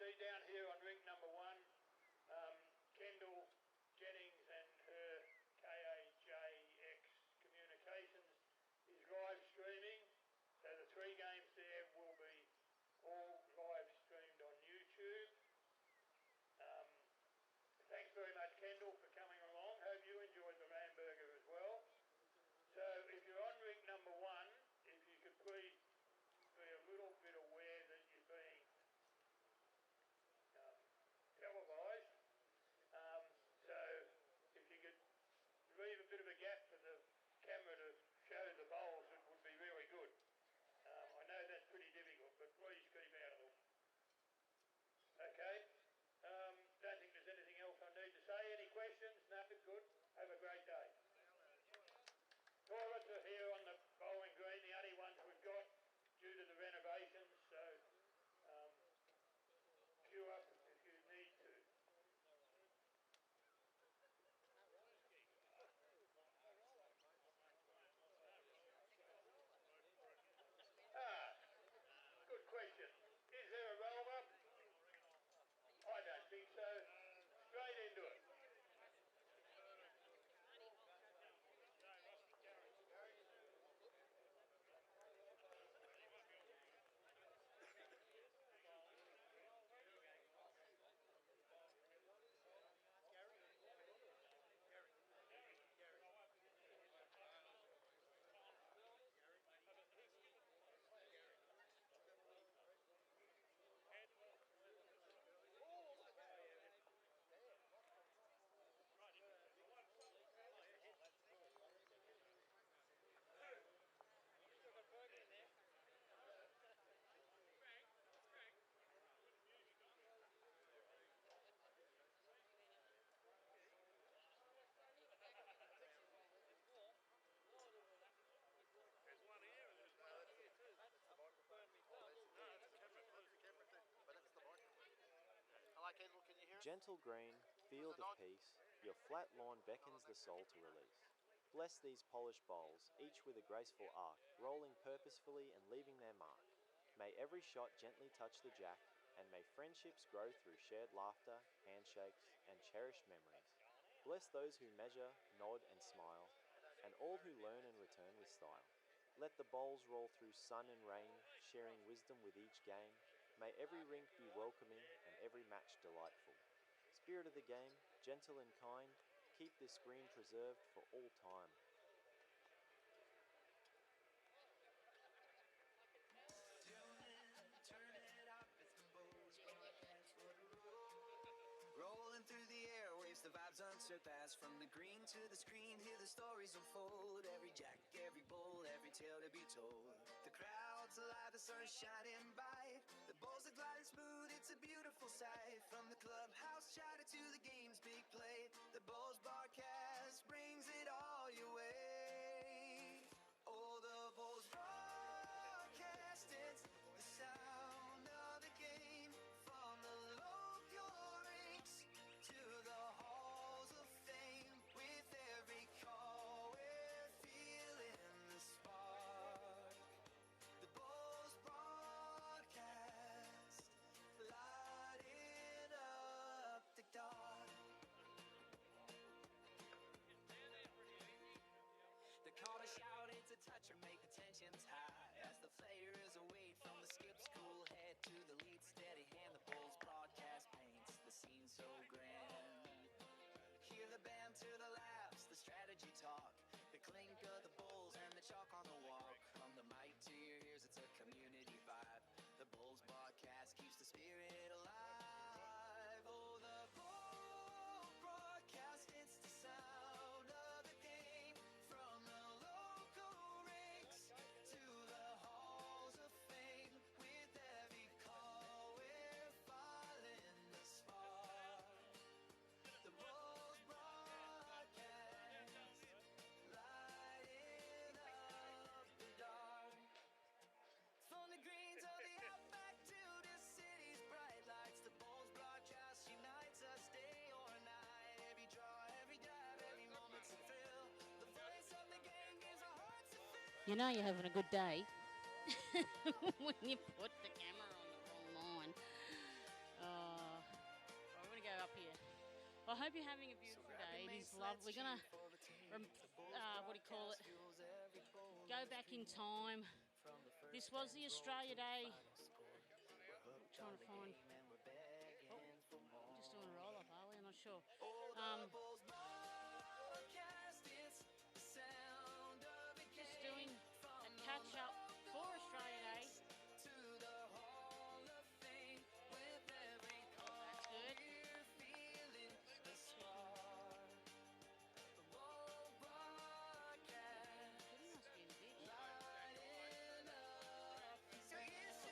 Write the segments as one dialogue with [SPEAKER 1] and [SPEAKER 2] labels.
[SPEAKER 1] see down here on rink number 1, Kendall Jennings and her KAJX Communications is live streaming. So the 3 games there will be all live streamed on YouTube. Thanks very much, Kendall, for coming along. Hope you enjoyed the hamburger as well. So if you're on rink number 1, if you could please be a little bit aware that you're being televised. So if you could leave a bit of a gap for the camera to show the bowls, it would be really good. I know that's pretty difficult, but please keep out of them. Okay. Don't think there's anything else I need to say. Any questions? No, good. Have a great day. Toilets are here on the bowling green, the only ones we've got due to the renovations, so queue up if you need to. Good question. Is there a roll-up? I don't think so. Straight into it.
[SPEAKER 2] Hello, Kendall, can you hear us?
[SPEAKER 3] Gentle green, field of peace, your flat lawn beckons the soul to release. Bless these polished bowls, each with a graceful arc, rolling purposefully and leaving their mark. May every shot gently touch the jack, and may friendships grow through shared laughter, handshakes, and cherished memories. Bless those who measure, nod and smile, and all who learn and return with style. Let the bowls roll through sun and rain, sharing wisdom with each game. May every rink be welcoming and every match delightful. Spirit of the game, gentle and kind, keep this green preserved for all time.
[SPEAKER 4] Turn it up, it's the Bulls broadcast for the road. Rolling through the airwaves, the vibes unsurpassed. From the green to the screen, hear the stories unfold. Every jack, every bull, every tale to be told. The crowd's alive, the sun's shining bright. The Bulls are gliding smooth, it's a beautiful sight. From the clubhouse chatter to the game's big play, the Bulls broadcast brings it all your way. Oh, the Bulls broadcast, it's the sound of the game. From the local rinks to the halls of fame. With every call we're feeling the spark. The Bulls broadcast, lighting up the dark. The call to shout, it's a touch or make the tensions high. As the players await from the skip school head to the lead steady hand, the Bulls broadcast paints the scene so grand. Hear the banter, the laughs, the strategy talk, the clink of the Bulls and the chalk on the walk. From the mic to your ears, it's a community vibe. The Bulls broadcast keeps the spirit alive. Oh, the Bulls broadcast, it's the sound of the game. From the local rinks to the halls of fame. With every call we're following the spark. The Bulls broadcast, lighting up the dark. From the greens of the outback to the city's bright lights, the Bulls broadcast unites us day or night. Every draw, every dive, every moment's a thrill. The voice of the game gives our hearts a feel.
[SPEAKER 5] You know you're having a good day when you put the camera on the wrong line. Oh, I hope you're having a beautiful day. It is lovely. We're going to, go back in time. This was the Australia Day. I'm trying to find... Oh, we're just doing a roll-up, are we? I'm not sure. Just doing a catch-up for Australia Day. That's good.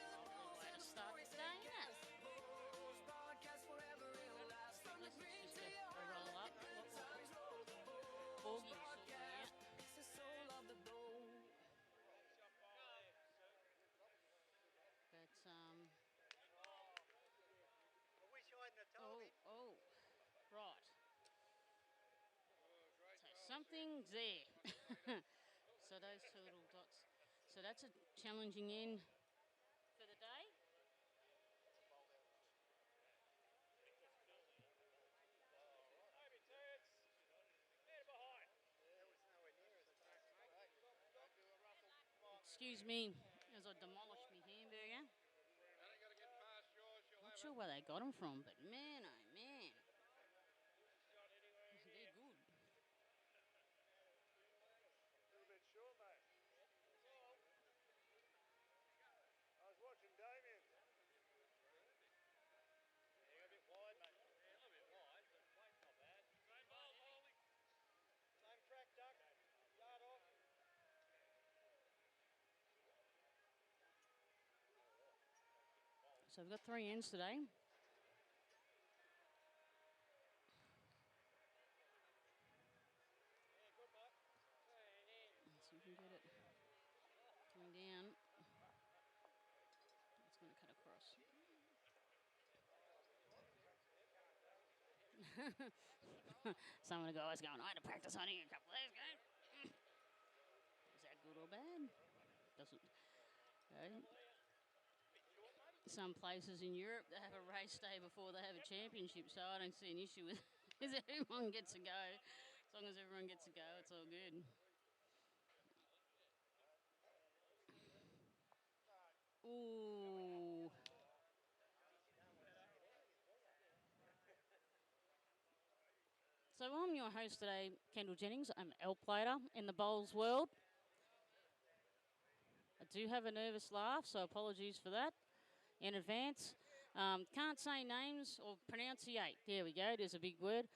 [SPEAKER 5] Way to start the day, isn't it? Just a roll-up. Borgie was sorting out. But, oh, right. So something's there. So those two little dots. So that's a challenging end for the day. Excuse me as I demolish my hamburger. Not sure where they got them from, but man, oh man. They're good.
[SPEAKER 1] A little bit short, mate. I was watching Damien. Yeah, you're a bit wide, mate. Yeah, a little bit wide, but weight's not bad. Same ball, Paulie. Same track, Duck. Yard off.
[SPEAKER 5] So we've got 3 ends today. Let's see if we can get it coming down. It's going to cut across. Some of the guys going, I had to practice hunting a couple of days ago. Is that good or bad? Doesn't. Some places in Europe, they have a race day before they have a championship, so I don't see an issue with it. Everyone gets to go. As long as everyone gets to go, it's all good. Ooh. So I'm your host today, Kendall Jennings. I'm an elk player in the bowls world. I do have a nervous laugh, so apologies for that in advance. Can't say names or pronunciate. There we go. There's a big word.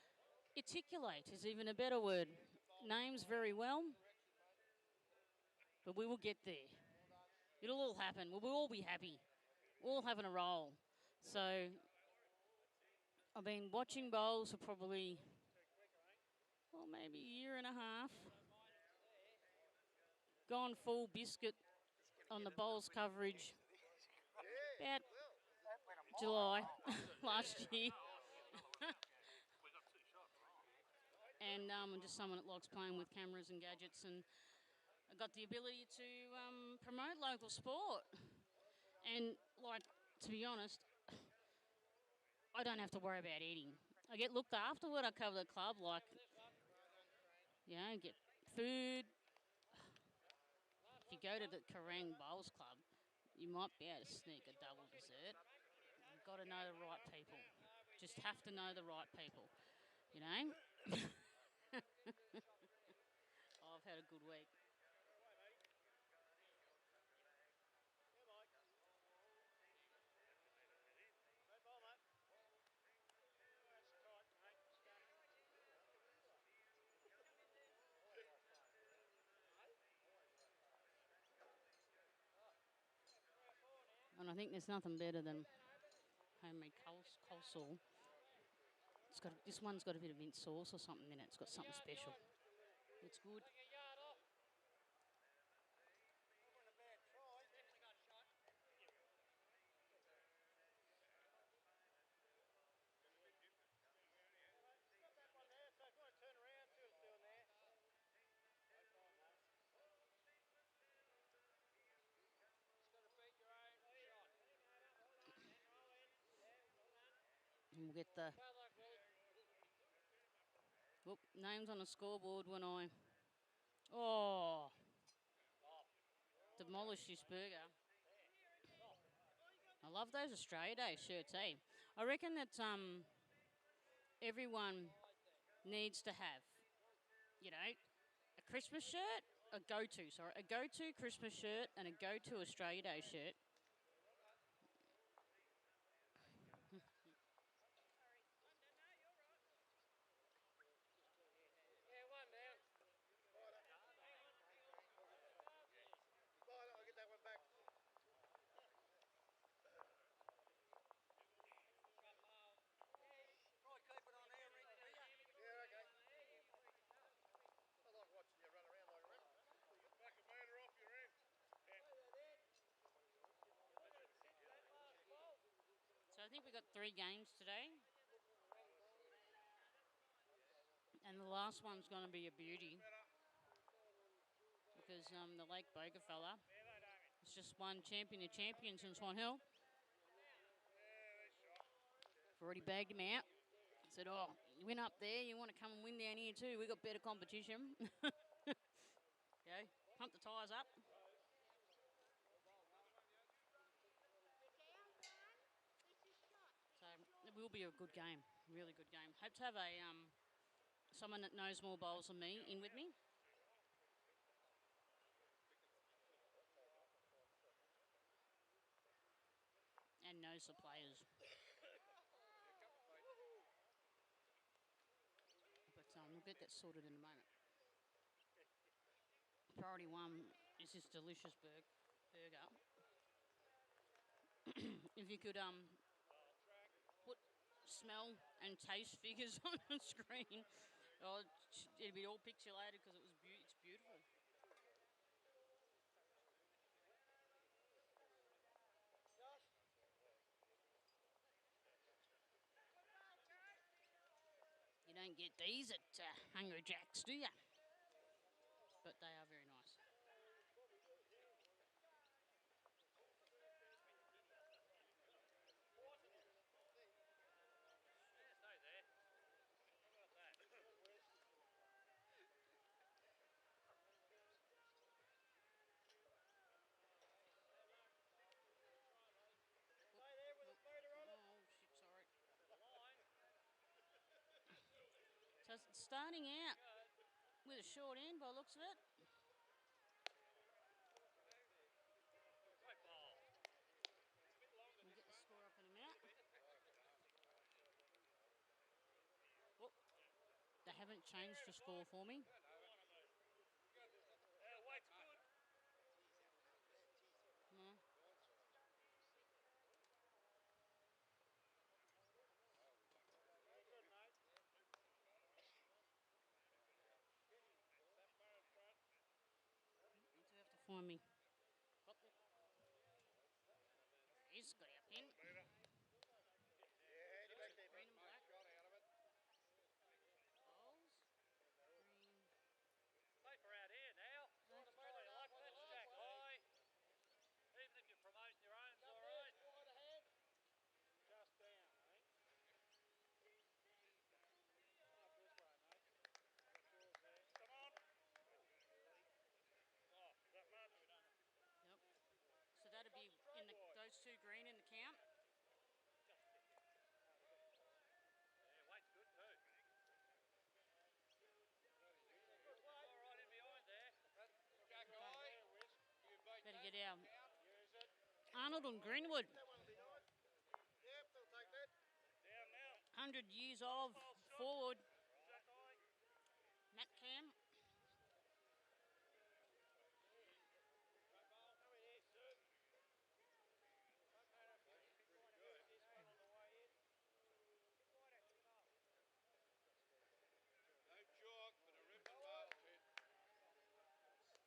[SPEAKER 5] Articulate is even a better word. Names very well, but we will get there. It'll all happen. We'll all be happy. We're all having a roll. So I've been watching bowls for probably, well, maybe a year and a half. Gone full biscuit on the bowls coverage about July last year. And I'm just someone that likes playing with cameras and gadgets, and I got the ability to promote local sport. And, like, to be honest, I don't have to worry about eating. I get looked after when I cover the club, like, you know, get food. If you go to the Kerang Bowls Club, you might be able to sneak a double dessert. You've got to know the right people. Just have to know the right people, you know? Oh, I've had a good week. And I think there's nothing better than homemade coleslaw. This one's got a bit of mint sauce or something in it. It's got something special. It's good. And we'll get the Whoop, names on the scoreboard when I... Oh. Demolished this burger. I love those Australia Day shirts, eh? I reckon that everyone needs to have, you know, a Christmas shirt, a go-to Christmas shirt and a go-to Australia Day shirt.
[SPEAKER 1] I'll get that one back.
[SPEAKER 2] Try keep it on air, Rick.
[SPEAKER 1] Yeah, okay. I like watching you run around like a rat. Like a metre off your end.
[SPEAKER 5] So I think we got 3 games today. And the last one's going to be a beauty. Because the Lake Boga fella has just won Champion of Champions in Swan Hill. I've already bagged him out. I said, oh, you win up there, you want to come and win down here too. We've got better competition. Okay, pump the tyres up. So it will be a good game, really good game. Hope to have a someone that knows more bowls than me in with me. And knows the players. But we'll get that sorted in a moment. Priority 1 is this delicious burger. If you could put smell and taste figures on the screen, oh, it'd be all pixelated because it's beautiful. You don't get these at Hungry Jack's, do you? But they are very nice. Oh, shit, sorry. So it's starting out with a short end by the looks of it. We'll get the score up in a minute. Oh, they haven't changed the score for me. No. You do have to find me. He's got our pin. Green and black. Bowls. Green.
[SPEAKER 6] Paper out here now. Like that stack high. Even if you're promoting your own, it's all right. Just down, mate. Up this way, mate. Come on. Oh, that much?
[SPEAKER 5] Yep. So that'd be in those 2 green in the count.
[SPEAKER 6] Yeah, weight's good too. All right in behind there. Jack high.
[SPEAKER 5] Better get our Arnold and Greenwood.
[SPEAKER 1] That one will be nice. Yep, they'll take that.
[SPEAKER 6] Down now.
[SPEAKER 5] 100 years of forward.
[SPEAKER 6] Jack high.
[SPEAKER 5] Matt Cam.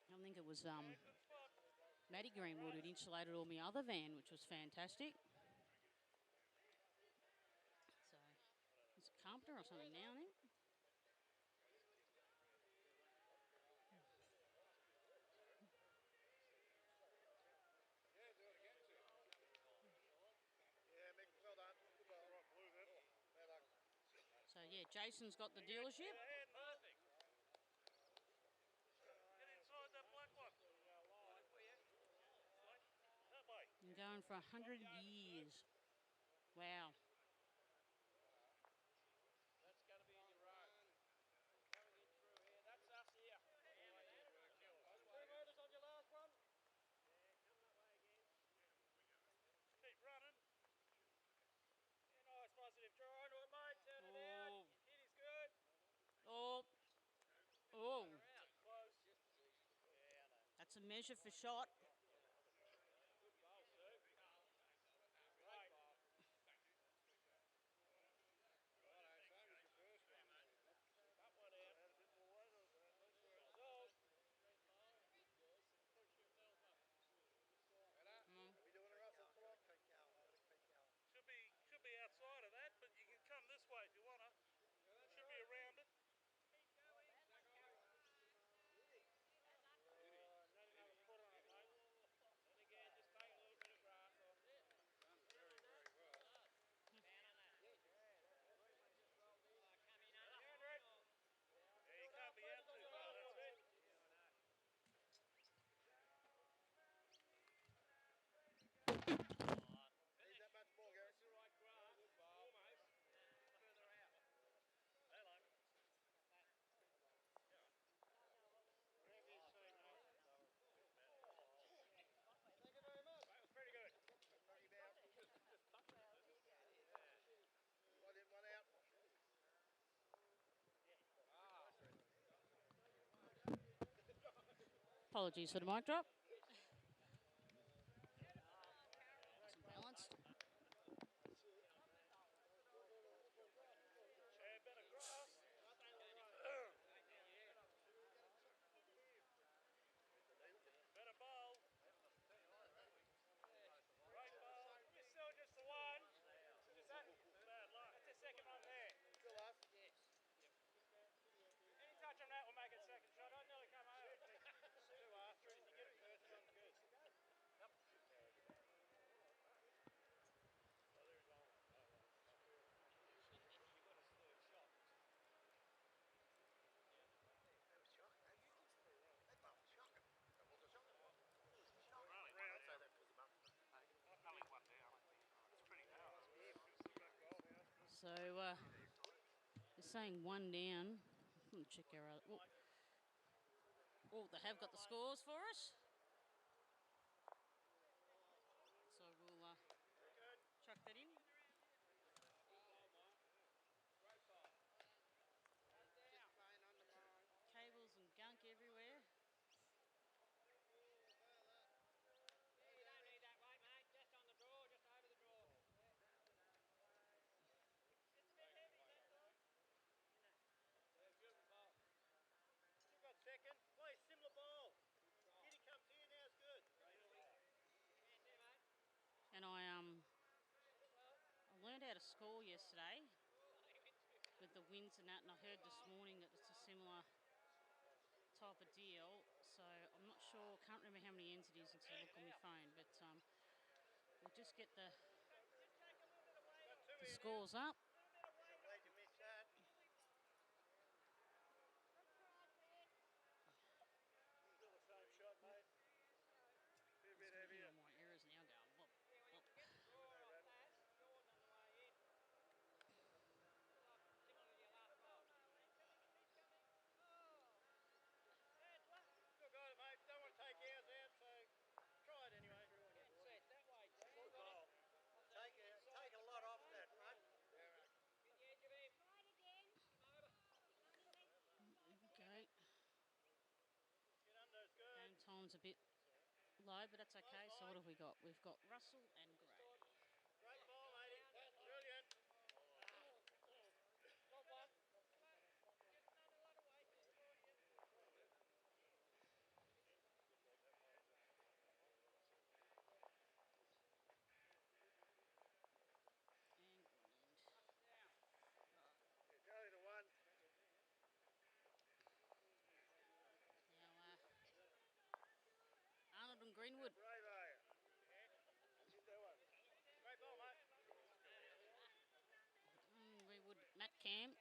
[SPEAKER 5] I think it was Matty Greenwood who'd insulated all my other van, which was fantastic. So it's a Carpenter or something now, I think.
[SPEAKER 1] Yeah, Mick, well done. Good ball.
[SPEAKER 6] Right, blue then.
[SPEAKER 1] Bad luck.
[SPEAKER 5] So yeah, Jason's got the dealership. going for 100 years. Wow.
[SPEAKER 6] That's going to be in your row. Coming in through here. That's us here. 2 metres on your last one. Yeah, come that way again. Just keep running. Yeah, nice positive draw into it, mate. Turn it out. Hit is good.
[SPEAKER 5] Oh. Oh.
[SPEAKER 6] Close.
[SPEAKER 5] That's a measure for shot.
[SPEAKER 6] Good bowl, Sue. Great. Cut one out. So. Should be outside of that, but you can come this way if you want to. Should be around it. Not another foot on it, mate. And again, just take a little bit of grass off. Done very, very well. Down on that. Come in under. Yeah, you can't be out too far. That's it. Need that much more, Gary. That's the right grass. Almost. Further out. Hello. Whatever you say, mate. Thank you very much. That was pretty good. Knock him out. One in, one out.
[SPEAKER 5] Apologies for the mic drop. Some balanced.
[SPEAKER 6] Yeah, better cross. Better bowl. Great bowl. You're still just the one. Just that bad luck. That's the second one there. Still us? Yes. Any touch on that will make it second shot. I'd nearly come over. 2 after it. If you get it first, I'm good. Yep. Oh, there's one. You got a third shot. That was shocking, eh? That ball was shocking. That was a shocking. Running round. So that was only one down. It's pretty narrow.
[SPEAKER 5] So they're saying 1 down. Let me check our other. Oh, they have got the scores for us. So we'll chuck that in. Cables and gunk everywhere.
[SPEAKER 6] You don't need that weight, mate. Just on the draw, just over the draw. Just a bit heavy, that's all. Yeah, good ball. Still got second. Play a similar ball. Kitty comes here, now it's good.
[SPEAKER 5] And I learned how to score yesterday with the winds and that, and I heard this morning that it's a similar type of deal. So I'm not sure, can't remember how many ends it is until I look on my phone, but we'll just get the scores up.
[SPEAKER 6] Glad you missed that. Still the same shot, mate. Be a bit heavier.
[SPEAKER 5] My errors now going. Whoop, whoop.
[SPEAKER 6] Still got it, mate. Don't want to take ours out, so try it anyway. Get set that way, Dan. Take a lot off that front. Get the edge of him. Try it again.
[SPEAKER 5] Okay.
[SPEAKER 6] Get under, it's good.
[SPEAKER 5] Game time's a bit low, but that's okay. So what have we got? We've got Russell and Gray.
[SPEAKER 6] Great ball, matey. Brilliant. Top one. Just another one away.
[SPEAKER 5] And one end.
[SPEAKER 6] It's only the one.
[SPEAKER 5] Now, Arnold and Greenwood.
[SPEAKER 6] Brave, are you? Yeah. Hit that one. Great ball, mate.
[SPEAKER 5] Greenwood, Matt Cam.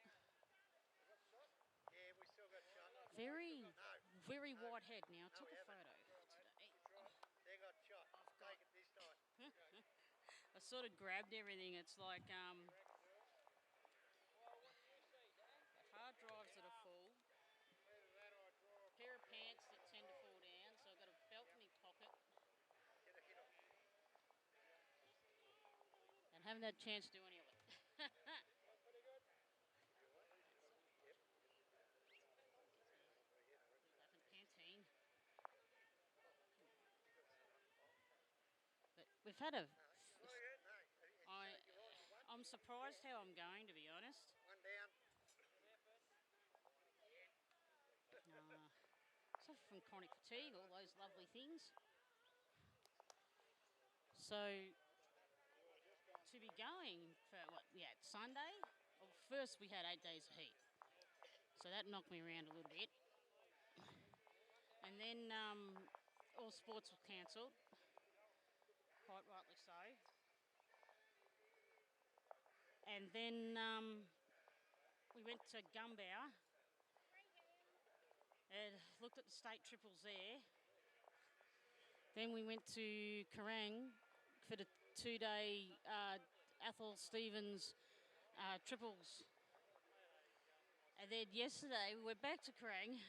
[SPEAKER 6] Yeah, we still got shot.
[SPEAKER 5] Very wide head now. I took a photo today.
[SPEAKER 6] They got shot. Take it this time.
[SPEAKER 5] sort of grabbed everything. It's like hard drives that are full, a pair of pants that tend to fall down, so I've got a belt in my pocket, and haven't had a chance to do any of it. Canteen. But we've had I'm surprised how I'm going, to be honest.
[SPEAKER 6] One down.
[SPEAKER 5] Suffer from chronic fatigue, all those lovely things. So, to be going for Sunday? Well, first we had 8 days of heat. So that knocked me around a little bit. And then all sports were cancelled. Quite rightly so. And then we went to Gumbau and looked at the state triples there. Then we went to Kerang for the 2-day Athol Stevens triples. And then yesterday we went back to Kerang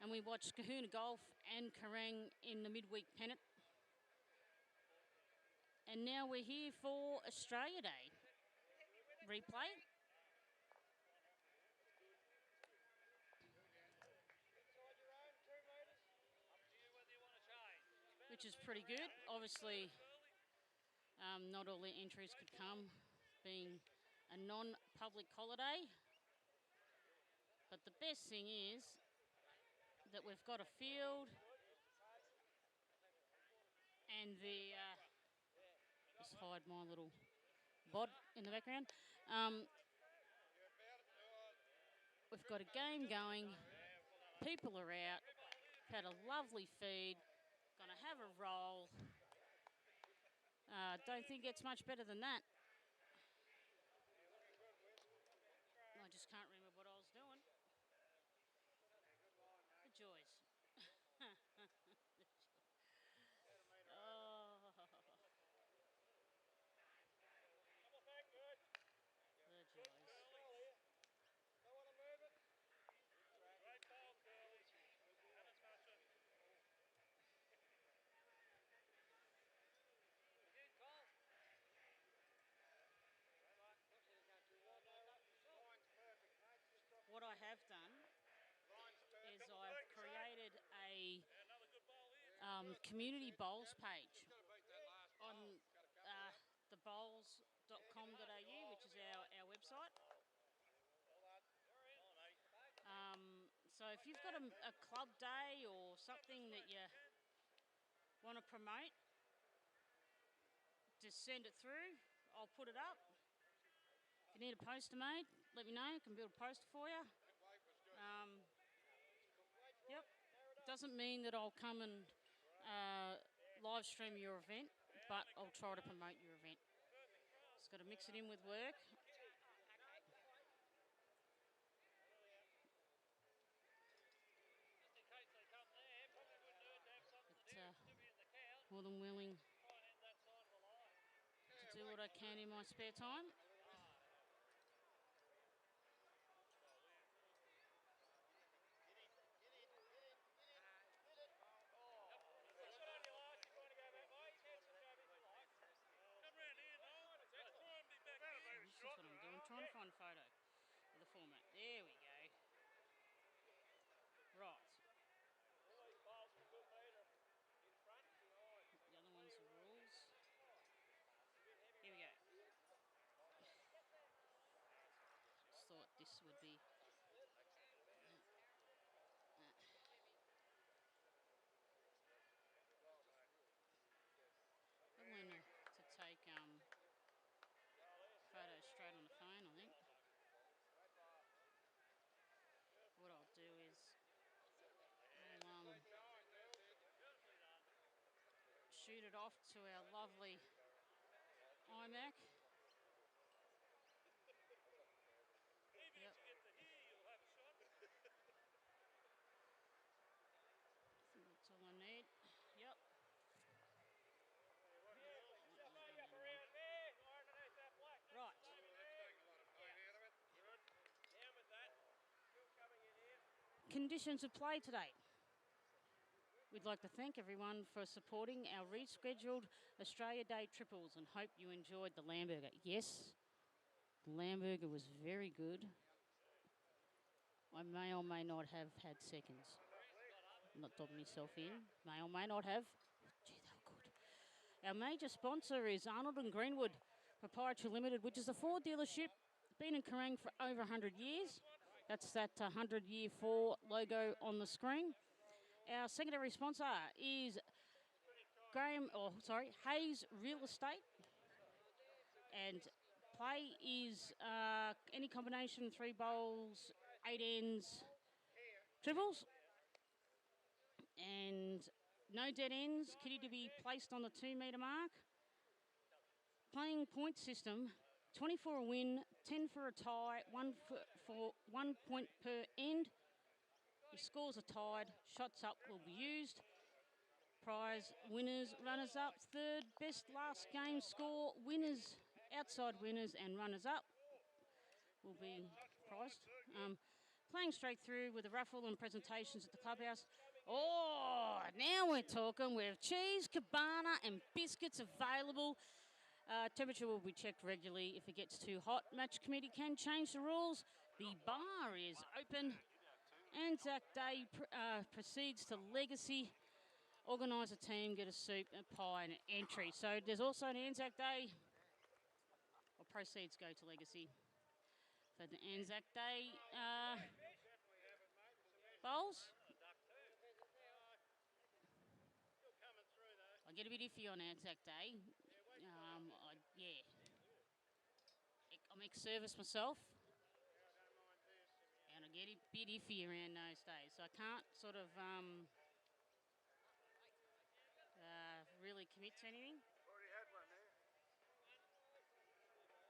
[SPEAKER 5] and we watched Kahuna Golf and Kerang in the midweek pennant. And now we're here for Australia Day replay. Which is pretty good. Obviously, not all the entries could come, being a non-public holiday. But the best thing is that we've got a field and just hide my little bod in the background. We've got a game going. People are out. Had a lovely feed. Gonna have a roll. Don't think it's much better than that. I just can't remember what I was doing. The joys. Oh. The joys. What I have done is I've created a community bowls page on thebowls.com.au, which is our website. So if you've got a club day or something that you want to promote, just send it through. I'll put it up. If you need a poster made, let me know. I can build a poster for you. Yep. Doesn't mean that I'll come and live stream your event, but I'll try to promote your event. Just got to mix it in with work. But, more than willing to do what I can in my spare time. That's what I'm doing, trying to find a photo of the format. There we go. Right. The other one's the rules. Here we go. Just thought this would be... I'm going to take photos straight on the phone, I think. What I'll do is I'll shoot it off to our lovely iMac. Yep. I think that's all I need. Yep. conditions of play today. We'd like to thank everyone for supporting our rescheduled Australia Day triples and hope you enjoyed the lamb burger. Yes, the lamb burger was very good. I may or may not have had seconds. I'm not dobbing myself in. May or may not have. Gee, they were good. Our major sponsor is Arnold and Greenwood Proprietary Limited, which is a Ford dealership, been in Kerang for over 100 years. That's that 100-year 4 logo on the screen. Our secondary sponsor is Hayes Real Estate. And play is any combination, 3 bowls, 8 ends, triples. And no dead ends, kitty to be placed on the 2 metre mark. Playing point system, 20 for a win, 10 for a tie, 1 for 1 point per end. If scores are tied, shots up will be used. Prize winners, runners up, third best last game score, winners, outside winners and runners up will be prized. Playing straight through with a raffle and presentations at the clubhouse. Oh, now we're talking. We have cheese, cabana and biscuits available. Temperature will be checked regularly. If it gets too hot, match committee can change the rules. The bar is open. Anzac Day proceeds to Legacy. Organise a team, get a soup, a pie and an entry. So there's also an Anzac Day, or proceeds go to Legacy. For the Anzac Day bowls. I get a bit iffy on Anzac Day. I'm ex-service myself. And I get a bit iffy around those days. So I can't sort of really commit to anything.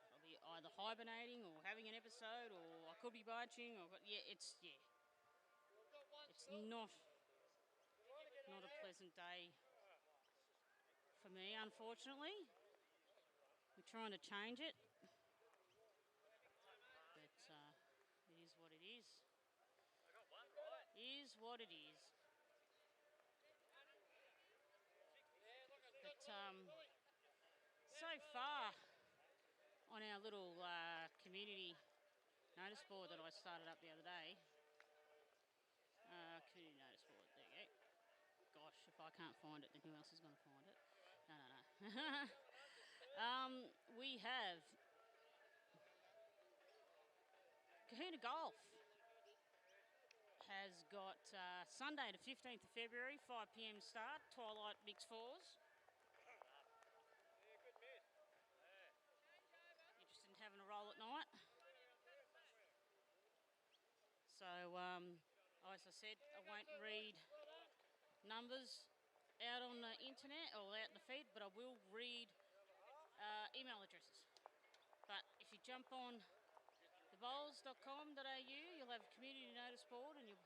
[SPEAKER 5] I'll be either hibernating or having an episode, or I could be barging, or it's not a pleasant day for me, unfortunately. We're trying to change it, but it is what it is. Is what it is. But so far on our little community notice board that I started up the other day, community notice board, there you go. Gosh, if I can't find it, then who else is going to find it? No. We have Kahuna Golf has got Sunday the 15th of February, 5 p.m. start, Twilight Mix 4s. Interested in having a roll at night? So, as I said, I won't read numbers out on the internet or out in the feed, but I will read email addresses. But if you jump on thebowls.com.au, you'll have a community notice board, and you'll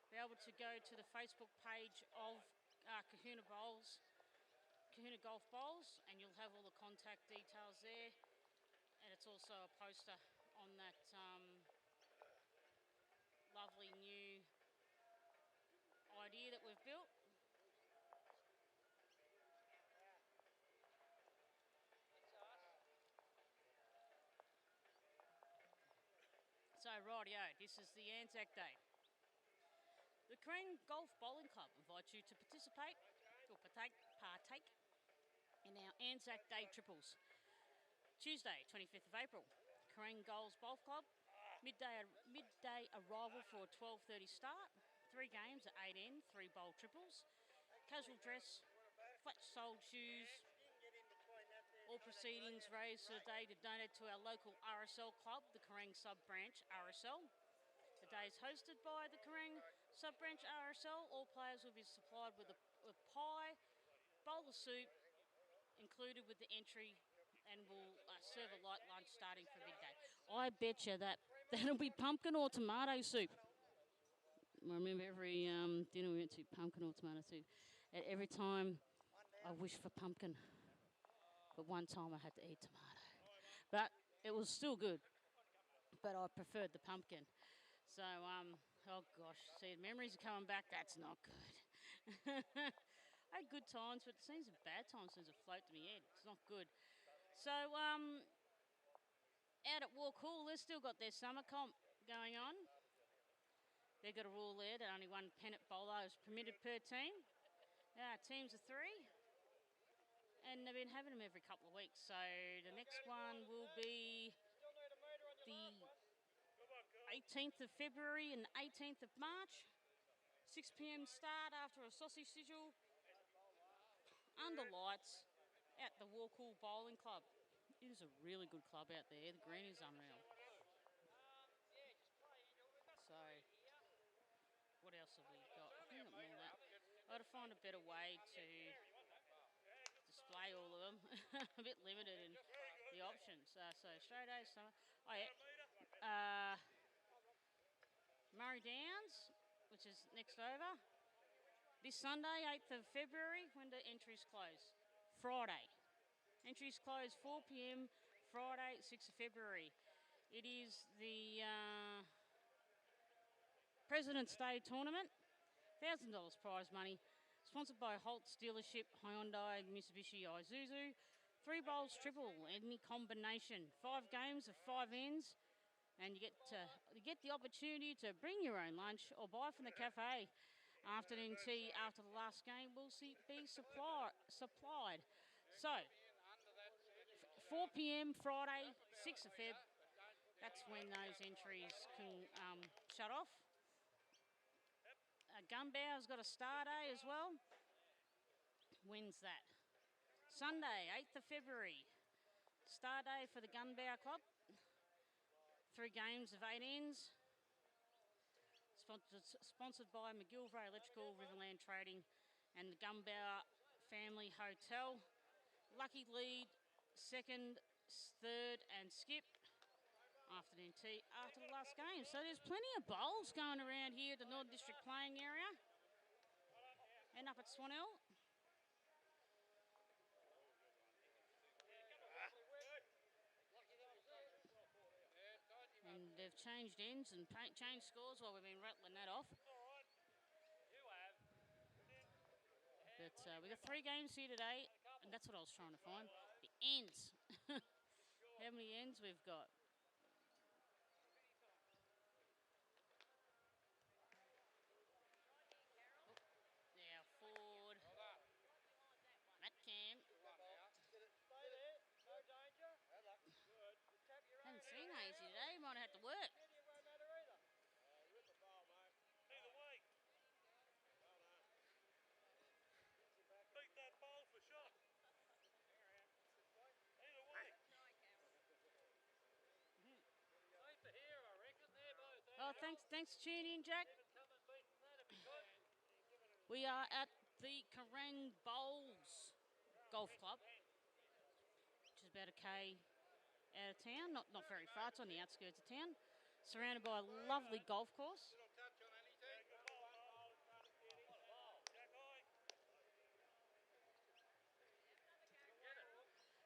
[SPEAKER 5] be able to go to the Facebook page of Kahuna Bowls, Kahuna Golf Bowls, and you'll have all the contact details there. And it's also a poster on that lovely new idea that we've built. So, rightio, this is the Anzac Day. The Kerang Golf Bowling Club invites you to participate or partake in our Anzac Day triples. Tuesday, 25th of April, Kerang Golf Golf Club, midday arrival for a 12:30 start. 3 games at 8 end, 3 bowl triples. Casual dress, flat-soled shoes. All proceedings raised for the day to donate to our local RSL club, the Kerang Sub-Branch RSL. The day is hosted by the Kerang Sub-Branch RSL. All players will be supplied with a pie, bowl of soup, included with the entry, and will serve a light lunch starting from midday. I bet you that'll be pumpkin or tomato soup. I remember every dinner we went to, pumpkin or tomato soup. And every time I wished for pumpkin. But one time I had to eat tomato. But it was still good. But I preferred the pumpkin. So Oh gosh, see, memories are coming back. That's not good. I had good times, but it seems bad times seems to float to my head. It's not good. So, out at Walcool, they've still got their summer comp going on. They've got a rule there that only one pennant bowler is permitted per team. Teams of 3. And they've been having them every couple of weeks. So the next one will be the 18th of February and 18th of March. 6 p.m. start after a sausage sizzle under lights at the Walcool Bowling Club. It is a really good club out there. The green is unreal. So, what else have we got? I think I've got more of that. I've got to find a better way to display all of them. A bit limited in the options. So, straight A's summer. Oh, yeah. Murray Downs, which is next over. This Sunday, 8th of February, when the entries close. Friday. Entries close 4 p.m. Friday, 6th of February. It is the President's Day tournament. $1,000 prize money. Sponsored by Holt's dealership, Hyundai, Mitsubishi, Isuzu. 3 bowls triple, any combination. 5 games of 5 ends. And you get the opportunity to bring your own lunch or buy from the cafe. Afternoon tea after the last game will be supplied. So, 4 p.m. Friday, 6th of Feb. That's when those entries can shut off. Gunbower's got a star day as well. When's that? Sunday, 8th of February. Star day for the Gunbower Club. 3 games of 8 ends. Sponsored by McGillivray Electrical, Riverland Trading, and the Gunbower Family Hotel. Lucky lead, 2nd, 3rd, and skip. Afternoon tea after the last game. So there's plenty of bowls going around here at the Northern District playing area. And up at Swanell. And they've changed ends and changed scores while we've been rattling that off. But we've got 3 games here today, and that's what I was trying to find. The ends. How many ends we've got? Now Ford. Matt Cam. Haven't seen Hazy today. He might have to work.
[SPEAKER 6] Either way. Beat that bowl for shot. Either way. Safe for here, I reckon. They're both.
[SPEAKER 5] Oh, thanks for tuning in, Jack. We are at the Kerang Bowls Golf Club, which is about a K out of town, not very far. It's on the outskirts of town, surrounded by a lovely golf course.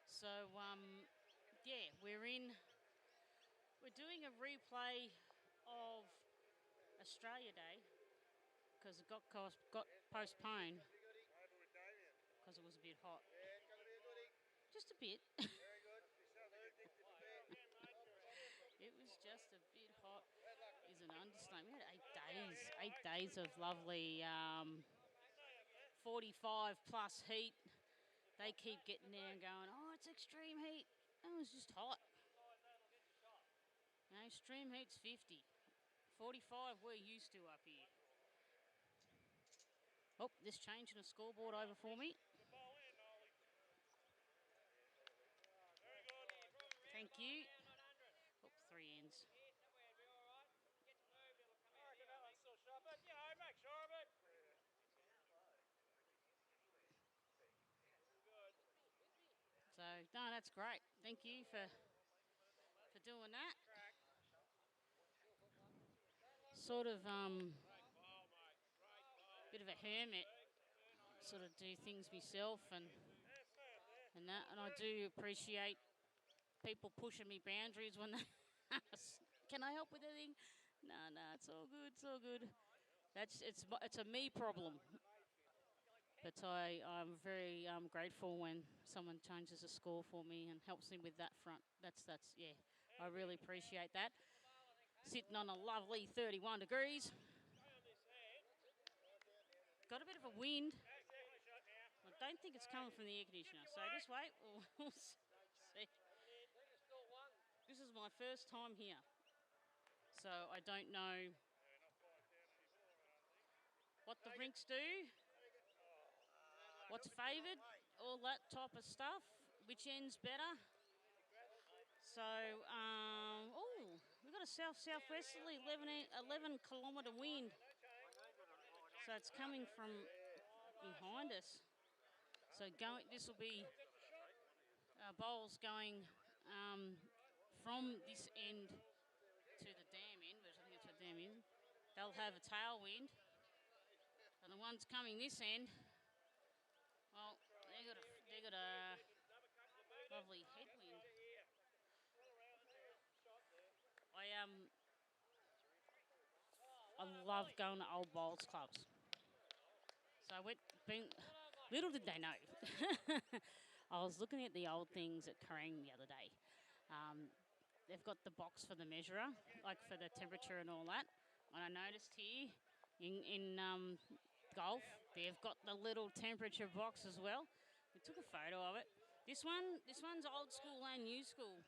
[SPEAKER 5] So, yeah, we're doing a replay of Australia Day because it got postponed because it was a bit hot. Just a bit. It was just a bit hot is an understatement. We had 8 days of lovely 45 plus heat. They keep getting there and going, oh, it's extreme heat. It was just hot. No, extreme heat's 50. 45 we're used to up here. Oh, this changing a scoreboard over for me. Thank you. Oh, 3 ends. So, no, that's great. Thank you for doing that. Sort of bit of a hermit. Sort of do things myself and that, and I do appreciate people pushing me boundaries when they can I help with anything? No, it's all good. It's all good. It's a me problem. But I'm very grateful when someone changes the score for me and helps me with that front. That's yeah. I really appreciate that. Sitting on a lovely 31 degrees. Got a bit of a wind. I don't think it's coming from the air conditioner. So just wait. We'll see. This is my first time here, so I don't know what the rinks do, what's favoured, all that type of stuff, which end's better. So, we've got a south-southwesterly 11 kilometre wind. So it's coming from behind us. So this will be bowls going from this end to the dam end, which I think it's the dam end. They'll have a tailwind. And the ones coming this end, well, they got a lovely headwind. I love going to old bowls clubs. So little did they know. I was looking at the old things at Kerang the other day. They've got the box for the measurer, like for the temperature and all that. And I noticed here in golf, they've got the little temperature box as well. We took a photo of it. This one's old school and new school.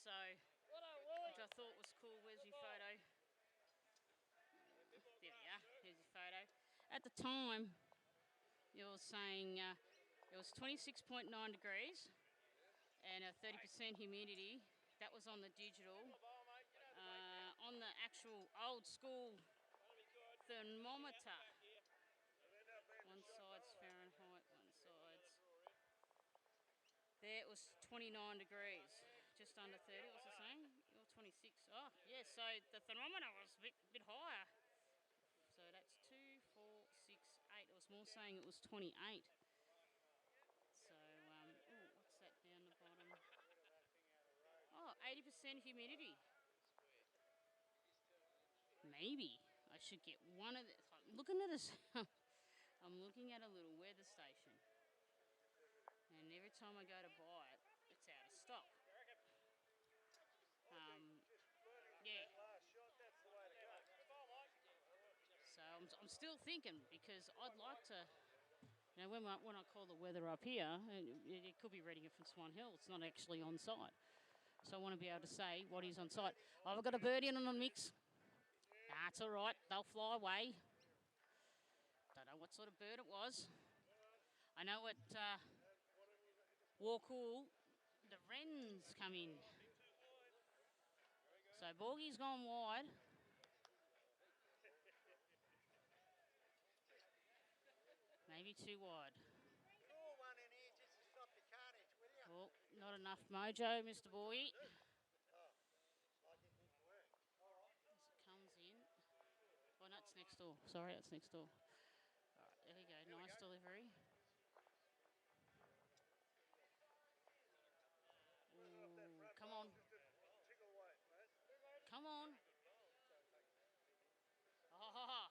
[SPEAKER 5] So, which I thought was cool. Where's your photo? There we are. Here's your photo. At the time, it was saying it was 26.9 degrees and a 30% humidity. That was on the digital. On the actual old school thermometer, one side's Fahrenheit, one side's. There it was 29 degrees, just under 30. What's it saying? Or 26. Oh, yeah. So the thermometer was a bit higher. So that's 2, 4, 6, 8. It was more saying it was 28. So, what's that down the bottom? Oh, 80% humidity. Maybe I should get one of the. I'm looking at this. I'm looking at a little weather station, and every time I go to buy it, it's out of stock. Yeah. So I'm still thinking, because I'd like to. You know, when I call the weather up here, it could be reading it from Swan Hill. It's not actually on site. So I want to be able to say what is on site. I've got a birdie in on the mix. That's all right. They'll fly away. Don't know what sort of bird it was. I know at Warcool, the wrens come in. So Borgie's gone wide. Maybe too wide. Well, not enough mojo, Mr. Borgie. As it comes in. Oh, no, it's next door. Sorry, that's next door. All right, there we go. Nice delivery. Ooh, come on. Come on. Oh.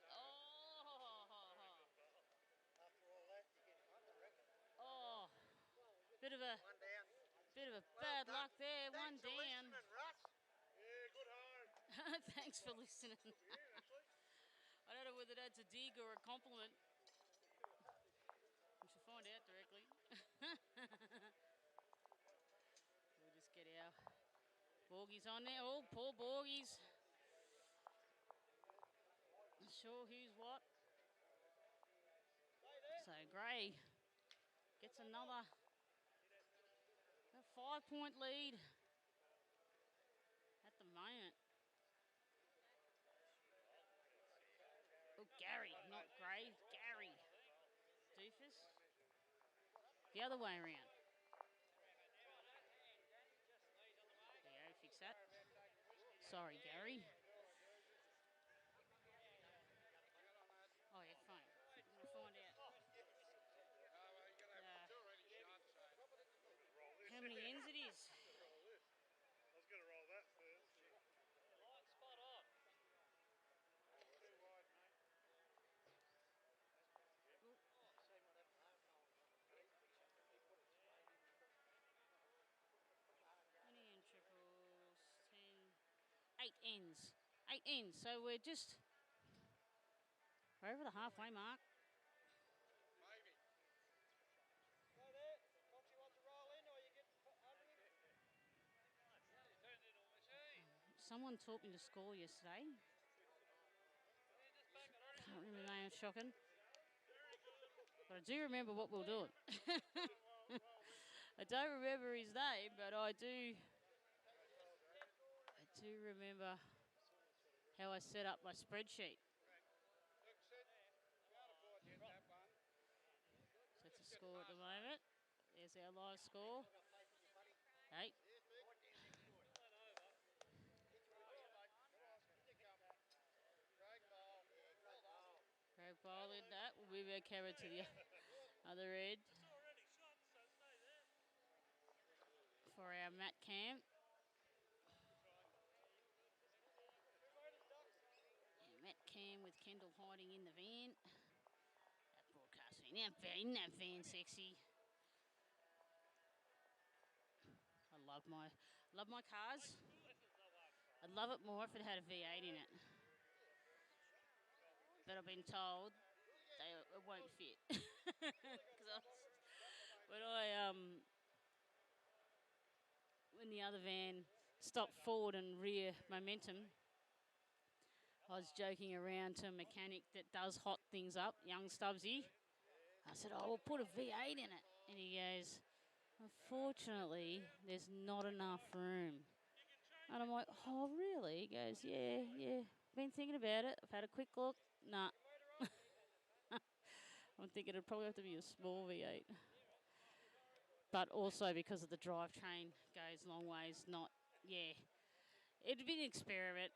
[SPEAKER 5] Oh. Bit of a bad luck there. One down.
[SPEAKER 1] Yeah, good home.
[SPEAKER 5] Thanks for listening. I don't know whether that's a dig or a compliment. We should find out directly. We'll just get our Borgies on there. Oh, poor Borgies. Not sure who's what. So Gray gets another 5-point lead at the moment. Oh, Gary, not Gray, Gary. Doofus. The other way around. There you go, fix that. Sorry, Gary. Oh, yeah, fine. We'll find out. How many ends it is.
[SPEAKER 1] I was going to roll that first.
[SPEAKER 5] 8 ends. 8 ends. So we're over the halfway mark.
[SPEAKER 6] Maybe. Go there. Foxy wants to roll in, or you get under him.
[SPEAKER 5] Someone taught me to score yesterday. Can't remember the name, shocking. But I do remember what we were doing. I don't remember his name, but I do remember how I set up my spreadsheet. So it's a score at the moment. There's our live score. 8. Greg Bowl in that. We'll move our camera to the other end for our Matt Cam. Yeah, Matt Cam with Kendall hiding in the van. That broadcasting. In that van, sexy. I love my cars. I'd love it more if it had a V8 in it. But I've been told it won't fit. When the other van stopped forward and rear momentum, I was joking around to a mechanic that does hot things up, young Stubbsy. I said, we'll put a V8 in it. And he goes, unfortunately, there's not enough room. And I'm like, oh, really? He goes, yeah. Been thinking about it. I've had a quick look. Nah. I'm thinking it'd probably have to be a small V8. But also because of the drivetrain goes long ways, it'd be an experiment.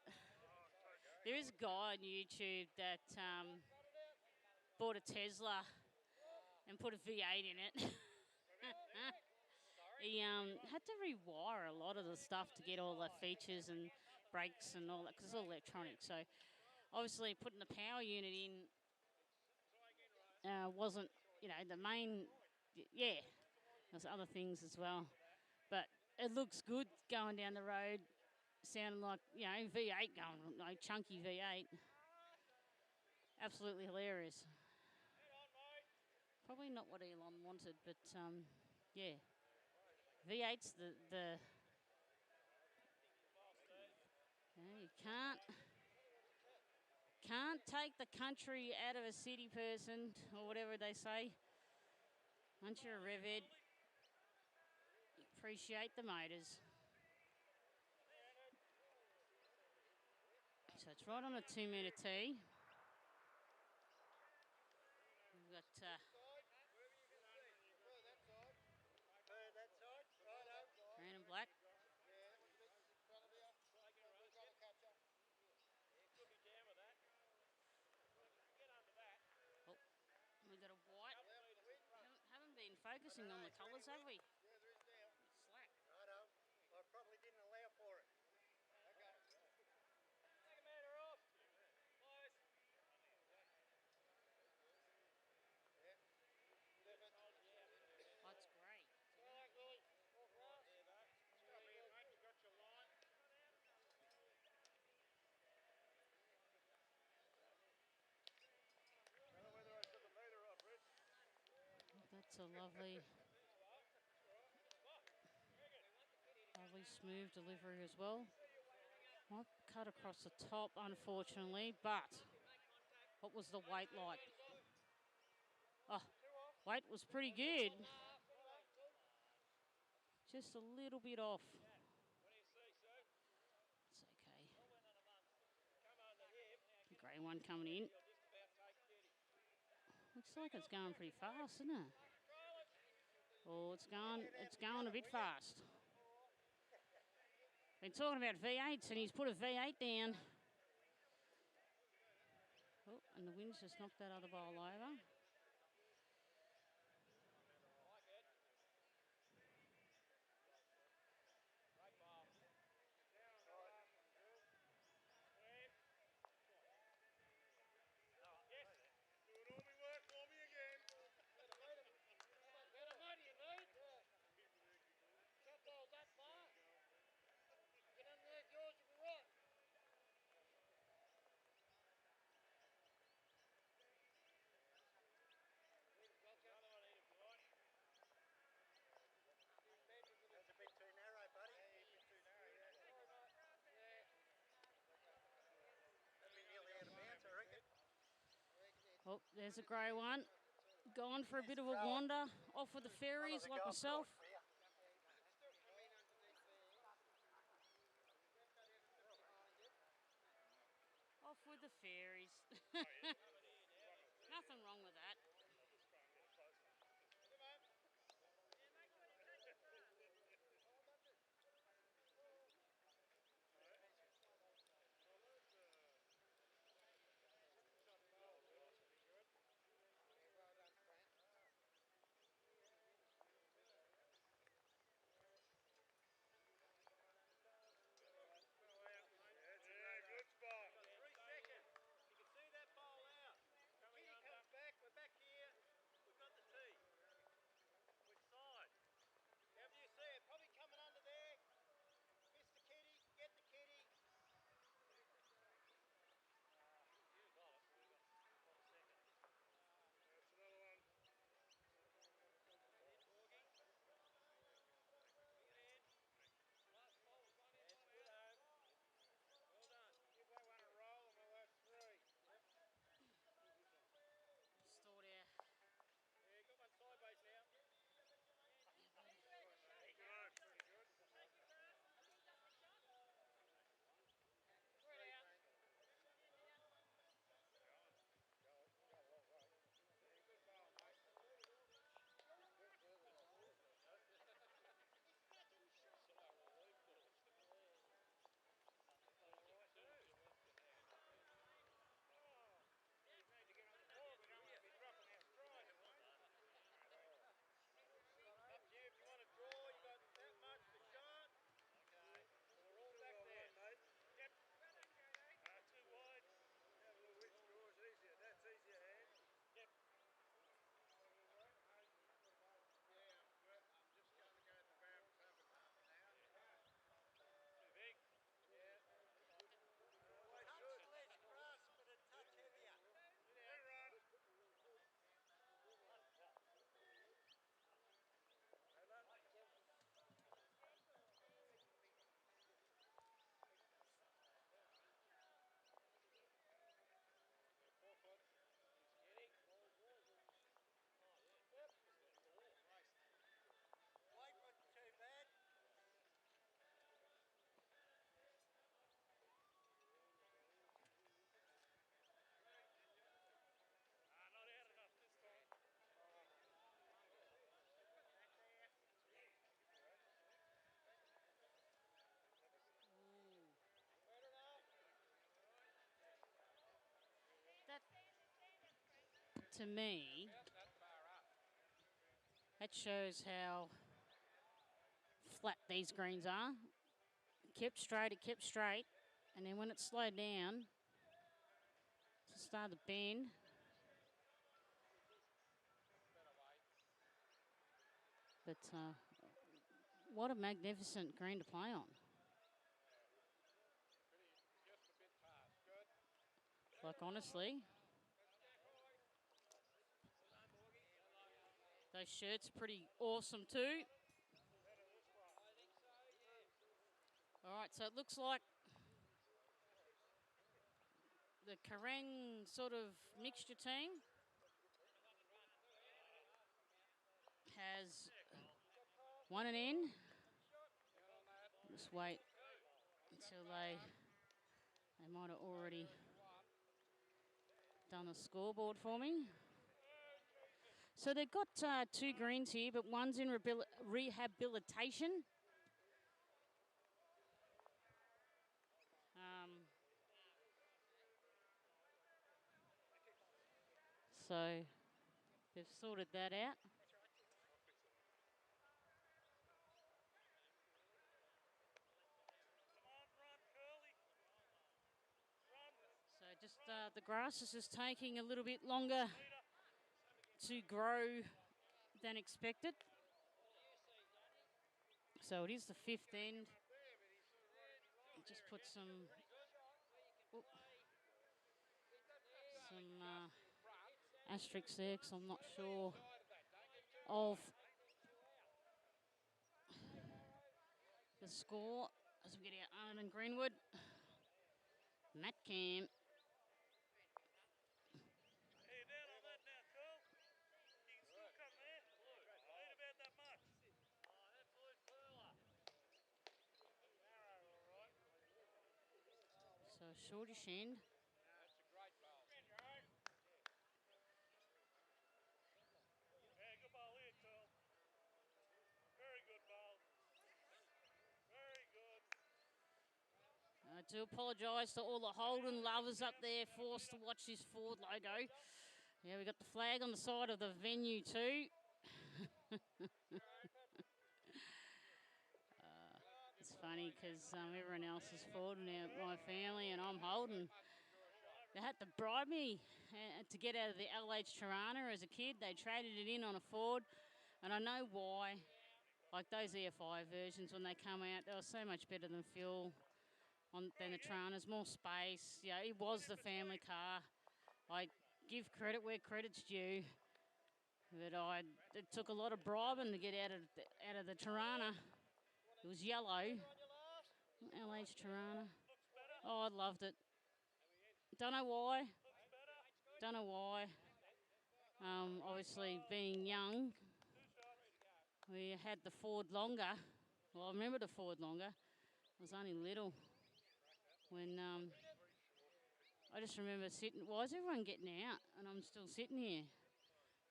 [SPEAKER 5] There is a guy on YouTube that bought a Tesla and put a V8 in it. He had to rewire a lot of the stuff to get all the features and brakes and all that, because it's all electronic. So obviously putting the power unit in wasn't, the main, there's other things as well. But it looks good going down the road, sounding like, V8 going, like chunky V8. Absolutely hilarious. Probably not what Elon wanted, but V8's the you can't take the country out of a city person, or whatever they say. Once you're a revhead, you appreciate the motors. So it's right on a 2-metre tee. We've got green and black. Oh, we've got a white. Haven't been focusing on the colours, have we? Slack.
[SPEAKER 6] Righto. I probably didn't allow for it. Okay. Take a meter off. Close.
[SPEAKER 5] Oh, it's great.
[SPEAKER 6] All right, Willie. All right. Stop here, mate. You got your line. I don't know whether I took a meter off, Rich.
[SPEAKER 5] That's a lovely smooth delivery as well. Might cut across the top, unfortunately, but what was the weight like? Oh, weight was pretty good. Just a little bit off. It's okay. The grey one coming in. Looks like it's going pretty fast, isn't it? Oh, it's going a bit fast. Been talking about V8s, and he's put a V8 down. Oh, and the wind's just knocked that other bowl over.
[SPEAKER 6] Get underneath yours, you'll be right.
[SPEAKER 5] Oh, there's a grey one. Gone for a bit of a wander. Off with the fairies like myself. Off with the fairies. Nothing wrong with that.
[SPEAKER 1] Good spot.
[SPEAKER 6] 3 seconds. You can see that ball out. Kitty comes back. We're back here. We've got the tee. Which side? However you see it. Probably coming under there. Miss the kitty. Get the kitty. You got it. We've got 1 second.
[SPEAKER 1] That's another one.
[SPEAKER 6] Bring it in. Last ball was 1 in, 1 out. Well done.
[SPEAKER 1] Give that one a roll and we'll have 3.
[SPEAKER 5] Still there.
[SPEAKER 6] Yeah, got one sideways now.
[SPEAKER 1] Pretty good.
[SPEAKER 6] Right out.
[SPEAKER 1] Go a long way. Yeah, good ball, mate. We need to get on the ball. We don't want to be dropping our stride.
[SPEAKER 6] Up to you if you want to draw. You got that much for shot. Okay. We're all back there.
[SPEAKER 1] Mate.
[SPEAKER 6] Yep. Too wide.
[SPEAKER 1] Have a look which draw's easier. That's easier, hand.
[SPEAKER 6] Yep.
[SPEAKER 1] Yeah, I'm just going to go to the bar and have a cup now.
[SPEAKER 6] Too big.
[SPEAKER 1] Yeah.
[SPEAKER 6] Touch less grass, but a touch heavier.
[SPEAKER 1] Good run.
[SPEAKER 6] White wasn't too bad.
[SPEAKER 1] Not out enough this time.
[SPEAKER 5] That, to me, that shows how flat these greens are. Kept straight, and then when it slowed down to start the bend, but what a magnificent green to play on.
[SPEAKER 1] Just a bit past. Good.
[SPEAKER 5] Like, honestly, those shirts are pretty awesome too. All right, so it looks like the Kerang sort of mixture team has won an end. Just wait until they might have already done the scoreboard for me. So they've got 2 greens here, but one's in rehabilitation. So they've sorted that out. So just the grass is just taking a little bit longer to grow than expected. So it is the 5th end. Just put some asterisks there because I'm not sure of the score as we get out Arnon and Greenwood. Matt Cam.
[SPEAKER 1] Hey, down
[SPEAKER 5] shortish end.
[SPEAKER 6] That's a great bowl. Yeah, good bowl here, Carl. Very good bowl. Very good.
[SPEAKER 5] I do apologise to all the Holden lovers up there forced to watch this Ford logo. Yeah, we got the flag on the side of the venue too. It's funny because everyone else is Ford now, my family, and I'm Holden. They had to bribe me to get out of the LH Tirana as a kid. They traded it in on a Ford, and I know why. Like those EFI versions, when they come out, they were so much better than fuel than the Tiranas, more space. Yeah, it was the family car. I give credit where credit's due. But it took a lot of bribing to get out of the Tirana. It was yellow, LH Tirana. Oh, I loved it. Don't know why. Don't know why. Obviously, being young, we had the Ford longer. Well, I remember the Ford longer. I was only little when I just remember sitting. Why is everyone getting out and I'm still sitting here?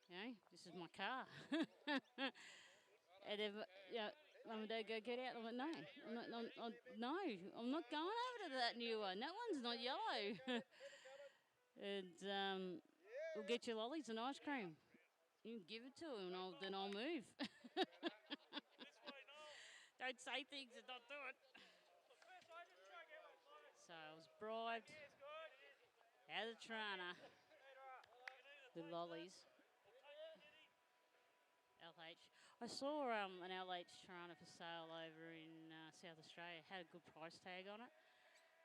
[SPEAKER 5] You know, this is my car. And if, Mum and Dad go get out. I'm like, no, I'm not going over to that new one. That one's not yellow. And we'll get you lollies and ice cream. You can give it to him, and then I'll move. Don't say things and not do it. So I was bribed out of the Tirana with lollies. LH. I saw an LH Tirana for sale over in South Australia. It had a good price tag on it.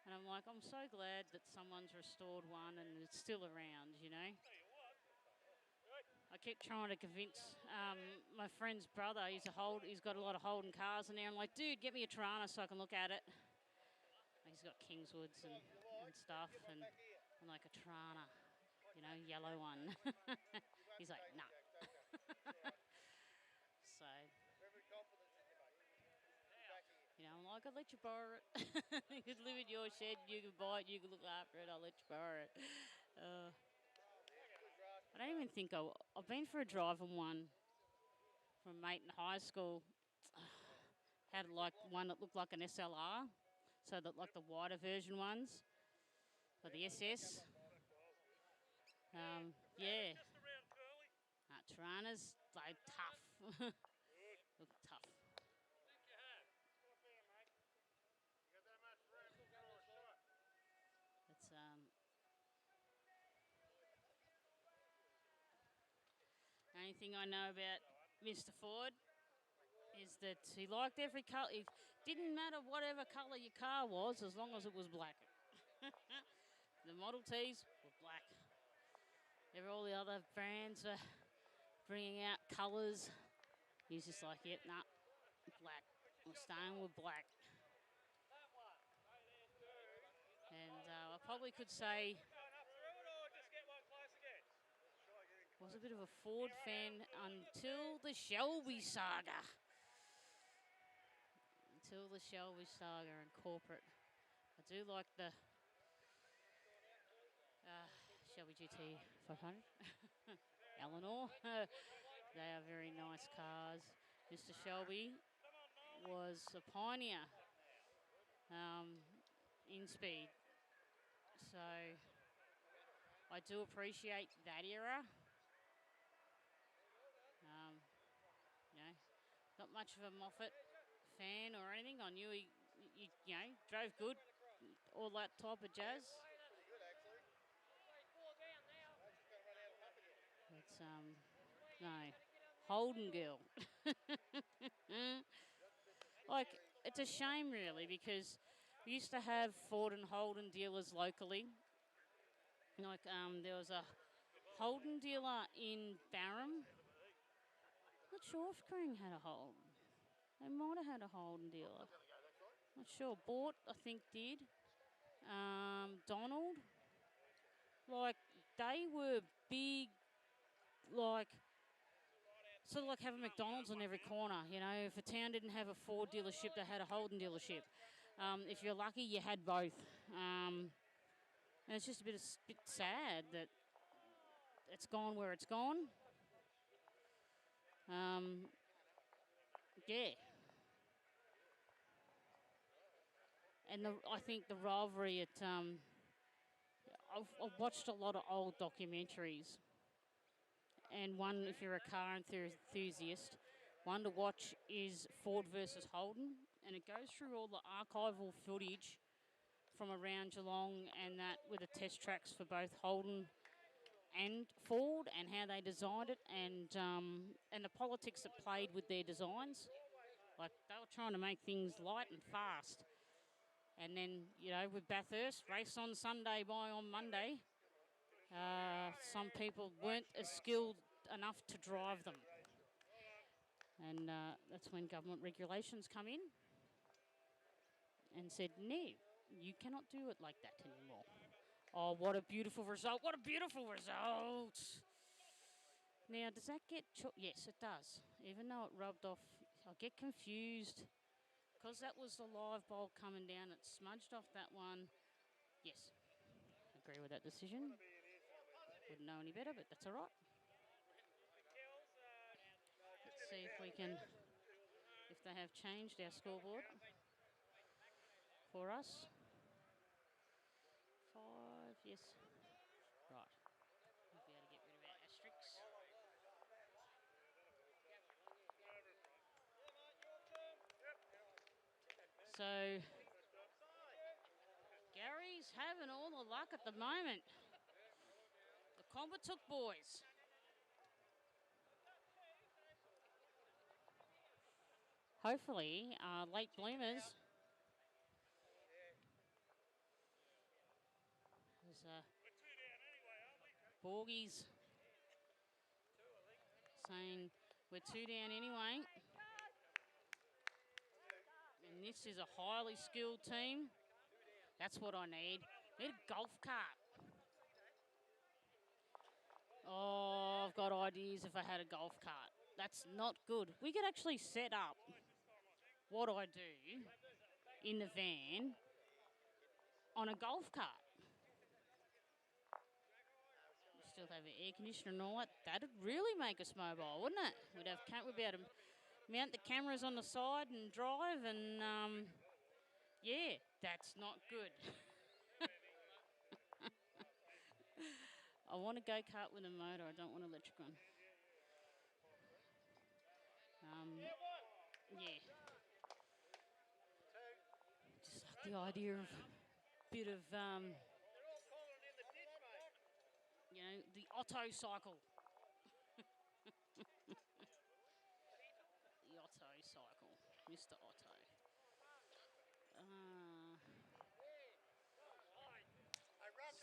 [SPEAKER 5] And I'm like, I'm so glad that someone's restored one and it's still around, you know. I kept trying to convince my friend's brother, he's got a lot of Holden cars in there. I'm like, dude, get me a Tirana so I can look at it. He's got Kingswoods and stuff, and I'm like, a Tirana, you know, yellow one. He's like, nah. So, you know, I'm like, I'll let you borrow it. You could live in your shed, you can buy it, you can look after it, I'll let you borrow it. I don't even think I've been for a driving one from a mate in high school. Had like one that looked like an SLR, so that like the wider version ones, like the SS. Yeah. Tiranas, like tough. Look tough. It's the only thing I know about Mr. Ford is that he liked every colour. It didn't matter whatever colour your car was, as long as it was black. The Model Ts were black. All the other brands are bringing out colours. He's just like, yep, nah, black. I'm staying with black. And I probably could say I was a bit of a Ford fan until the Shelby saga. Until the Shelby saga and corporate. I do like the Shelby GT 500. Eleanor. They are very nice cars. Mr. Shelby was a pioneer in speed. So I do appreciate that era. You know, not much of a Moffat fan or anything. I knew he drove good, all that type of jazz. It's no, Holden girl. Like, it's a shame really, because we used to have Ford and Holden dealers locally. Like there was a Holden dealer in Barham. Not sure if Kerang had a Holden. They might have had a Holden dealer. Not sure. Bort, I think, did. Donald. Like, they were big, like, sort of like having McDonald's on every corner. You know, if a town didn't have a Ford dealership, they had a Holden dealership. If you're lucky, you had both. And it's just a bit sad that it's gone where it's gone. Yeah. And I think the rivalry at I've watched a lot of old documentaries, and one, if you're a car enthusiast, one to watch is Ford versus Holden, and it goes through all the archival footage from around Geelong and that with the test tracks for both Holden and Ford and how they designed it and the politics that played with their designs. Like, they were trying to make things light and fast. And then, with Bathurst, race on Sunday, buy on Monday, some people weren't as skilled enough to drive them. And that's when government regulations come in and said, no, you cannot do it like that anymore. Oh, what a beautiful result. What a beautiful result. Now, does that get... yes, it does. Even though it rubbed off, I get confused. Because that was the live bowl coming down, it smudged off that one. Yes, agree with that decision. Wouldn't know any better, but that's all right. Let's see if they have changed our scoreboard for us. 5, yes. Right. We'll be able to get rid of our asterisks. So, Gary's having all the luck at the moment. The Combatook boys. Hopefully, late bloomers. There's Borgies saying we're 2 down anyway. And this is a highly skilled team. That's what I need. I need a golf cart. Oh, I've got ideas if I had a golf cart. That's not good. We could actually set up what I do in the van on a golf cart. We still have an air conditioner and all that. That'd really make us mobile, wouldn't it? We'd be able to mount the cameras on the side and drive and, yeah, that's not good. I want a go-kart with a motor. I don't want an electric one. Yeah. Just like the idea of a bit of, the Otto cycle. The Otto cycle. Mr. Otto.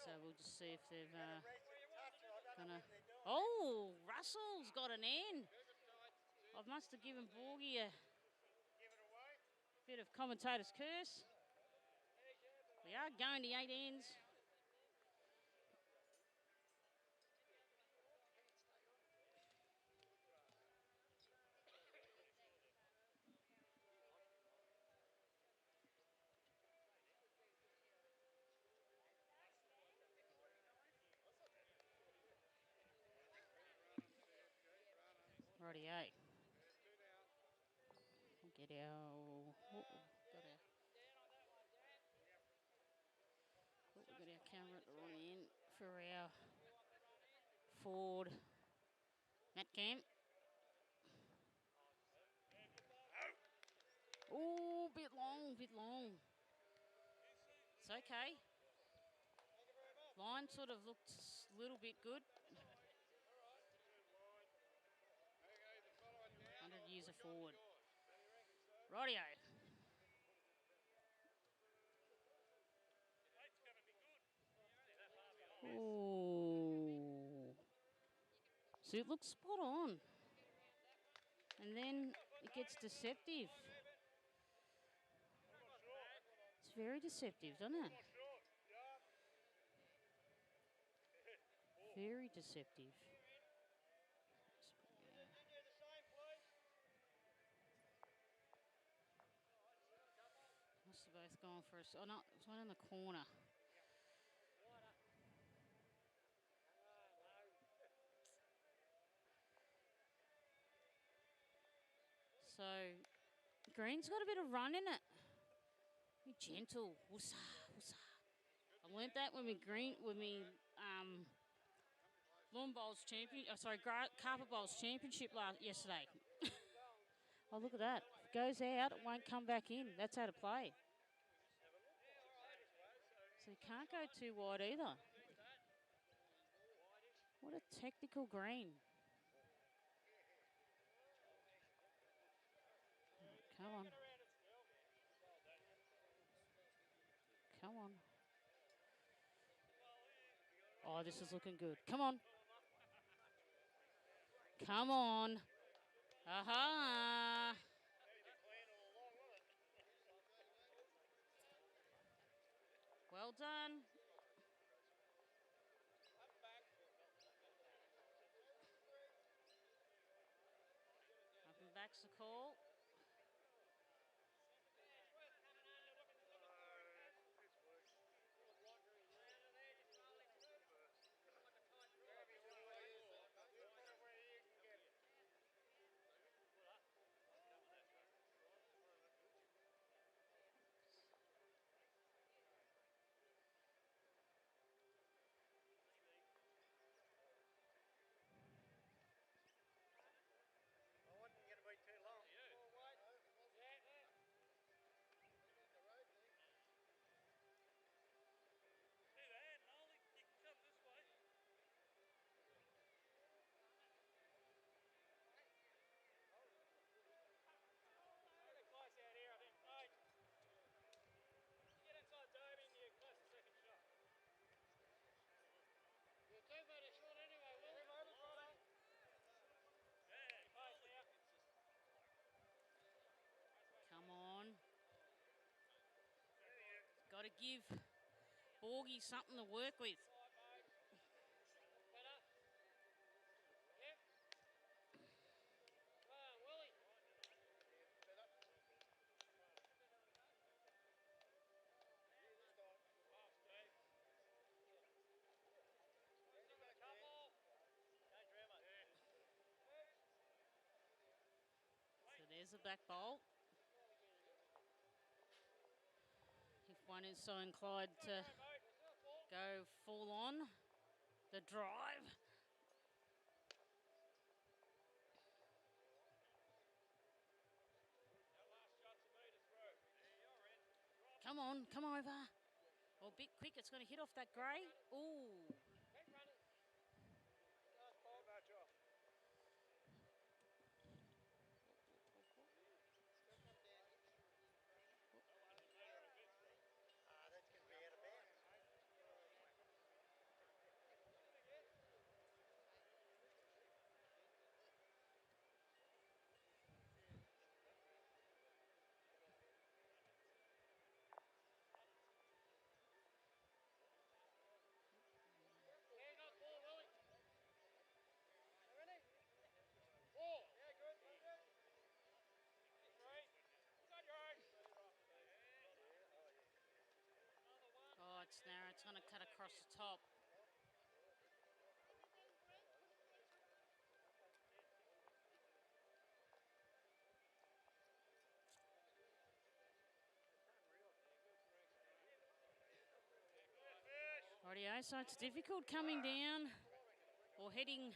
[SPEAKER 5] So we'll just see if they've gonna... Oh, Russell's got an end. I must have given Borgie a bit of commentator's curse. We are going to 8 ends. Rightio. We'll get our... We've got our camera on in for our Ford Matt Cam. Oh, bit long. It's okay. Line sort of looked a little bit good. 100 years of Ford. Rightio. Oh. So it looks spot on. And then it gets deceptive. It's very deceptive, doesn't it? Very deceptive. Must have both gone for us. Oh no, it's one in the corner. So, green's got a bit of run in it. Be gentle. Woosa, woosa. I learnt that when we lawn bowls carpet bowls championship yesterday. Oh, look at that. If it goes out, it won't come back in. That's how to play. So you can't go too wide either. What a technical green. Come on. Come on. Oh, this is looking good. Come on. Come on. Aha. Well done. Up and back's the call. Come on. Got to give Borgie something to work with. So there's a back bowl. If one is so inclined to go full on the drive. Come on, come over. Oh, a bit quick, it's going to hit off that grey. Ooh. Oh, it's narrow. It's going to cut across the top. Rightio, so it's difficult coming down or heading,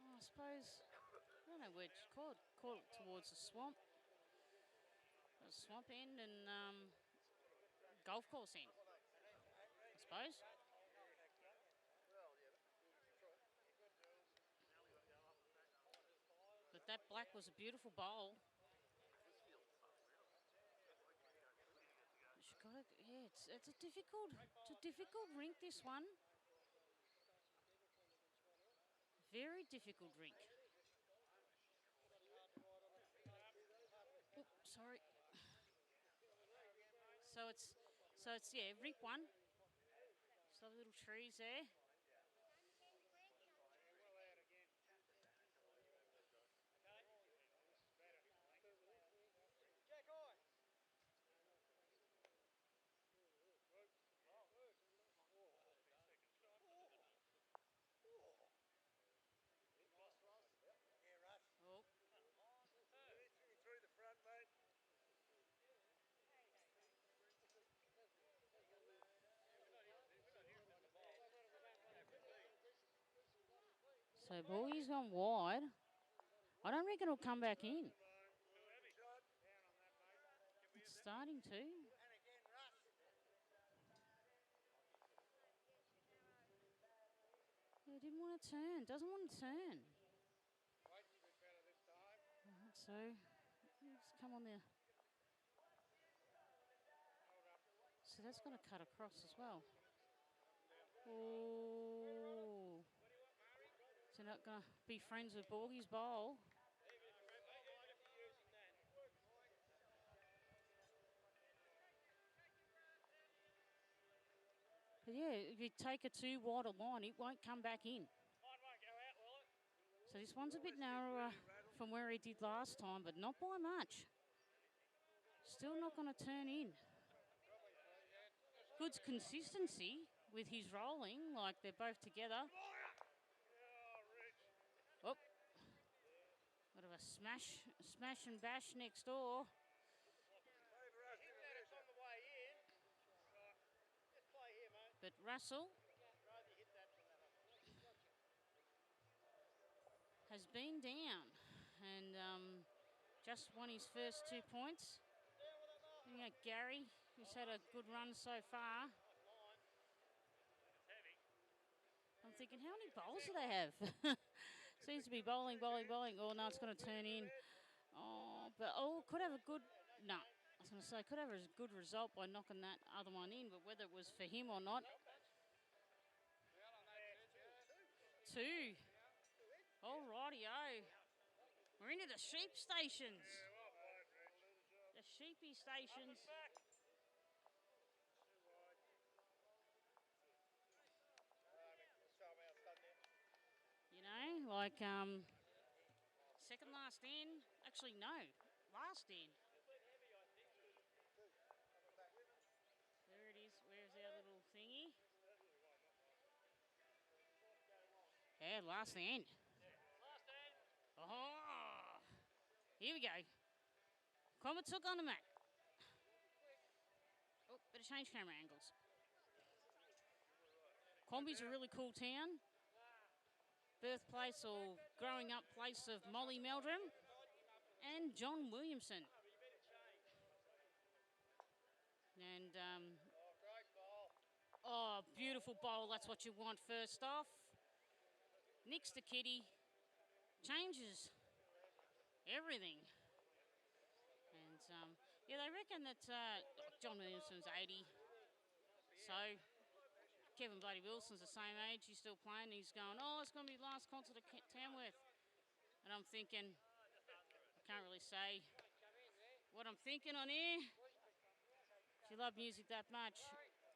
[SPEAKER 5] I suppose, I don't know where it's called towards the swamp. The swamp end and golf course end, I suppose. But that black was a beautiful bowl. It's a difficult rink, this one. Very difficult rink. Oh, sorry. So it's rink one. So little trees there. Oh. So Boogie's gone wide. I don't reckon it'll come back in. It's starting to. Yeah, didn't want to turn. Doesn't want to turn. So, let's come on there. So that's going to cut across as well. Oh. So not going to be friends with Borgie's bowl. But yeah, if you take a too wide a line, it won't come back in. So this one's a bit narrower from where he did last time, but not by much. Still not going to turn in. Good consistency with his rolling, like they're both together. Oh, bit of a smash and bash next door. But Russell has been down and just won his first 2 points. Looking at Gary, who's had a good run so far. I'm thinking, how many bowls do they have? Seems to be bowling. Oh, no, it's going to turn in. Oh, could have a good... No, I was going to say, could have a good result by knocking that other one in, but whether it was for him or not... 2. Alrighty-o. We're into the sheep stations. The sheepy stations. You know, like second last in. Actually, no, last in. There it is. Where's our little thingy? Yeah, last in. Oh, here we go. Comet took on the mat. Oh, better change camera angles. Combi's a really cool town. Birthplace or growing up place of Molly Meldrum and John Williamson. And, oh, beautiful bowl. That's what you want first off. Next to Kitty. Changes everything. And, yeah, they reckon that John Williamson's 80. So, Kevin Bloody Wilson's the same age. He's still playing. He's going, oh, it's going to be last concert at Tamworth. And I'm thinking, I can't really say what I'm thinking on here. If you love music that much,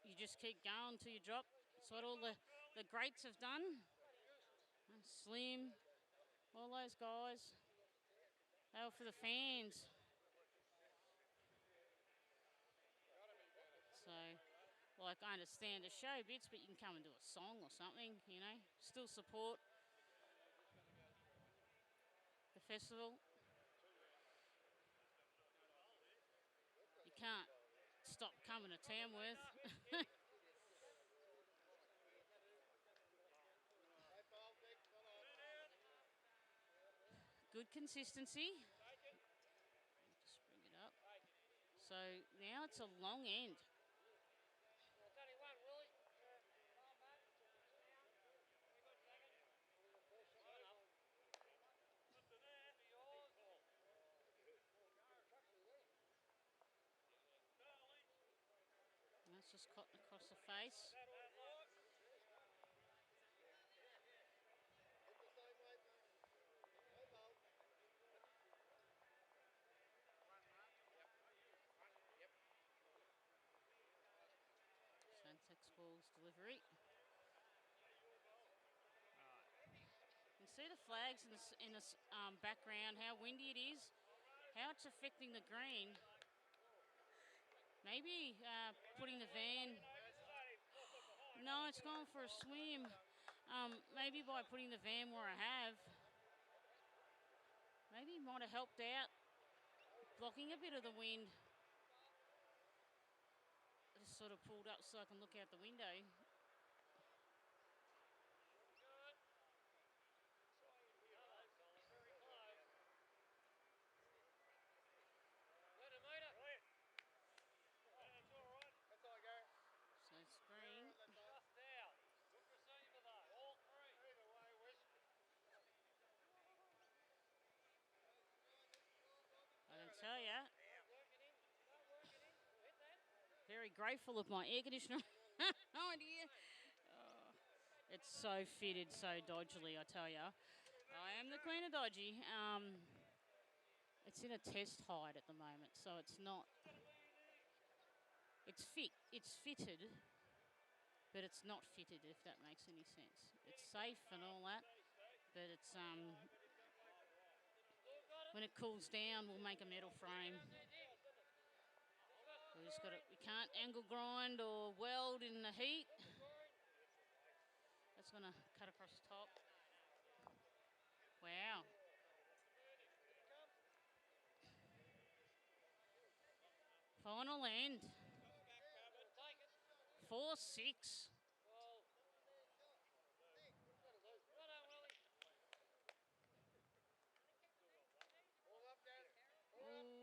[SPEAKER 5] you just keep going till you drop. That's what all the greats have done. And Slim, all those guys. They were for the fans. So, like, I understand the show bits, but you can come and do a song or something, you know. Still support the festival. You can't stop coming to Tamworth. Good consistency. Just bring it up. So now it's a long end. And that's just cutting across the face. Santex balls delivery. You can see the flags in the background, how windy it is, how it's affecting the green. Maybe putting the van... No, it's gone for a swim. Maybe by putting the van where I have, maybe it might have helped out, blocking a bit of the wind. I just sort of pulled up so I can look out the window. very grateful of my air conditioner. Oh dear. Oh, it's so fitted so dodgily, I tell you. I am the queen of dodgy. It's in a test hide at the moment, so it's not. It's fitted, but it's not fitted, if that makes any sense. It's safe and all that, but it's when it cools down, we'll make a metal frame. We can't angle grind or weld in the heat. That's gonna cut across the top. Wow. Final end. 4-6. Ooh.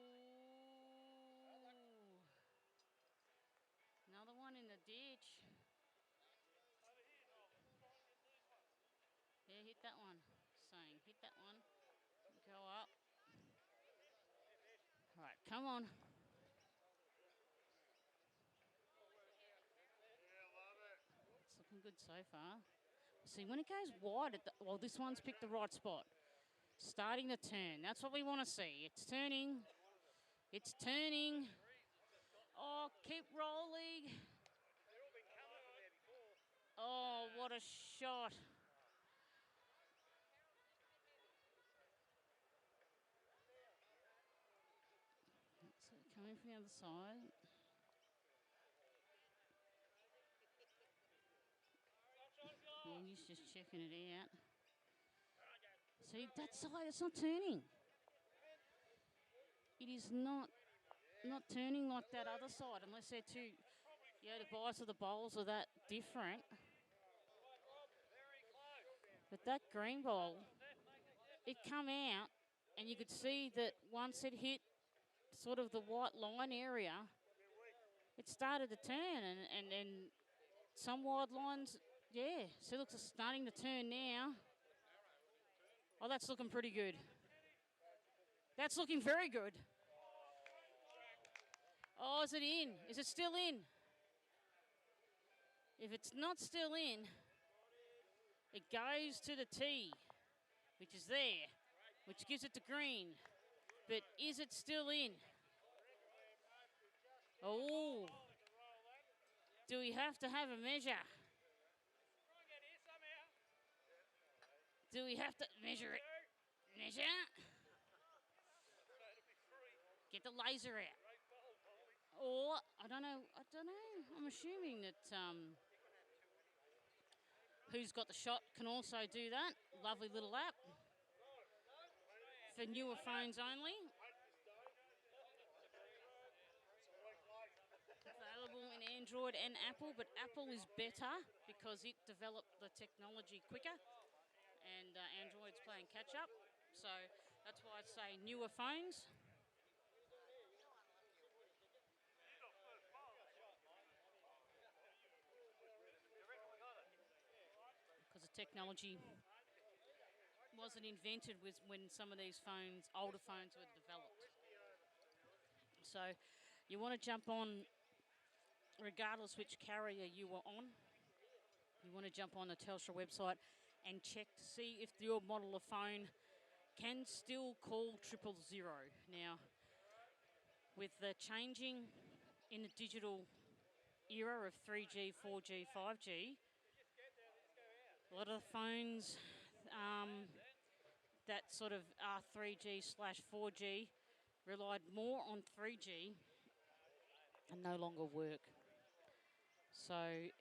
[SPEAKER 5] Another one in the ditch. Yeah, hit that one. Saying, hit that one. Go up. All right, come on. It's looking good so far. See, when it goes wide, well, this one's picked the right spot. Starting to turn. That's what we want to see. It's turning. It's turning. Oh, keep rolling. Oh, what a shot. So coming from the other side. Well, he's just checking it out. See, that side, it's not turning. It is not turning like that other side, unless they're too, the bias of the bowls are that different. But that green bowl, it come out, and you could see that once it hit sort of the white line area, it started to turn, and then some wide lines, yeah. So it looks starting to turn now. Oh, that's looking pretty good. That's looking very good. Oh, is it in? Is it still in? If it's not still in, it goes to the tee, which is there, which gives it to green. But is it still in? Oh. Do we have to have a measure? Do we have to measure it? Measure. Get the laser out. Or, I don't know. I'm assuming that Who's Got the Shot can also do that. Lovely little app. For newer phones only. Available in Android and Apple, but Apple is better because it developed the technology quicker, and Android's playing catch up. So that's why I say newer phones. Because the technology wasn't invented when some of these phones, older phones, were developed. So you want to jump on, regardless which carrier you were on, you want to jump on the Telstra website and check to see if your model of phone can still call 000. Now, with the changing in the digital era of 3G, 4G, 5G, a lot of the phones that sort of are 3G/4G relied more on 3G and no longer work. So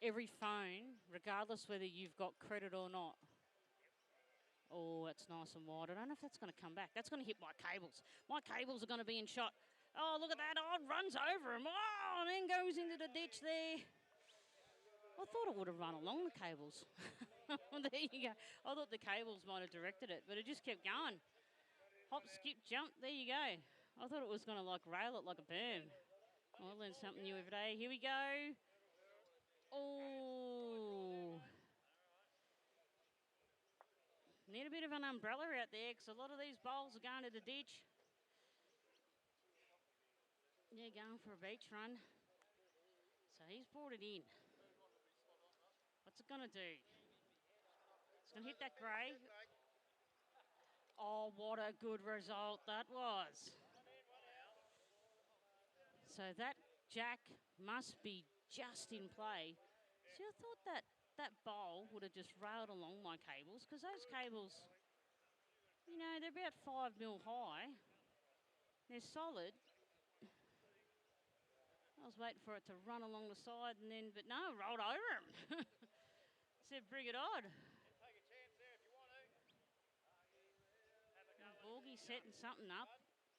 [SPEAKER 5] every phone, regardless whether you've got credit or not, oh, that's nice and wide. I don't know if that's going to come back. That's going to hit my cables. My cables are going to be in shot. Oh, look at that. Oh, it runs over him. Oh, and then goes into the ditch there. I thought it would have run along the cables. There you go. I thought the cables might have directed it, but it just kept going. Hop, skip, jump. There you go. I thought it was going to rail it like a berm. I learn something new every day. Here we go. Oh. Need a bit of an umbrella out there because a lot of these bowls are going to the ditch. Yeah, going for a beach run. So he's brought it in. What's it going to do? It's going to hit that grey. Oh, what a good result that was. So that jack must be just in play. See, I thought that bowl would have just railed along my cables, because those cables, you know, they're about 5 mil high. They're solid. I was waiting for it to run along the side, and then, but no, rolled over him. Said, bring it on.
[SPEAKER 6] Take a chance there if you want to. Have a go.
[SPEAKER 5] Borgie setting something up.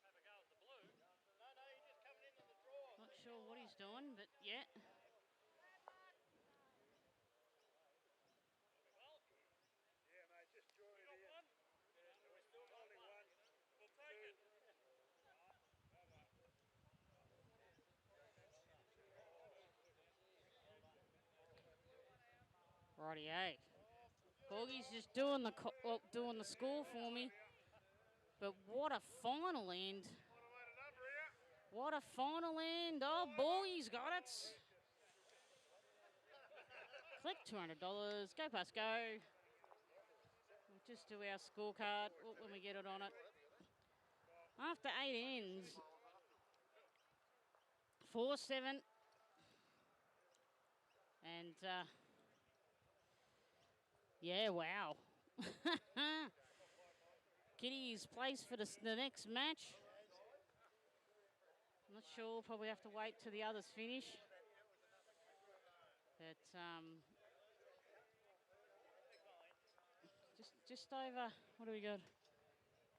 [SPEAKER 6] Have a go at the blue. No, you're just coming into the draw.
[SPEAKER 5] Not sure what he's doing, but yeah.
[SPEAKER 6] Well, yeah, mate, just draw it in. One? Yeah, we're still only one. We'll take it.
[SPEAKER 5] Rightio. Borgie's just doing the score for me. But what a final end. What a final end. Oh, Borgie's got it. Click $200. Go, Pass, go. We'll just do our scorecard when we get it on it. After 8 ends, 4-7. And, yeah, wow. Kitty's placed for the next match. I'm not sure. Probably have to wait till the others finish. But just over. What do we got?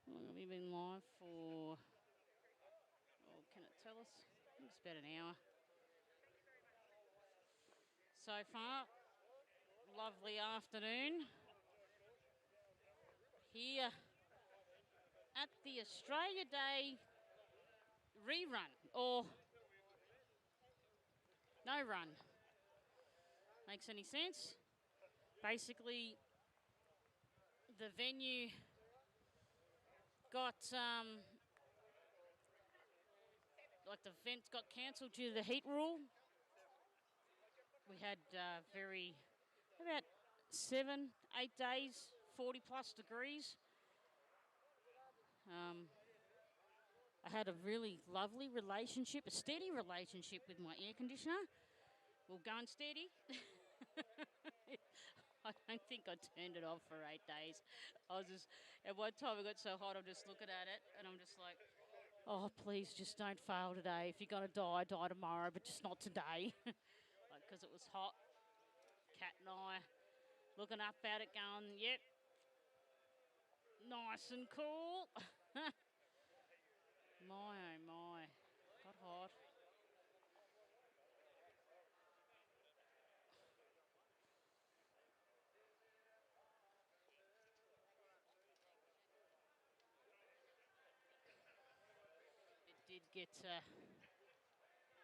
[SPEAKER 5] How long have we been live for? Oh, can it tell us? I think it's about an hour. So far, lovely afternoon here at the Australia Day rerun, or no run. Makes any sense? Basically, the venue got like the event got cancelled due to the heat rule. We had about 7-8 days, 40+ degrees. I had a really lovely relationship, a steady relationship with my air conditioner. We're going steady. I don't think I turned it off for 8 days. At one time it got so hot, I'm just looking at it and I'm just like, oh, please just don't fail today. If you're going to die, die tomorrow, but just not today. Because it was hot. Kat and I looking up at it going, yep, nice and cool. My, oh my, got hot. It did get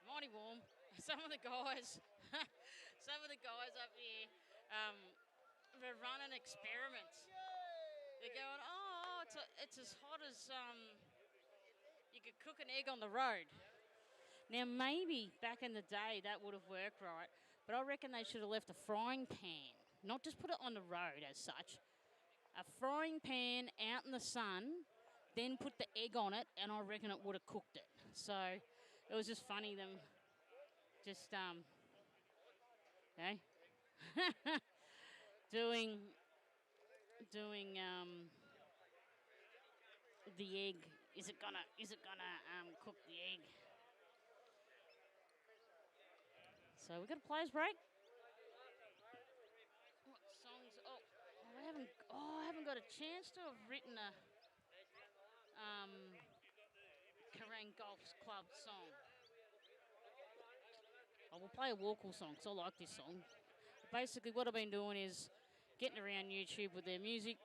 [SPEAKER 5] mighty warm. Some of the guys up here, they're running experiments. They're going, oh, it's as hot as you could cook an egg on the road. Now, maybe back in the day that would have worked right, but I reckon they should have left a frying pan, not just put it on the road as such. A frying pan out in the sun, then put the egg on it, and I reckon it would have cooked it. So it was just funny them just, okay, doing the egg. Is it gonna cook the egg? So we've got a players break. What songs? I haven't got a chance to have written a Kerang Golf Club song. I will play a Walkle song because I like this song. Basically, what I've been doing is getting around YouTube with their music,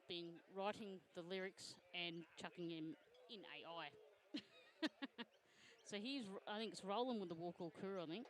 [SPEAKER 5] been writing the lyrics and chucking them in AI. So I think it's rolling with the Walkle crew, I think.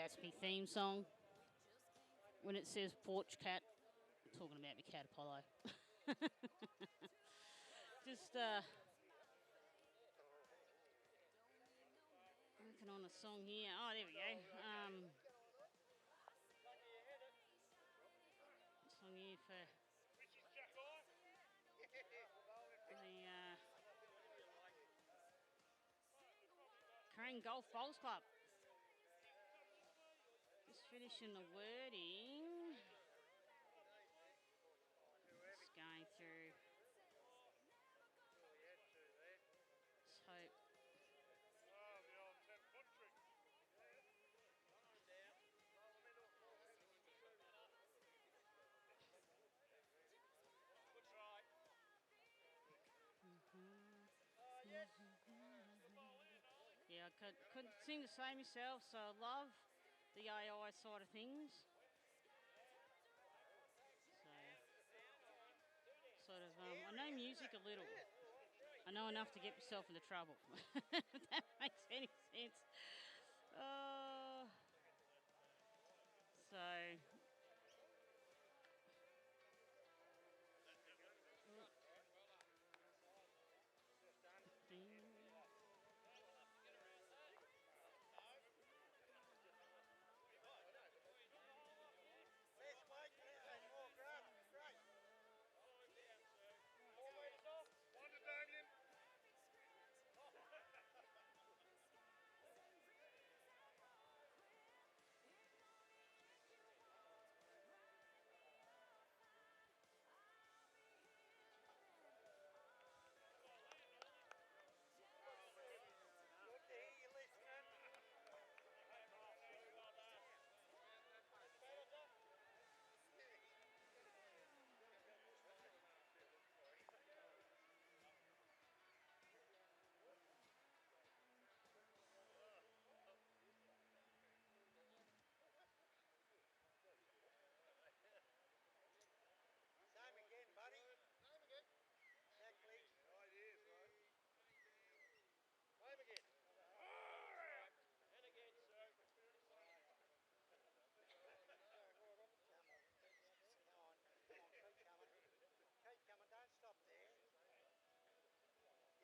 [SPEAKER 5] That's my theme song. When it says porch cat, I'm talking about my cat Apollo. Just working on a song here. Oh, there we go. Song here for the Kerang Golf Bowls Club. Just finishing the wording. Just going through. Let's hope. Yeah, I couldn't seem to say myself, so I love the AI side of things. So, sort of, I know music a little. I know enough to get myself into trouble. If that makes any sense. So.
[SPEAKER 6] Same again, buddy. Same again. Exactly. Right, it is, right. Same again. And again, sir. Come on, keep coming. Keep coming, don't stop there.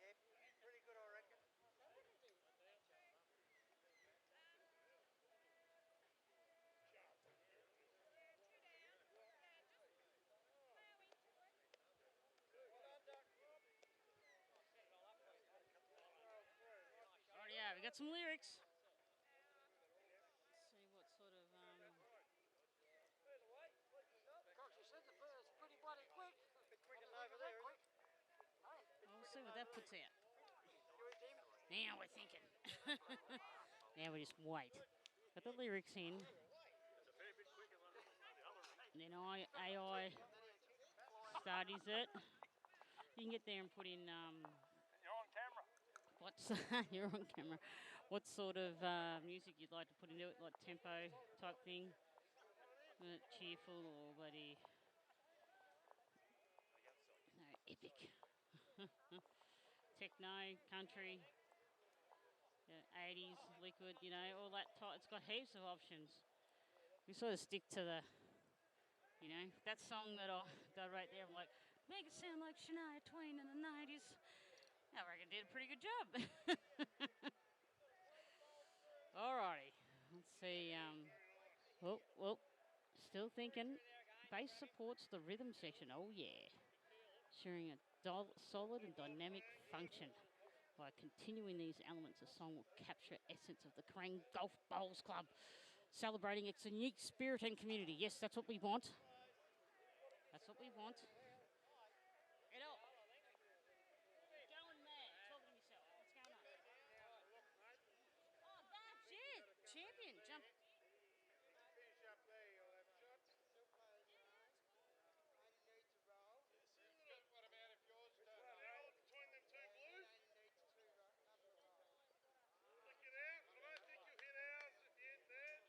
[SPEAKER 6] Yep, pretty good, I reckon.
[SPEAKER 5] Alright, yeah, we got some lyrics. Let's see what sort of
[SPEAKER 6] Cox, you said the bird's pretty bloody quick. A bit quicker over there, quick.
[SPEAKER 5] we'll see what that puts out. Now we're thinking. Now we just wait. Got the lyrics in. And then AI studies it. You can get there and put in
[SPEAKER 6] You're on camera.
[SPEAKER 5] what's you're on camera. What sort of music you'd like to put into it, like tempo type thing, cheerful or bloody epic, techno, country, 80s, liquid, all that type. It's got heaps of options. We sort of stick to the, that song that I wrote there. I'm like, make it sound like Shania Twain in the 90s. I reckon did a pretty good job. Alrighty, let's see. Still thinking. Bass supports the rhythm section. Oh yeah, ensuring a solid and dynamic function. By continuing these elements, the song will capture essence of the Kerang Golf Bowls Club, celebrating its unique spirit and community. Yes, that's what we want. That's what we want. Kendall, going mad, talking to myself. What's going on? Oh, that's it. Champion, jump.
[SPEAKER 6] Finish up there, you'll have shots. What about if yours don't roll between them two blues? Flick it out. I don't think you'll hit ours at the end there.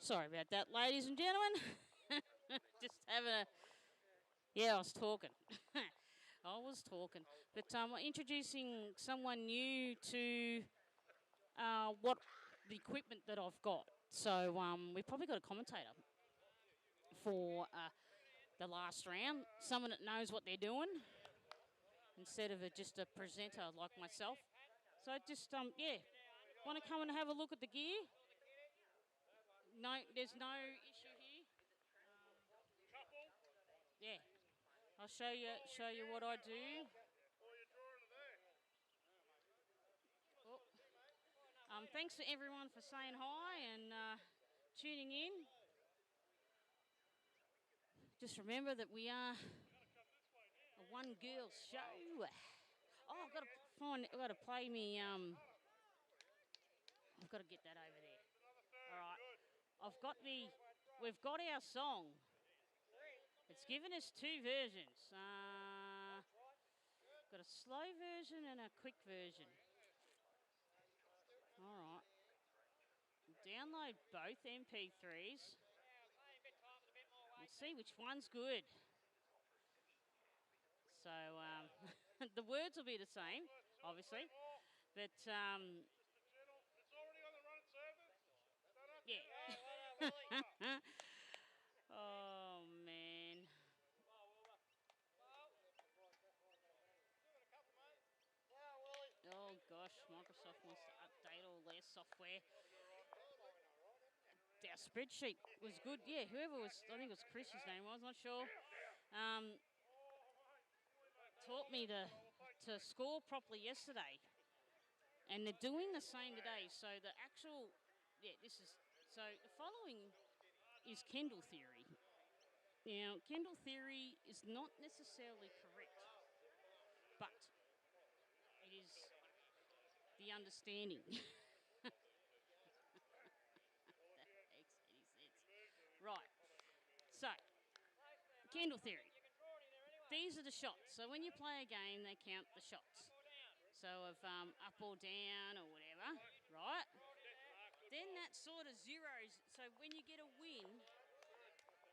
[SPEAKER 5] Sorry about that, ladies and gentlemen. Just having a... Yeah, I was talking. I was talking. But introducing someone new to what the equipment that I've got. So we've probably got a commentator for the last round. Someone that knows what they're doing instead of just a presenter like myself. So just, yeah, want to come and have a look at the gear? No, there's no issue here. Yeah, I'll show you what I do. Oh. Thanks to everyone for saying hi and tuning in. Just remember that we are a one-girl show. Oh, I've got to play me. I've got to get that over there. All right, we've got our song. It's given us two versions. Got a slow version and a quick version. All right. Download both MP3s and see which one's good. So the words will be the same, obviously, but yeah. Oh man. Oh gosh, Microsoft wants to update all their software. Our spreadsheet was good. Yeah, whoever was, I think it was Chris, his name was, not sure. Taught me to score properly yesterday. And they're doing the same today. So the actual, so the following is Kendall theory. Now, Kendall theory is not necessarily correct, but it is the understanding. That makes any sense. Right. So, Kendall theory. These are the shots. So when you play a game, they count the shots. So if up or down or whatever, right? Then that sort of zeros. So when you get a win,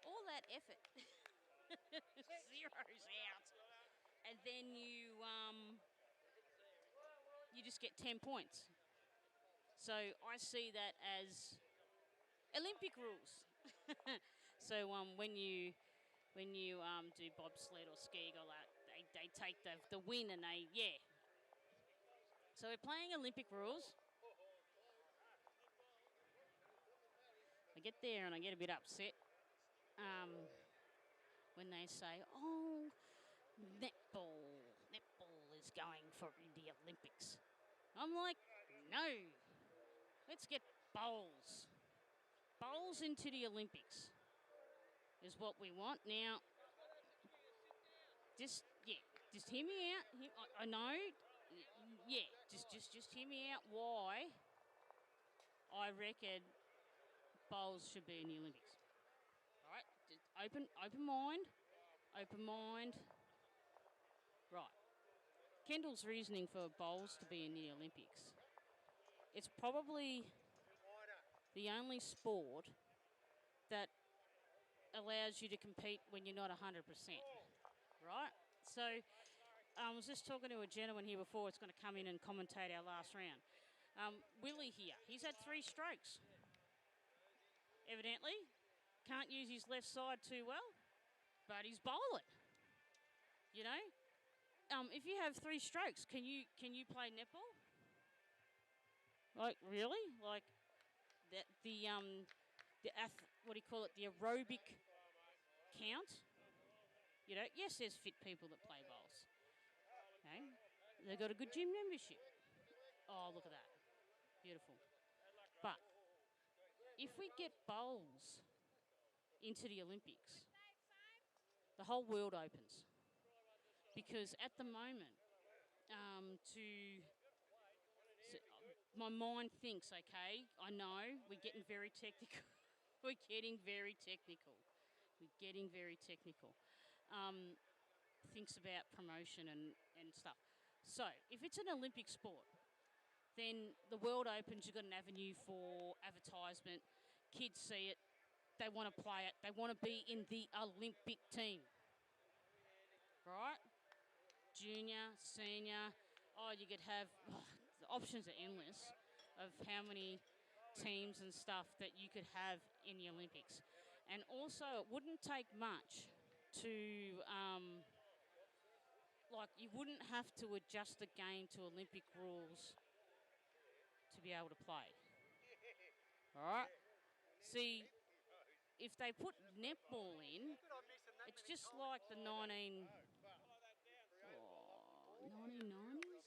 [SPEAKER 5] all that effort zeroes out, and then you just get 10 points. So I see that as Olympic rules. So when you do bobsled or skiing or that, they take the win and yeah. So we're playing Olympic rules. I get there and I get a bit upset when they say, oh, netball is going for the Olympics. I'm like, no, let's get bowls. Bowls into the Olympics is what we want. Now, just hear me out. I know, yeah, just hear me out why I reckon bowls should be in the Olympics. All right, just open mind. Right. Kendall's reasoning for bowls to be in the Olympics. It's probably the only sport that allows you to compete when you're not 100%. Right? So I was just talking to a gentleman here before. It's going to come in and commentate our last round. Willie here. He's had 3 strokes. Evidently, can't use his left side too well, but he's bowling. You know, if you have 3 strokes, can you play netball? Like really? Like that what do you call it? The aerobic count. You know, yes, there's fit people that play bowls. Okay, they've got a good gym membership. Oh, look at that, beautiful. But if we get bowls into the Olympics, the whole world opens. Because at the moment, my mind thinks, okay, I know we're getting very technical. We're getting very technical. Thinks about promotion and stuff. So if it's an Olympic sport, then the world opens. You've got an avenue for advertisement. kids see it, they want to play it, they want to be in the Olympic team. Right? Junior, senior, you could have, the options are endless of how many teams and stuff that you could have in the Olympics. And also, it wouldn't take much to, you wouldn't have to adjust the game to Olympic rules to be able to play. All right? See, if they put netball in, it's just like the 1990s,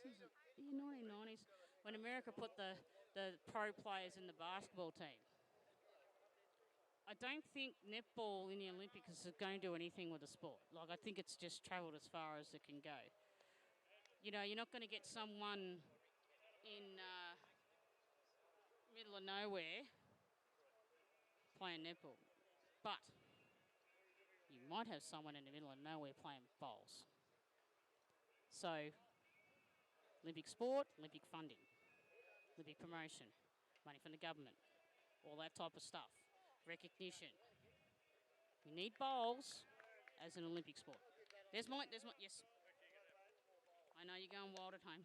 [SPEAKER 5] is it? Yeah, 1990s, when America put the pro players in the basketball team. I don't think netball in the Olympics is going to do anything with the sport. I think it's just travelled as far as it can go. You know, you're not going to get someone in middle of nowhere playing netball. But you might have someone in the middle of nowhere playing bowls. So, Olympic sport, Olympic funding, Olympic promotion, money from the government, all that type of stuff, recognition. We need bowls as an Olympic sport. There's my, yes. I know you're going wild at home.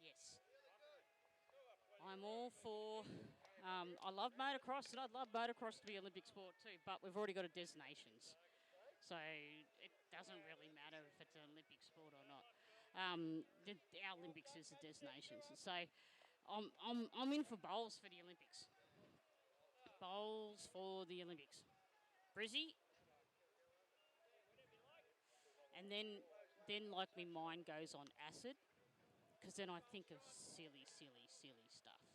[SPEAKER 5] Yes. I'm all for, I love motocross, and I'd love motocross to be Olympic sport too, but we've already got a destinations. So it doesn't really matter if it's an Olympic sport or not. Our Olympics is the destinations. So I'm in for bowls for the Olympics. Bowls for the Olympics. Brizzy. And then my mind goes on acid, because then I think of silly stuff.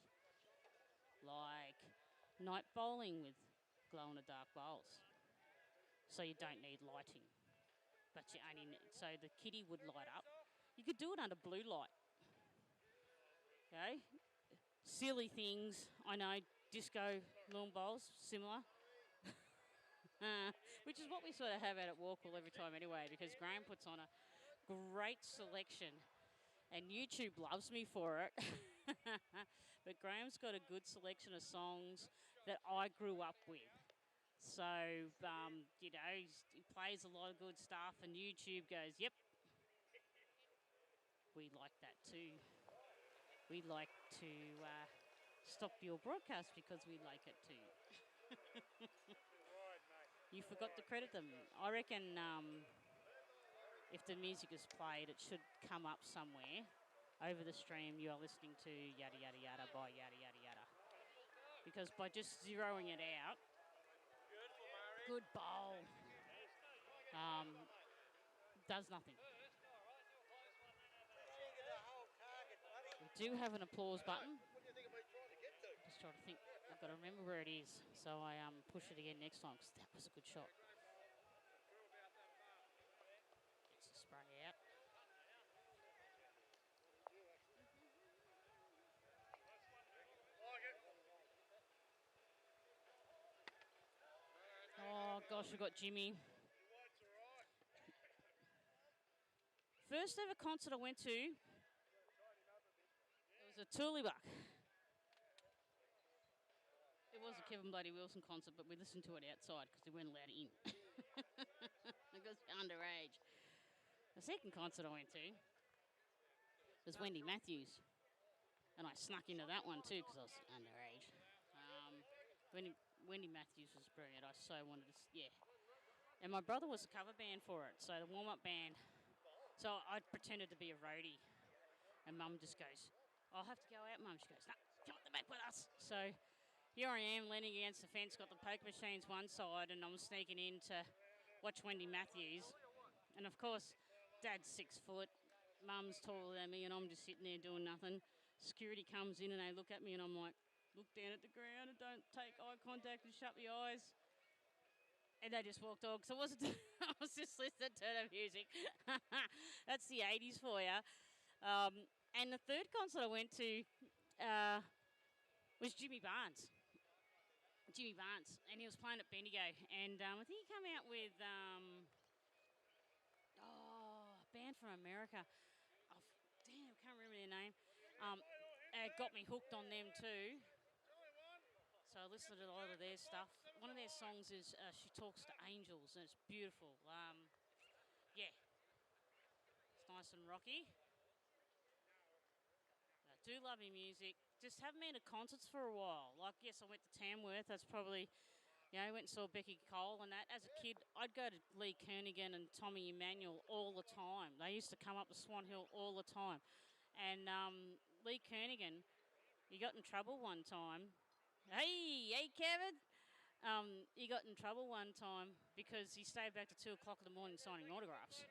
[SPEAKER 5] Like night bowling with glow-in-the-dark bowls. So you don't need lighting. But you only need, so the kitty would light up. You could do it under blue light. Okay? Silly things, I know, disco lawn bowls, similar. Which is what we sort of have out at Walkall every time anyway, because Graham puts on a great selection. And YouTube loves me for it. But Graham's got a good selection of songs that I grew up with. So, he plays a lot of good stuff, and YouTube goes, yep, we like that too. We like to stop your broadcast because we like it too. You forgot to credit them. I reckon if the music is played, it should come up somewhere over the stream. You are listening to yada, yada, yada by yada, yada, yada. Because by just zeroing it out, good bowl, does nothing. We do have an applause button. Just trying to think. I've got to remember where it is, so I push it again next time, because that was a good shot. Gets the spray out. Oh, gosh, we've got Jimmy. First ever concert I went to, it was a Tooleybuck. It was a Kevin Bloody Wilson concert, but we listened to it outside because we weren't allowed in. Because underage. The second concert I went to was Wendy Matthews. And I snuck into that one too because I was underage. Wendy Matthews was brilliant. I so wanted to, yeah. And my brother was a cover band for it, so the warm-up band. So I pretended to be a roadie. And Mum just goes, I'll have to go out, Mum. She goes, no, come on the back with us. So here I am, leaning against the fence, got the poke machines one side, and I'm sneaking in to watch Wendy Matthews. And, of course, Dad's 6 foot, Mum's taller than me, and I'm just sitting there doing nothing. Security comes in, and they look at me, and I'm like, look down at the ground and don't take eye contact and shut your eyes. And they just walked on, because I was just listening to the music. That's the 80s for you. And the third concert I went to was Jimmy Barnes. And he was playing at Bendigo. And I think he came out with a band from America. Oh, damn, I can't remember their name. got me hooked on them too. So I listened to a lot of their stuff. One of their songs is She Talks to Angels, and it's beautiful. Yeah, it's nice and rocky. I do love your music. Just haven't been to concerts for a while. Like, yes, I went to Tamworth. That's probably, you know, went and saw Becky Cole and that. As a kid, I'd go to Lee Kernaghan and Tommy Emmanuel all the time. They used to come up to Swan Hill all the time. And Lee Kernaghan, he got in trouble one time. Hey, Kevin. He got in trouble one time because he stayed back to 2 o'clock in the morning signing autographs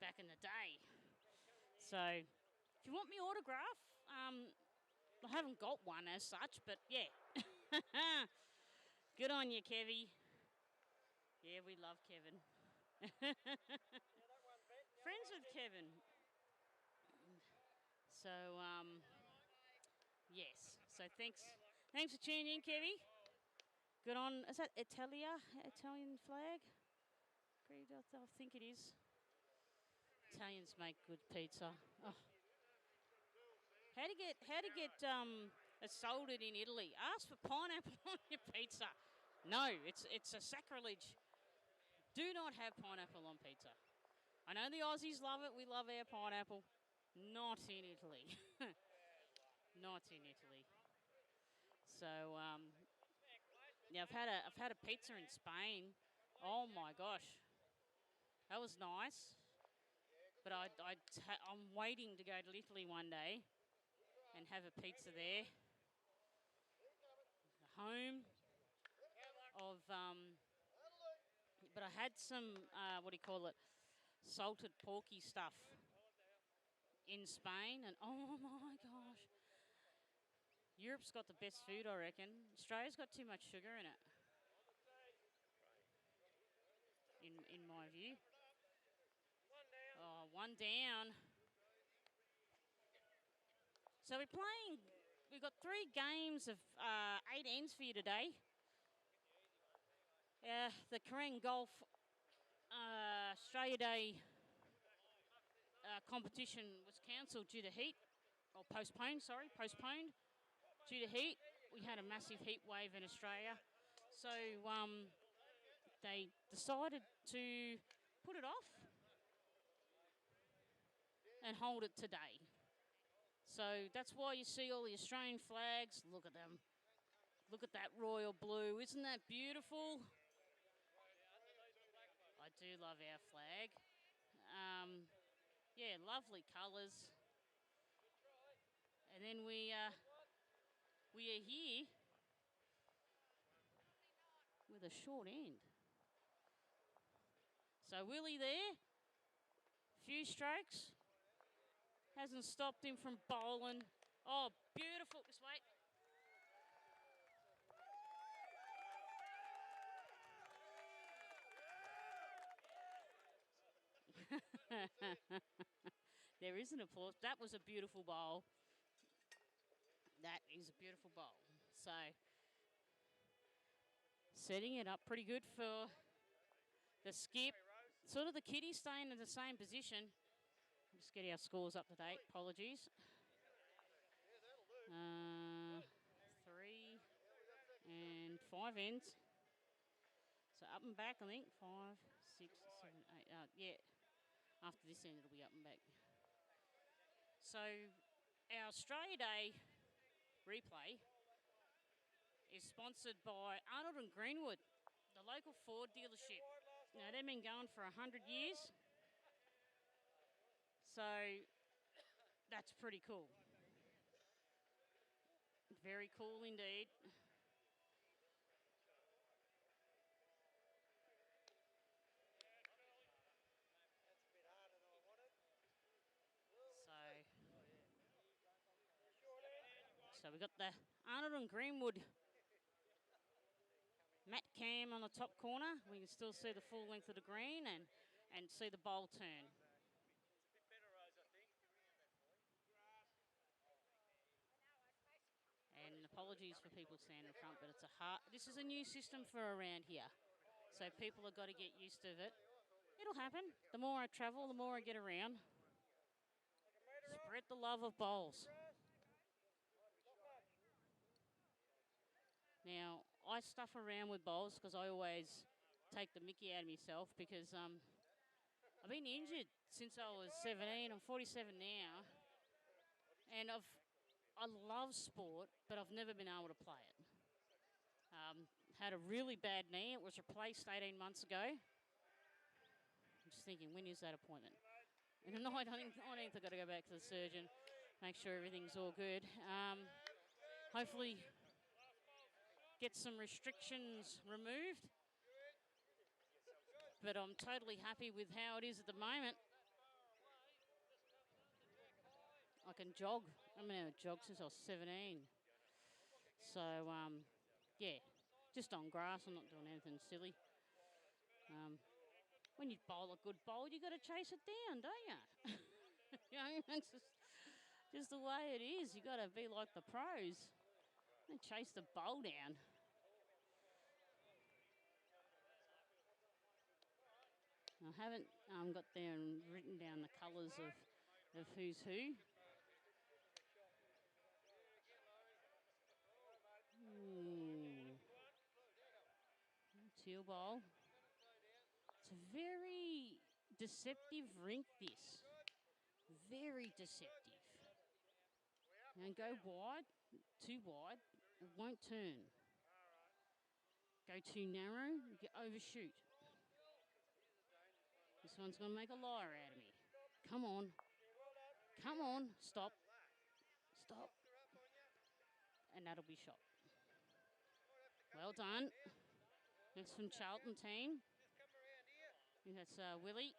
[SPEAKER 5] back in the day. So if you want me autograph, I haven't got one as such, but yeah. Good on you, Kevy. Yeah, we love Kevin. Friends with Kevin. So, yes. So thanks for tuning in, Kevy. Good on. Is that Italian flag? I think it is. Italians make good pizza. Oh. How to get assaulted in Italy? Ask for pineapple on your pizza. No, it's a sacrilege. Do not have pineapple on pizza. I know the Aussies love it. We love our pineapple. Not in Italy. Not in Italy. So yeah, I've had a pizza in Spain. Oh my gosh, that was nice. But I'm waiting to go to Italy one day and have a pizza there. The home of but I had some salted porky stuff in Spain, and oh my gosh, Europe's got the best food, I reckon. Australia's got too much sugar in it, in my view. Oh, one down. So we've got 3 games of 8 ends for you today. The Kerang Golf Australia Day competition was cancelled due to heat, or postponed due to heat. We had a massive heat wave in Australia. So they decided to put it off and hold it today. So that's why you see all the Australian flags. Look at them. Look at that royal blue. Isn't that beautiful? I do love our flag. Yeah, lovely colours. And then we are here with a short end. So Willie there, few strokes. Hasn't stopped him from bowling. Oh, beautiful. Just wait. There is an applause. That was a beautiful bowl. That is a beautiful bowl. So, setting it up pretty good for the skip. Sort of the kiddies staying in the same position. Just get our scores up to date. Apologies. 3 and 5 ends. So up and back, I think. 5, 6, 7, 8. Yeah. After this end, it'll be up and back. So our Australia Day replay is sponsored by Arnold and Greenwood, the local Ford dealership. Now, they've been going for 100 years. So that's pretty cool. Very cool indeed. So we've got the Arnold and Greenwood mat cam on the top corner. We can still see the full length of the green and see the bowl turn. And apologies for people standing in front, but this is a new system for around here. So people have got to get used to it. It'll happen. The more I travel, the more I get around. Spread the love of bowls. I stuff around with bowls because I always take the mickey out of myself because I've been injured since I was 17. I'm 47 now, and I love sport, but I've never been able to play it. Had a really bad knee. It was replaced 18 months ago. I'm just thinking, when is that appointment? And the 19th, I've got to go back to the surgeon, make sure everything's all good. Hopefully get some restrictions removed. But I'm totally happy with how it is at the moment. I can jog. I've been able to jog since I was 17. So, yeah, just on grass. I'm not doing anything silly. When you bowl a good bowl, you got to chase it down, don't you? You know, it's just the way it is. You got to be like the pros and chase the bowl down. I haven't got there and written down the colours of who's who. Teal bowl. It's a very deceptive rink, this. Very deceptive. And go wide, too wide, it won't turn. Go too narrow, you get overshoot. This one's going to make a liar out of me. Come on. Come on. Stop. Stop. And that'll be shot. Well done. Next from Charlton team. I think that's Willie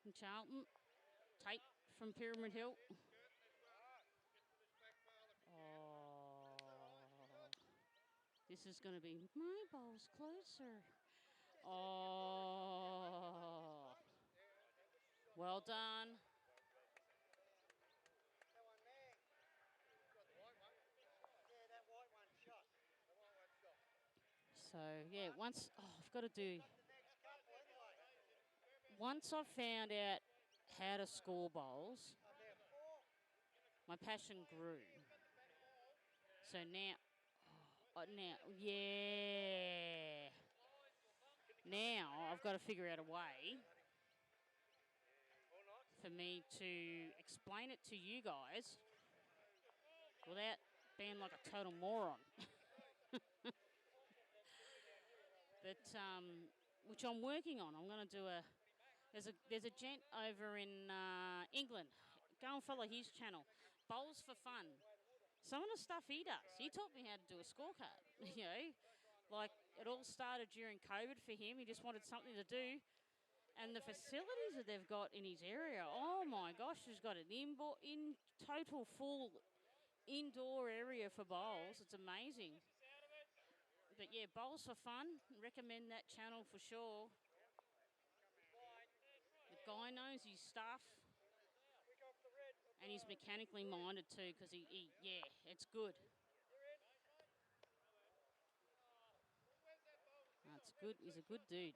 [SPEAKER 5] from Charlton. Tate from Pyramid Hill. Oh. This is going to be my bowl's closer. Oh. Well done. So, yeah, I've got to do. Once I found out how to score bowls, my passion grew. So now, yeah. Now I've got to figure out a way for me to explain it to you guys without being like a total moron. But which I'm working on. I'm going to do there's a gent over in England. Go and follow his channel, Bowls for Fun. Some of the stuff he does, he taught me how to do a scorecard. You know, like it all started during COVID for him. He just wanted something to do. And the facilities that they've got in his area, oh my gosh, he's got an total full indoor area for bowls. It's amazing. But yeah, Bowls for Fun, recommend that channel for sure. The guy knows his stuff. And he's mechanically minded too, because yeah, it's good. That's good. He's a good dude.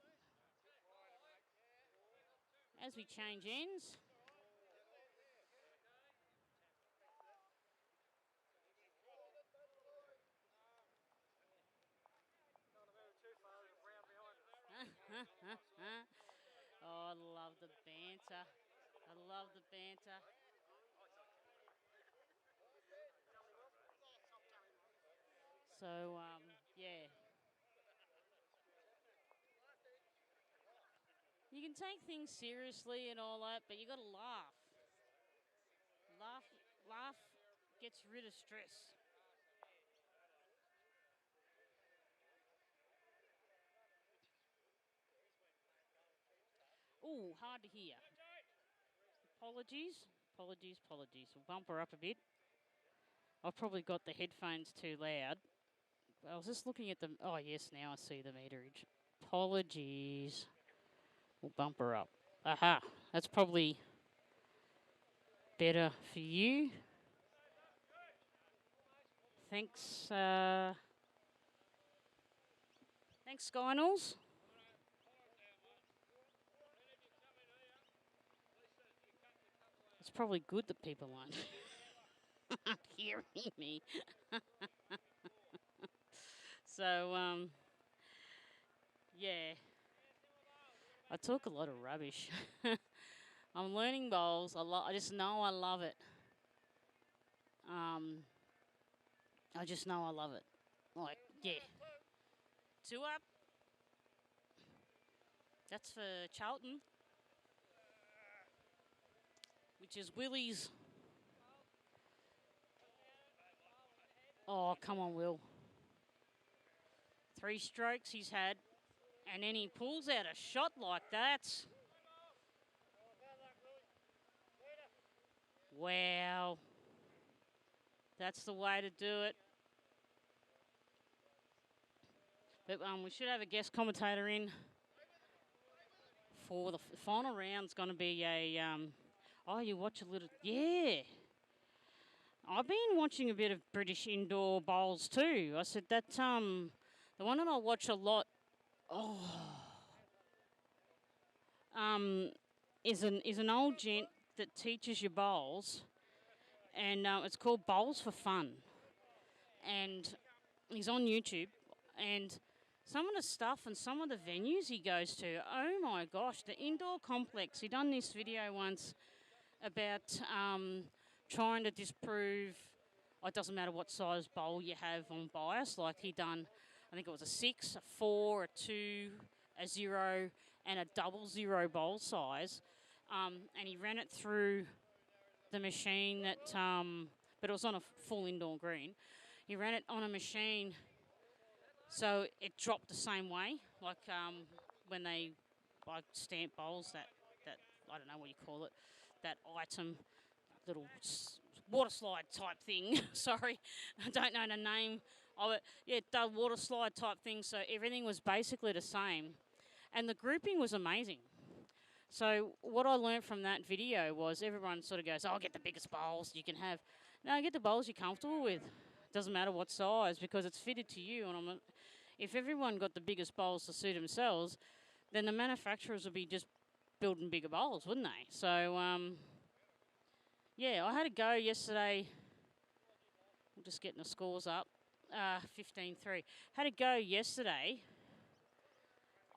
[SPEAKER 5] As we change ends. Oh, I love the banter. I love the banter. So, yeah. You can take things seriously and all that, but you got to laugh. Laugh gets rid of stress. Ooh, hard to hear. Apologies. We'll bump her up a bit. I've probably got the headphones too loud. I was just looking at them. Oh, yes, now I see the meterage. Apologies. We'll bump her up. Aha, that's probably better for you. Thanks, thanks, Skynals. It's probably good that people aren't hearing me. So, yeah, I talk a lot of rubbish. I'm learning bowls. I just know I love it. I just know I love it. Like, yeah. 2 up. That's for Charlton, which is Willie's. Oh, come on, Will. 3 strokes he's had, and then he pulls out a shot like that. Wow. That's the way to do it. But we should have a guest commentator in for the final round's going to be a... oh, you watch a little... Yeah. I've been watching a bit of British indoor bowls too. I said that the one that I watch a lot is an old gent that teaches you bowls, and it's called Bowls for Fun, and he's on YouTube, and some of the stuff and some of the venues he goes to, oh my gosh, the indoor complex. He done this video once about trying to disprove, it doesn't matter what size bowl you have on bias. Like he done, I think it was a 6, a 4, a 2, a 0, and a 00 bowl size. And he ran it through the machine that, but it was on a full indoor green. He ran it on a machine so it dropped the same way, like when they like stamp bowls, that I don't know what you call it, that item, little water slide type thing. Sorry, I don't know the name of it. Yeah, the water slide type thing. So everything was basically the same, and the grouping was amazing. So what I learned from that video was everyone sort of goes, "Oh, get the biggest bowls you can have." No, get the bowls you're comfortable with. Doesn't matter what size because it's fitted to you. And if everyone got the biggest bowls to suit themselves, then the manufacturers would be just building bigger bowls, wouldn't they? So, yeah, I had a go yesterday. I'm just getting the scores up. 15-3. Had a go yesterday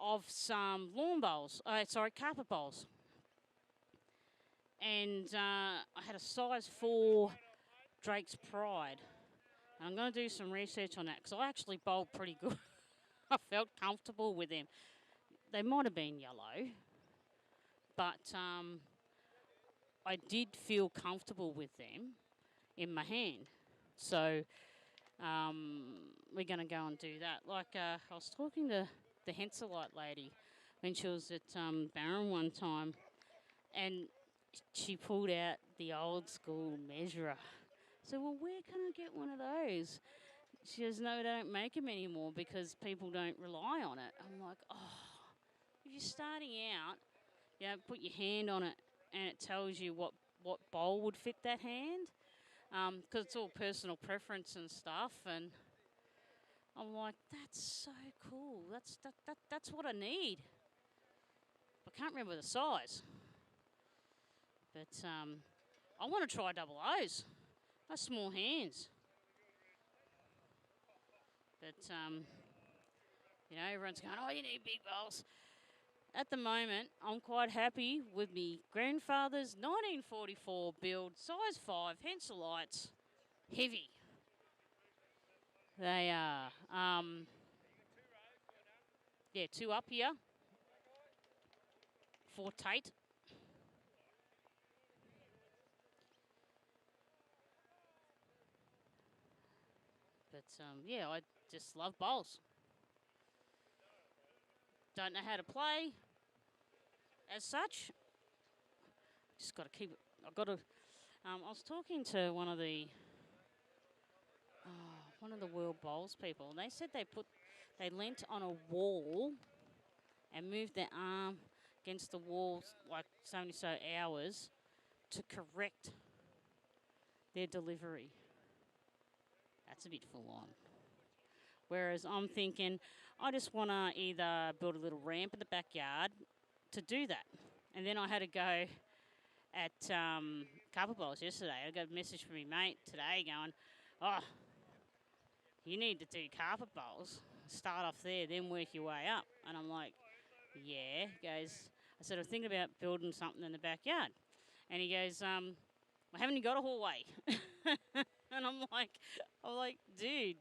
[SPEAKER 5] of some lawn bowls. Carpet bowls. And I had a size 4 Drake's Pride. And I'm going to do some research on that because I actually bowled pretty good. I felt comfortable with them. They might have been yellow, but I did feel comfortable with them in my hand. So we're going to go and do that. Like I was talking to the Henselite lady when she was at Barron one time, and she pulled out the old school measurer. So, well, where can I get one of those? She goes, no, they don't make them anymore because people don't rely on it. I'm like, oh, if you're starting out, you know, put your hand on it and it tells you what bowl would fit that hand, because it's all personal preference and stuff. And I'm like, that's so cool. That's what I need. I can't remember the size. But I want to try double O's. Those small hands. But, you know, everyone's going, oh, you need big bowls. At the moment, I'm quite happy with me grandfather's 1944 build, size 5, Henselites, heavy. They are. Yeah, 2 up here for Tate. But, yeah, I just love bowls. Don't know how to play as such. Just got to keep it. I've got to. I was talking to one of the World Bowls people, and they said they leant on a wall and moved their arm against the wall like so many hours to correct their delivery. That's a bit full on. Whereas I'm thinking, I just want to either build a little ramp in the backyard to do that. And then I had to go at Carpet Bowls yesterday. I got a message from my mate today going, oh, you need to do carpet bowls. Start off there, then work your way up. And I'm like, yeah. He goes, I said, I'm thinking about building something in the backyard. And he goes, well, haven't you got a hallway? And I'm like, dude,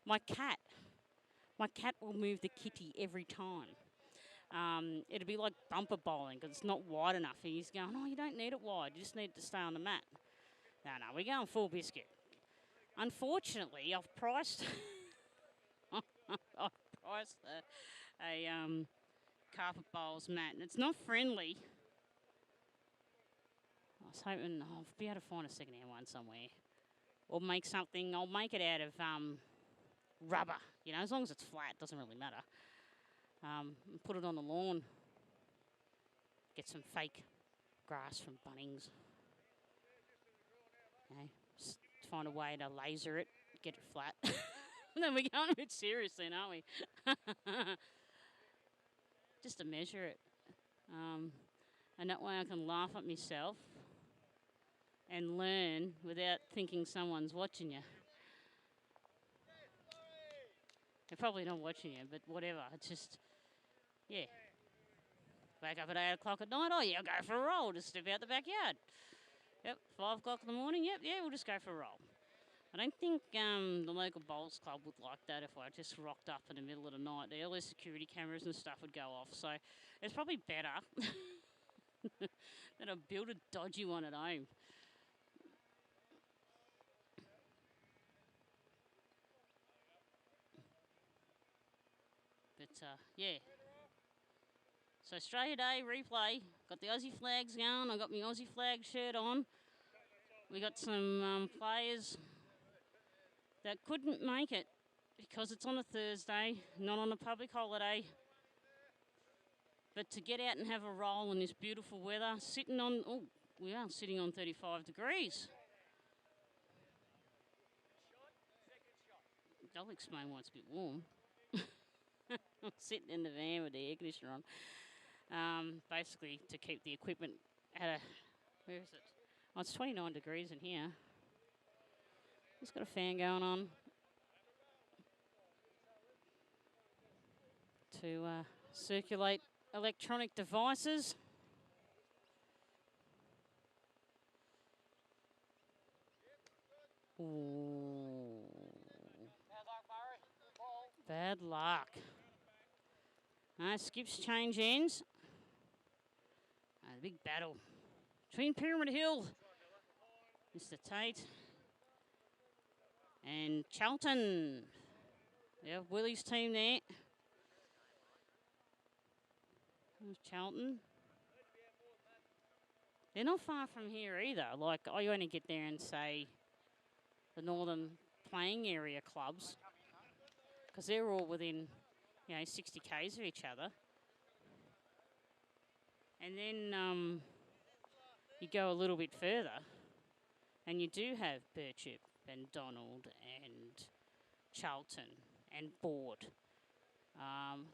[SPEAKER 5] my cat will move the kitty every time. It'd be like bumper bowling because it's not wide enough. And he's going, oh, you don't need it wide. You just need it to stay on the mat. No, we're going full biscuit. Unfortunately, I've priced a carpet bowls mat, and it's not friendly. I was hoping I'll be able to find a second-hand one somewhere, or make something. I'll make it out of rubber. You know, as long as it's flat, doesn't really matter. Put it on the lawn. Get some fake grass from Bunnings. Okay. Find a way to laser it, get it flat. Then we're going a bit serious then, aren't we? Just to measure it. And that way I can laugh at myself and learn without thinking someone's watching you. They're probably not watching you, but whatever. It's just, yeah. Wake up at 8 o'clock at night. Oh, yeah, I'll go for a roll. Just step out the backyard. Yep, 5 o'clock in the morning. Yep, yeah, we'll just go for a roll. I don't think the local bowls club would like that if I just rocked up in the middle of the night. All their security cameras and stuff would go off. So it's probably better that I build a dodgy one at home. But, yeah. So Australia Day replay. Got the Aussie flags going. I got my Aussie flag shirt on. We got some players that couldn't make it because it's on a Thursday, not on a public holiday. But to get out and have a roll in this beautiful weather, we are sitting on 35 degrees. I'll explain why it's a bit warm. I'm sitting in the van with the air conditioner on, basically to keep the equipment at a, where is it? Oh, it's 29 degrees in here. Just got a fan going on to circulate electronic devices. Ooh. Bad luck. Skips change ends. The big battle between Pyramid Hill, Mr. Tate, and Charlton. Yeah, Willie's team there. There's Charlton. They're not far from here either. Like, I only get there and say the Northern Playing Area clubs, because they're all within, 60 k's of each other. And then you go a little bit further, and you do have Birchip and Donald and Charlton and Board. I'm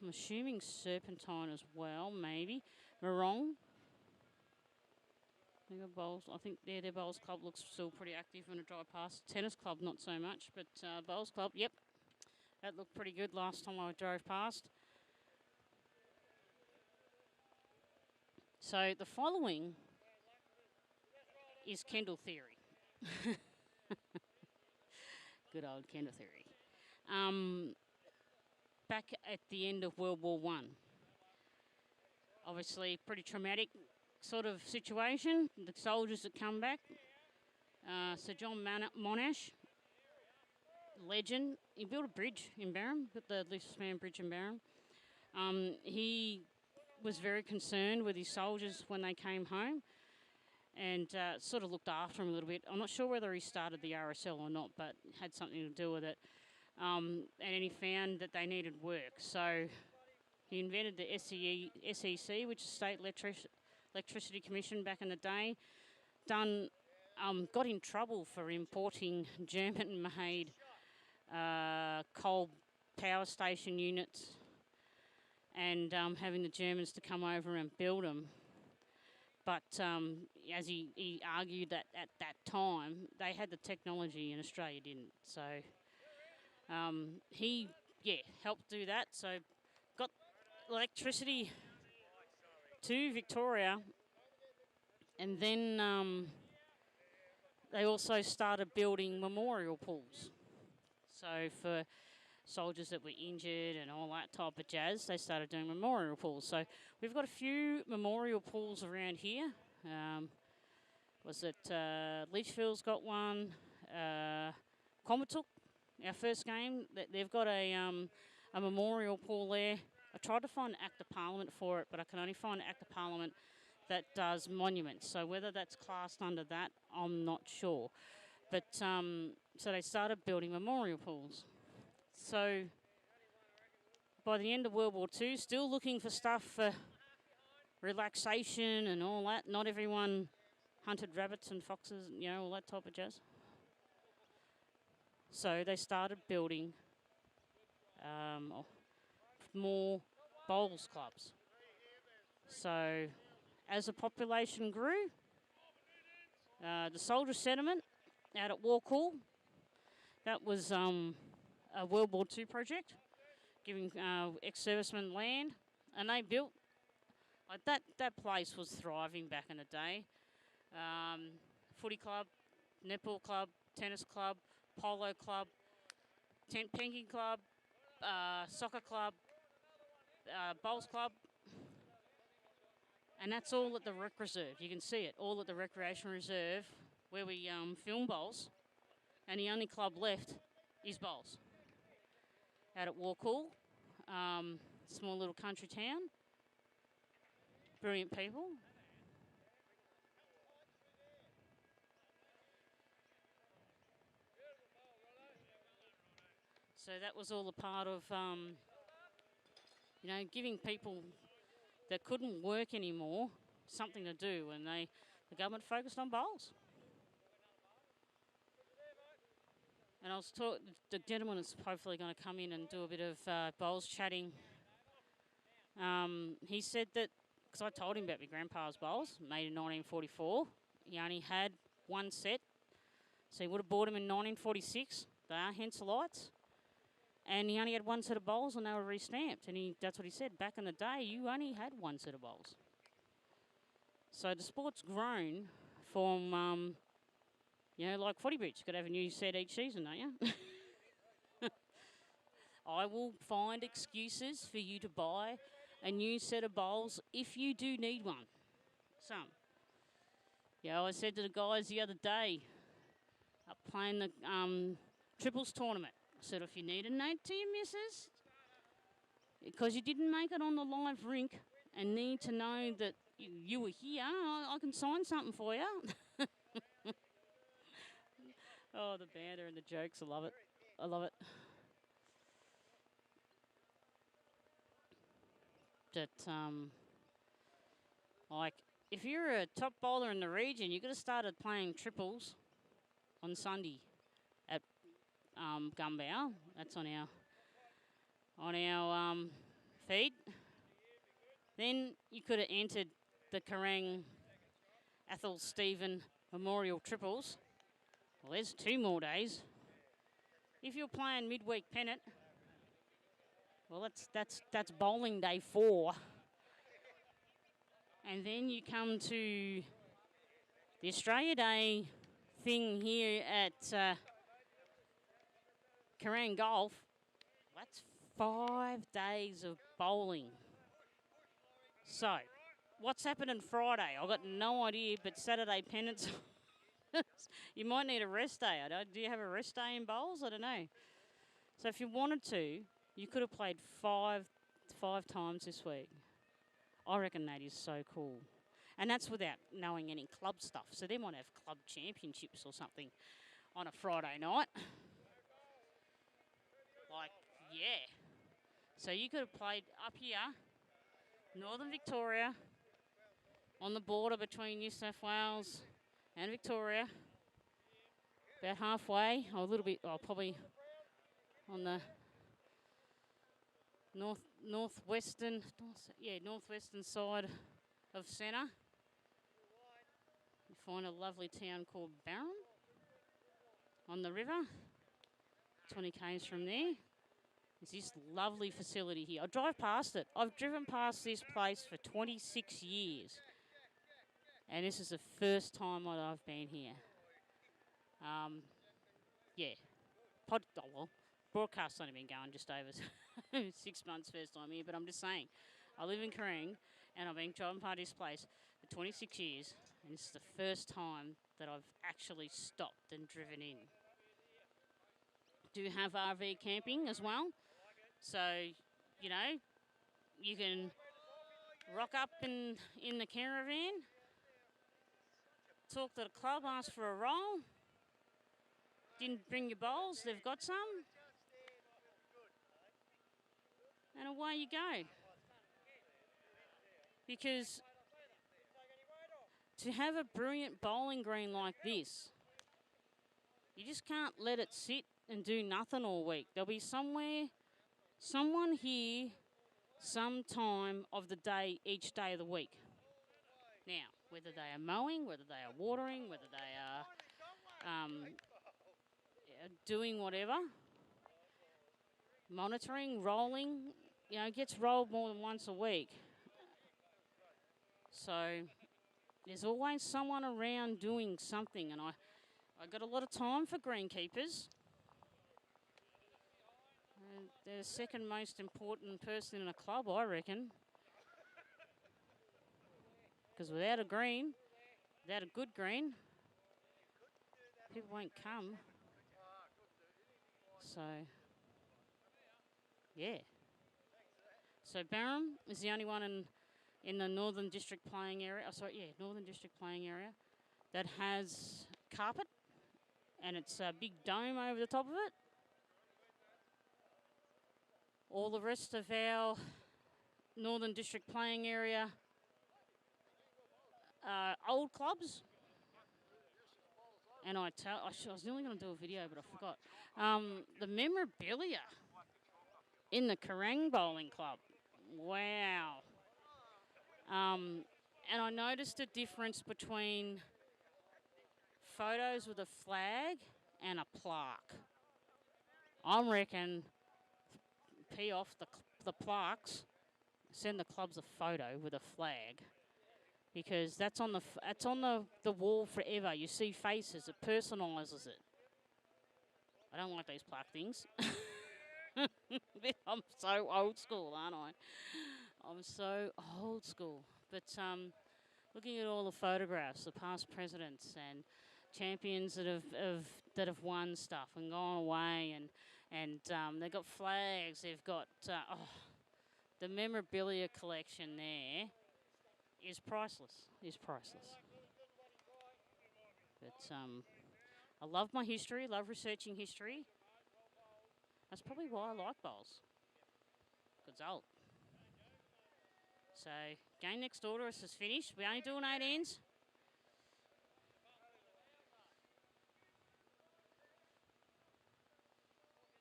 [SPEAKER 5] assuming Serpentine as well, maybe. Morong. They got bowls. I think their bowls club looks still pretty active when I drive past. Tennis club, not so much, but bowls club, yep. That looked pretty good last time I drove past. So the following is Kendall theory. Good old Kendall theory. Back at the end of World War I, obviously pretty traumatic sort of situation. The soldiers that come back. Sir John Monash, legend. He built a bridge in Barham, built the Liftspan Bridge in Barham. He was very concerned with his soldiers when they came home, and sort of looked after them a little bit. I'm not sure whether he started the RSL or not, but had something to do with it. And he found that they needed work. So he invented the SEC, which is State Electricity Commission back in the day. Got in trouble for importing German-made coal power station units and having the Germans to come over and build them. But as he argued that at that time, they had the technology and Australia didn't. So He, helped do that. So got electricity to Victoria. And then they also started building memorial pools. So for soldiers that were injured and all that type of jazz, they started doing memorial pools. So we've got a few memorial pools around here. Leachfield's got one. Comatuk, our first game, they've got a memorial pool there. I tried to find an Act of Parliament for it, but I can only find an Act of Parliament that does monuments. So whether that's classed under that, I'm not sure. But so they started building memorial pools. So by the end of World War II, still looking for stuff for relaxation and all that. Not everyone hunted rabbits and foxes, all that type of jazz. So they started building more bowls clubs. So as the population grew, the soldier settlement out at Warcool, that was a World War II project, giving ex-servicemen land, and they built, that place was thriving back in the day. Footy club, netball club, tennis club, polo club, tent penking club, soccer club, bowls club, and that's all at the rec reserve. You can see it, all at the recreation reserve where we film bowls, and the only club left is bowls. Out at Warcool, small little country town, brilliant people. So that was all a part of, giving people that couldn't work anymore something to do, and the government focused on bowls. And I was taught the gentleman is hopefully going to come in and do a bit of bowls chatting. He said that, because I told him about my grandpa's bowls, made in 1944. He only had one set, so he would have bought them in 1946. They are hence lights. And he only had one set of bowls and they were re-stamped. And that's what he said. Back in the day, you only had one set of bowls. So the sport's grown from, like footy boots. You've got to have a new set each season, don't you? I will find excuses for you to buy a new set of bowls if you do need one. Some. I said to the guys the other day, up playing the triples tournament, I said, if you need a note to your missus, because you didn't make it on the live rink and need to know that you were here, I can sign something for you. Oh, the banter and the jokes, I love it. I love it. That, if you're a top bowler in the region, you could have started playing triples on Sunday at Gumbau. That's on our feed. Then you could have entered the Kerang Athol Stephen Memorial Triples. Well, there's 2 more days. If you're playing midweek pennant, well, that's bowling day 4. And then you come to the Australia Day thing here at Kerang Golf. That's 5 days of bowling. So, what's happening Friday? I've got no idea, but Saturday pennants. You might need a rest day. Do you have a rest day in bowls? I don't know. So if you wanted to, you could have played five times this week. I reckon that is so cool. And that's without knowing any club stuff. So they might have club championships or something on a Friday night. So you could have played up here, Northern Victoria, on the border between New South Wales and Victoria, about halfway, or a little bit, probably on the northwestern side of centre. You find a lovely town called Barron on the river. 20 k's from there, is this lovely facility here. I drive past it. I've driven past this place for 26 years. And this is the first time that I've been here. Yeah. Broadcast's only been going just over 6 months first time here, but I'm just saying. I live in Kerang, and I've been driving past this place for 26 years, and this is the first time that I've actually stopped and driven in. Do have RV camping as well, so, you know, you can rock up in the caravan, talk to the club, ask for a roll. Didn't bring your bowls, they've got some. And away you go. Because to have a brilliant bowling green like this, you just can't let it sit and do nothing all week. There'll be someone here, some time of the day, each day of the week. Now, whether they are mowing, whether they are watering, whether they are doing whatever, monitoring, rolling, you know, it gets rolled more than once a week. So there's always someone around doing something, and I got a lot of time for greenkeepers. They're the second most important person in a club, I reckon. Because without a green, without a good green, people won't come. So, yeah. So Barham is the only one in the Northern District playing area. Northern District playing area that has carpet, and it's a big dome over the top of it. All the rest of our Northern District playing area are old clubs. And I was nearly going to do a video, but I forgot. The memorabilia in the Kerang Bowling Club. Wow. And I noticed a difference between photos with a flag and a plaque. I reckon pee off the plaques, send the clubs a photo with a flag, because that's on the wall forever. You see faces, it personalises it. I don't like these plaque things. I'm so old school, aren't I? I'm so old school. But looking at all the photographs, the past presidents and champions that have won stuff and gone away, and they've got flags. They've got the memorabilia collection there is priceless. But I love my history. Love researching history. That's probably why I like bowls. Good old. So, game next door to us is finished. We're only doing 8 ends.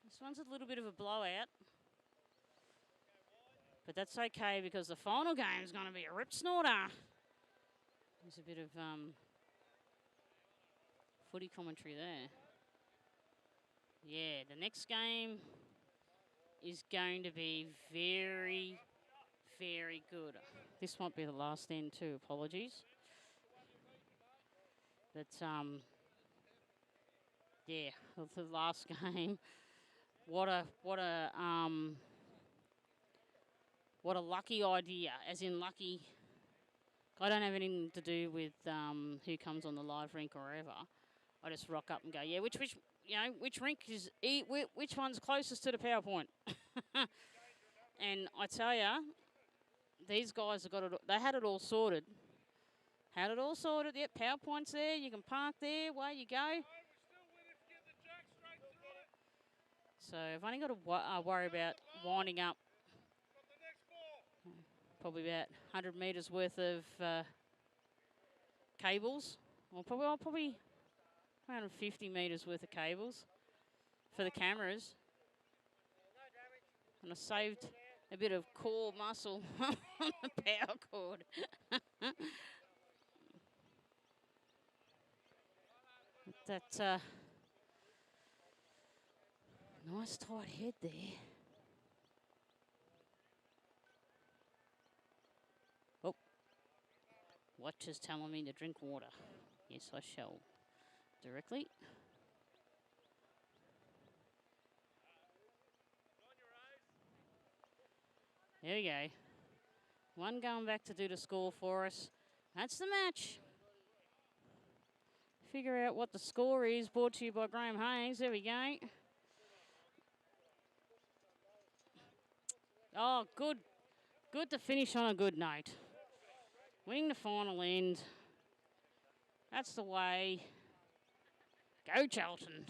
[SPEAKER 5] This one's a little bit of a blowout. But that's okay, because the final game is going to be a rip snorter. There's a bit of footy commentary there. Yeah, the next game is going to be very, very good. This might be the last end too, apologies. But, yeah, the last game. What a lucky idea, as in lucky. I don't have anything to do with who comes on the live rink or wherever. I just rock up and go, yeah, which rink is which one's closest to the PowerPoint? And I tell you, these guys have got it. They had it all sorted. Had it all sorted. Yep, PowerPoint's there. You can park there. Away you go. So I've only got to worry about winding up probably about 100 metres worth of cables. Or probably 150 metres worth of cables for the cameras. And I saved a bit of core muscle on the power cord. Nice tight head there. Oh, watch is telling me to drink water. Yes, I shall. Directly. There we go. One going back to do the score for us. That's the match. Figure out what the score is. Brought to you by Graham Hayes. There we go. Oh, good. Good to finish on a good note. Winning the final end. That's the way. Go Charlton.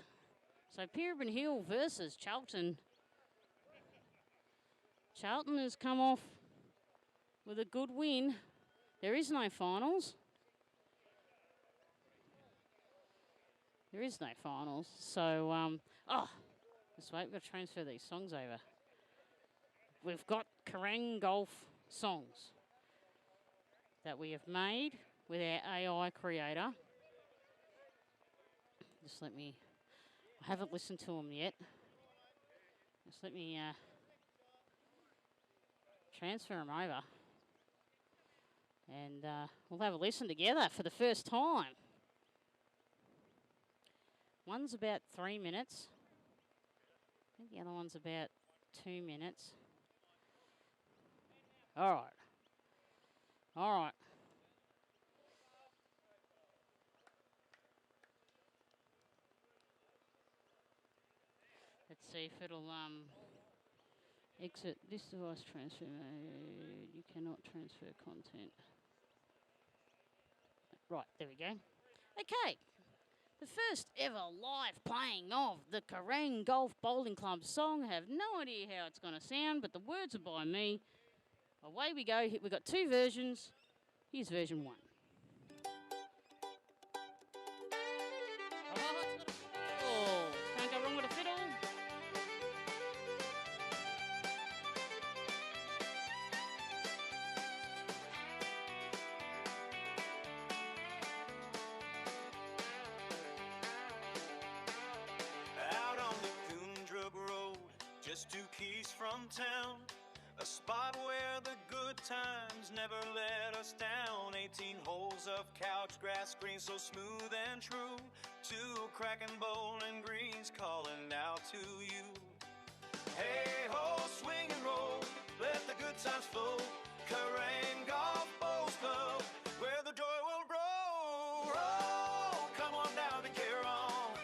[SPEAKER 5] So Peerabin Hill versus Charlton. Charlton has come off with a good win. There is no finals. There is no finals. So, just wait, we've got to transfer these songs over. We've got Kerang golf songs that we have made with our AI creator. Just let me, I haven't listened to them yet. Just let me transfer them over. And we'll have a listen together for the first time. One's about 3 minutes. I think the other one's about 2 minutes. All right. All right. Let's see if it'll exit this device transfer mode. You cannot transfer content. Right, there we go. Okay. The first ever live playing of the Kerang Golf Bowling Club song. I have no idea how it's going to sound, but the words are by me. Away we go. We've got two versions. Here's version 1. Oh, it's got a fiddle. Can't go wrong with a fiddle.
[SPEAKER 4] Out on the Coondrug Road, just 2 keys from town, a spot where the good times never let us down. 18 holes of couch grass green, so smooth and true. 2 cracking bowling greens calling out to you. Hey ho, swing and roll, let the good times flow. Kerang Golf Bowls Club, where the joy will grow. Roll, come on down to Kerang,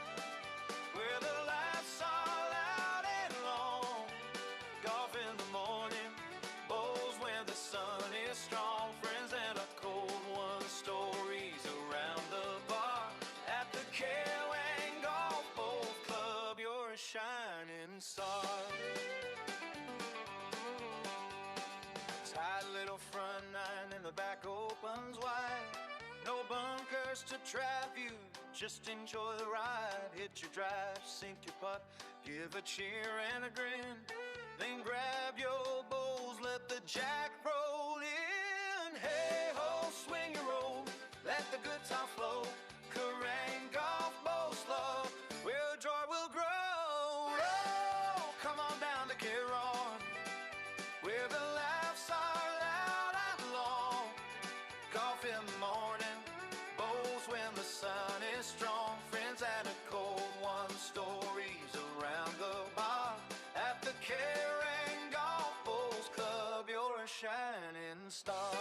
[SPEAKER 4] where the laughs are loud and long. Golf in the morning, bowls when the sun is strong. Friends and a cold one, stories around the bar. At the Kerang Golf Bowls Club, you're a shining star. Tight little front 9 and the back opens wide. No bunkers to trap you, just enjoy the ride. Hit your drive, sink your putt, give a cheer and a grin. Then grab your bowls, let the jack roll in. Hey ho, swing and roll, let the good time flow. Kerang Golf Bowls Club, where joy will grow. Roll, come on down to Kerang, where the laughs are loud and long. Golf in the morning, bowls when the sun is strong. Friends and a cold one, stories around the bar. At the Kerang Golf Bowls Club, you're a shining star.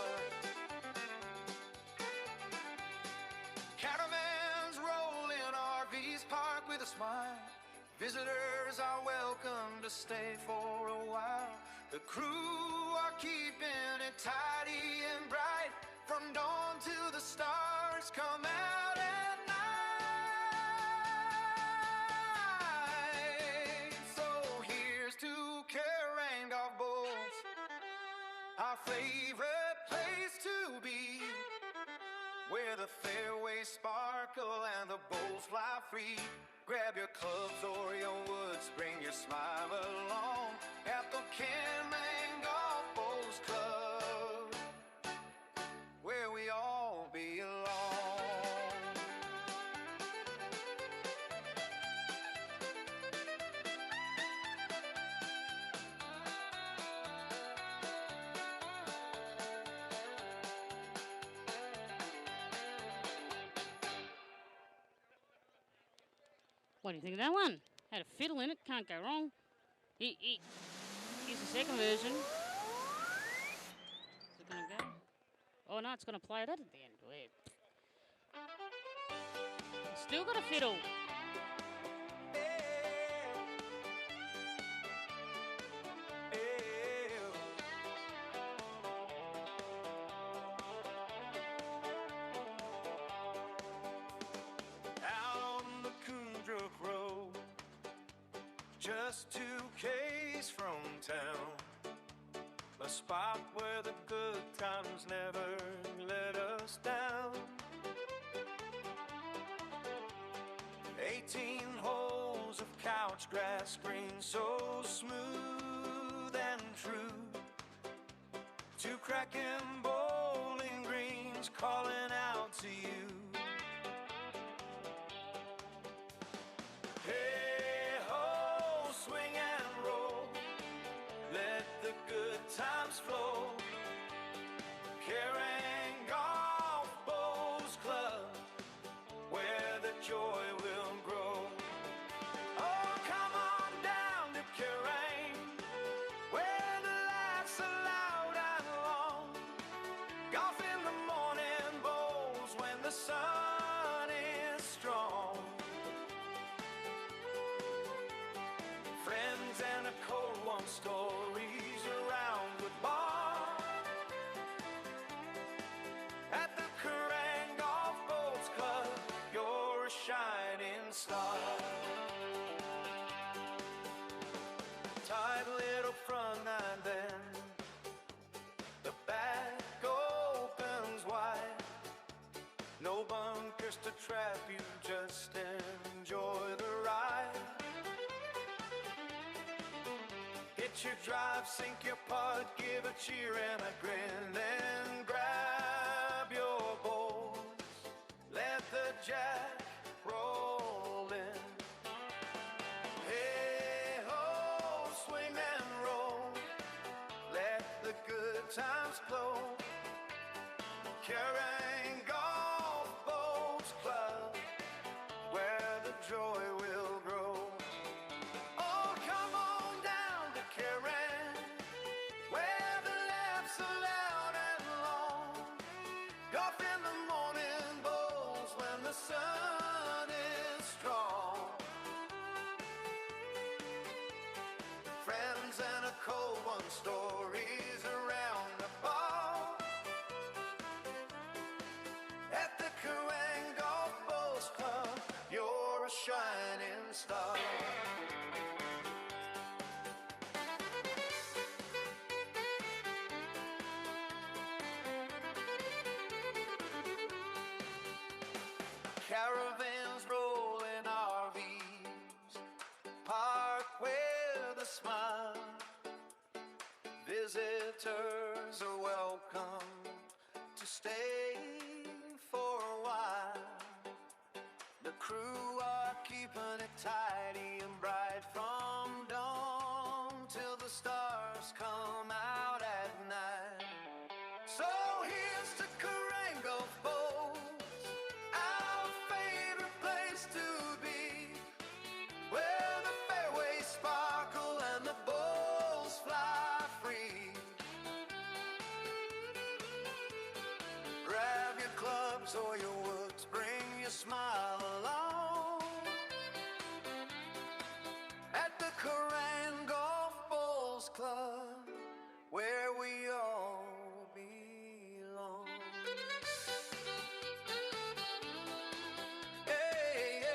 [SPEAKER 4] Caravans roll in RVs parked with a smile. Visitors are welcome to stay for a while. The crew are keeping it tidy and bright. From dawn to the stars come out at night. So here's to Kerang Golf Bowls, our favorite place to be, where the fairways sparkle and the bowls fly free. Grab your clubs or your woods, bring your smile along at the Kerang Golf Bowls Club, where we all belong.
[SPEAKER 5] What do you think of that one? Had a fiddle in it, can't go wrong. Here's the second version. Is it going to go? Oh no, it's going to play that at the end. Weird. Still got a fiddle.
[SPEAKER 4] Just 2 K's from town, a spot where the good times never let us down. 18 holes of couch grass green, so smooth and true. 2 cracking bowling greens calling out to you. Times flow. Kerang Golf Bowls Club, where the joy will grow. Oh, come on down to Kerang, where the laughs are loud and long. Golf in the morning bowls when the sun is strong. Friends and a cold one stories around the bar. At the Kerang Golf Bowls Club, you're a shining star. Tight little front nine then, the back opens wide. No bunkers to trap you, just enjoy the ride. Hit your drive, sink your putt, give a cheer and a grin, then grab your bowls, let the jack roll in. Hey ho, swing and roll, let the good times flow. Kerang Golf Bowls Club, where the joy will grow. Oh, come on down to Kerang, where the laughs are loud and long. Golf in the morning bowls when the sun is strong. Friends and a cold one, stories around the bar. At the Kerang Golf Bowls Club, you're a shining star. Caravans roll in RVs, park with a smile. Visitors are welcome to stay for a while. The crew are keeping it tidy and bright from dawn till the stars come out at night. So here's to Kerang Golf Bowls, our favorite place to be, where the fairways sparkle and the bowls fly free. Grab your clubs or your woods, bring your smile along. At the Kerang Golf Bowls Club, where we all belong. Hey, yeah.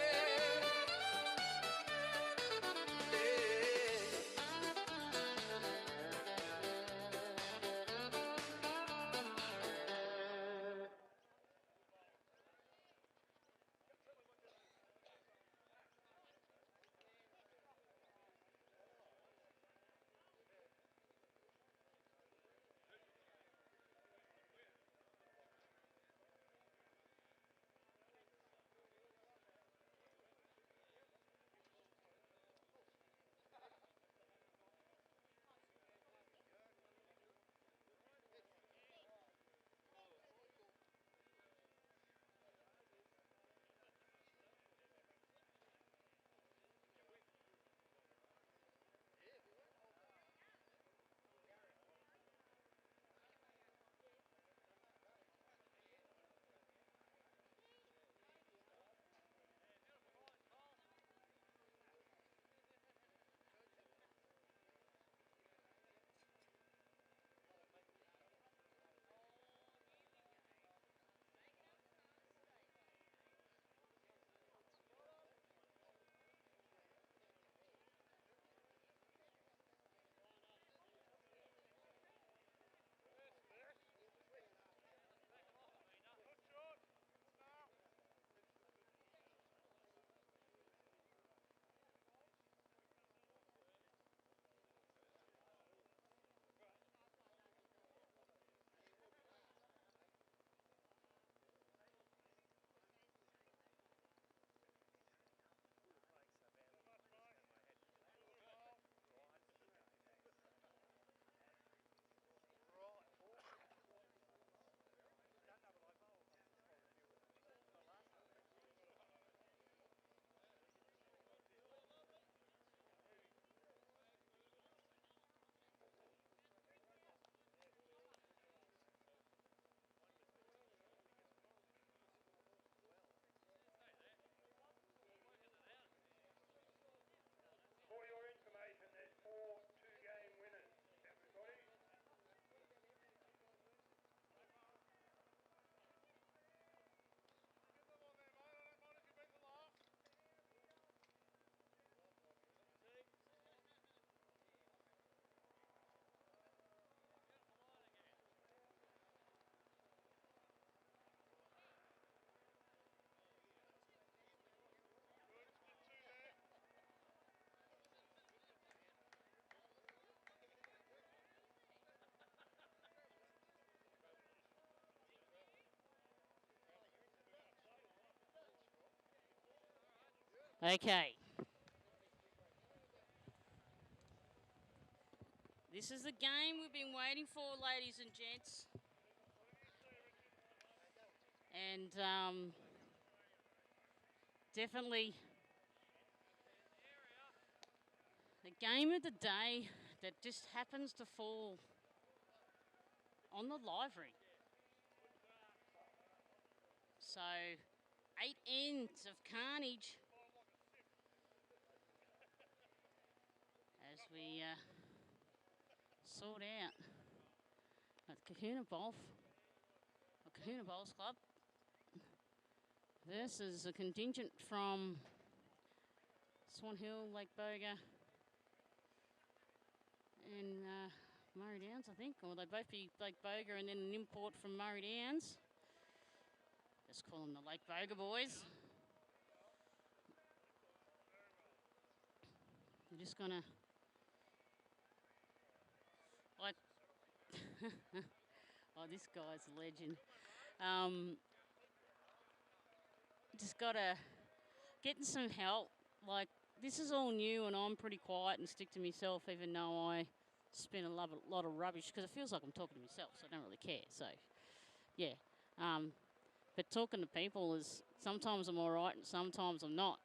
[SPEAKER 5] Okay. This is the game we've been waiting for, ladies and gents. And definitely the game of the day that just happens to fall on the livery. So 8 ends of carnage as we sort out at the Kahuna Bowls Club versus a contingent from Swan Hill, Lake Boga, and Murray Downs, I think. Or they both be Lake Boga and then an import from Murray Downs. Let's call them the Lake Boga boys. We're just going to... Like... oh, this guy's a legend. Just got to... Getting some help. Like, this is all new and I'm pretty quiet and stick to myself even though I spin a lot of rubbish because it feels like I'm talking to myself, so I don't really care. So, yeah. But talking to people is sometimes I'm all right and sometimes I'm not.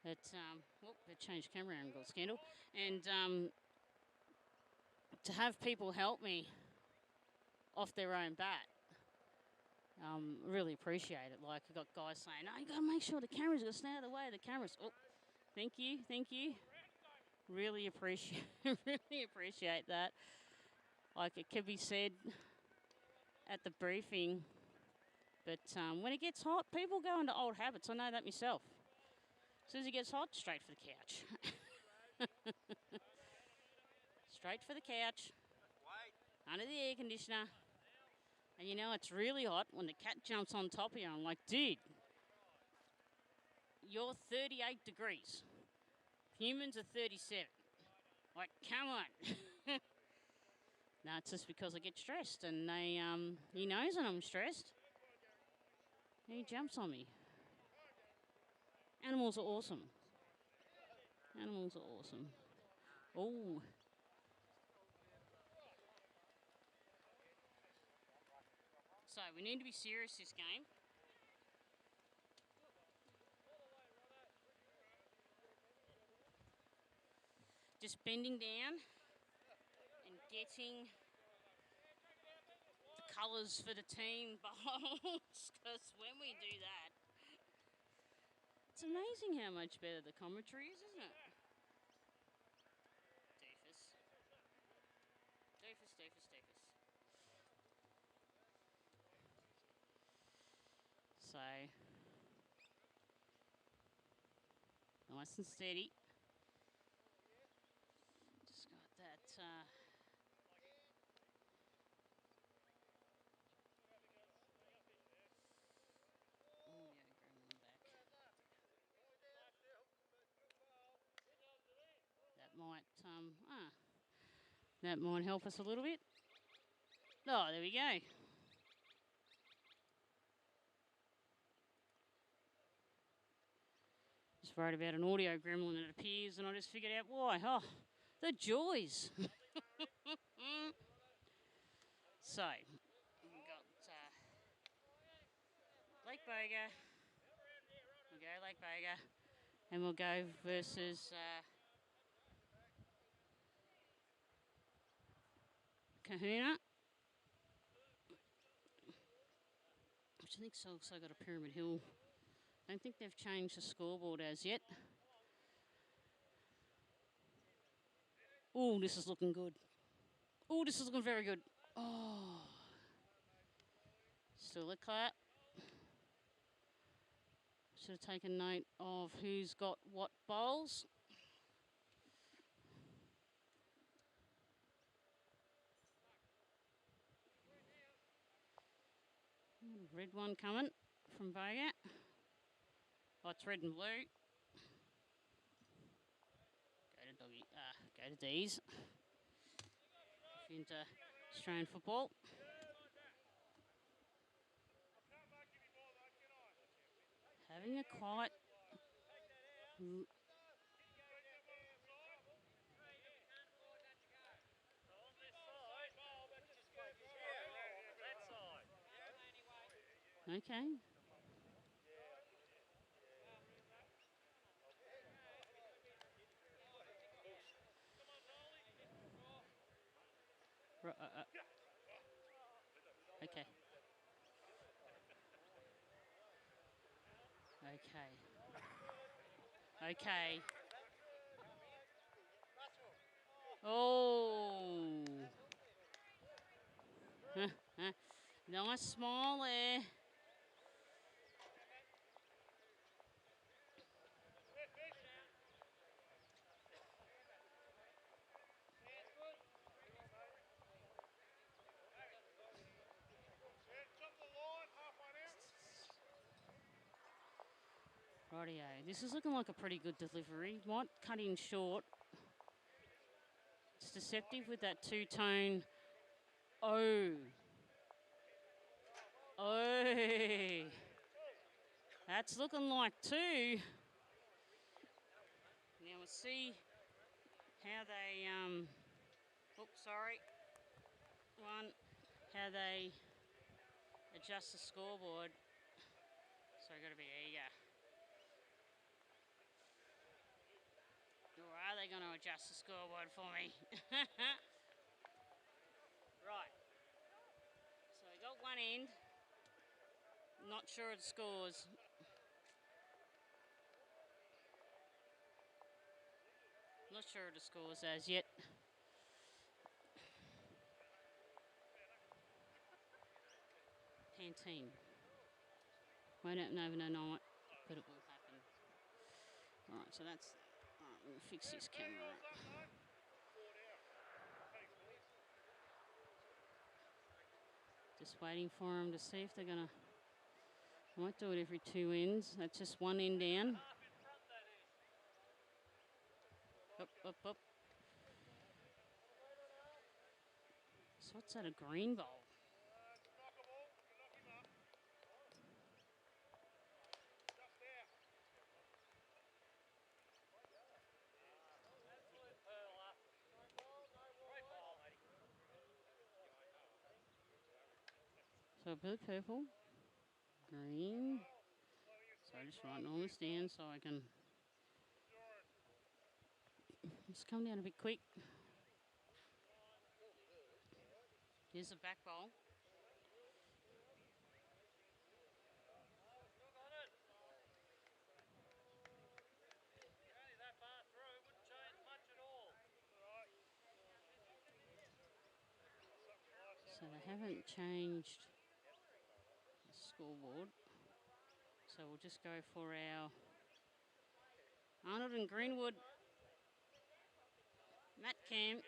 [SPEAKER 5] But, they changed camera angles, Kendall. And to have people help me off their own bat, really appreciate it. Like, I got guys saying, "Oh, you got to make sure the camera's going to stay out of the way of the cameras." Oh, thank you. Really appreciate that. Like, it could be said at the briefing, but when it gets hot, people go into old habits. I know that myself. As soon as it gets hot, straight for the couch. Straight for the couch. Under the air conditioner. And you know it's really hot when the cat jumps on top of you. I'm like, dude, you're 38 degrees. Humans are 37. Like, come on. No, it's just because I get stressed and he knows that I'm stressed. He jumps on me. Animals are awesome. Oh. So we need to be serious this game. Just bending down and getting the colours for the team bowls, because when we do that, it's amazing how much better the commentary is, isn't it? Doofus. So, nice and steady. Just got that. That might help us a little bit. Oh, there we go. Just worried about an audio gremlin, it appears, and I just figured out why. Oh, the joys. So, we've got Lake Boga. We'll go Lake Boga. And we'll go versus Kahuna, which I think's also got a Pyramid Hill. I don't think they've changed the scoreboard as yet. Oh, this is looking good. Oh, this is looking very good. Oh. Still a clap. Should have taken note of who's got what bowls. Red one coming from Boga. Oh, it's red and blue. Go to D's. Into Australian football. Having a quiet Mm,
[SPEAKER 6] So on this side, just focus on that side.
[SPEAKER 5] Okay. Okay. Okay. Okay. Oh. Nice smile there. Rightio. This is looking like a pretty good delivery. Might cut in short. It's deceptive with that two-tone. Oh. Oh. That's looking like two. Now we'll see how they, sorry. How they adjust the scoreboard. So I've got to be eager. Or are they going to adjust the scoreboard for me? Right. So we got one end. Not sure of the scores. Not sure of the scores as yet. Pantene. I don't know it, but it will happen. Alright, so that's... Alright, we'll fix this camera up. Just waiting for them to see if they're going to... I might do it every two ends. That's just one end down. Up, up, up. So what's that, a green bowl? So blue, purple, green. So I just writing all this down so I can just come down a bit quick. Here's the back bowl. So they haven't changed the scoreboard. So we'll just go for our Arnold and Greenwood mat cam.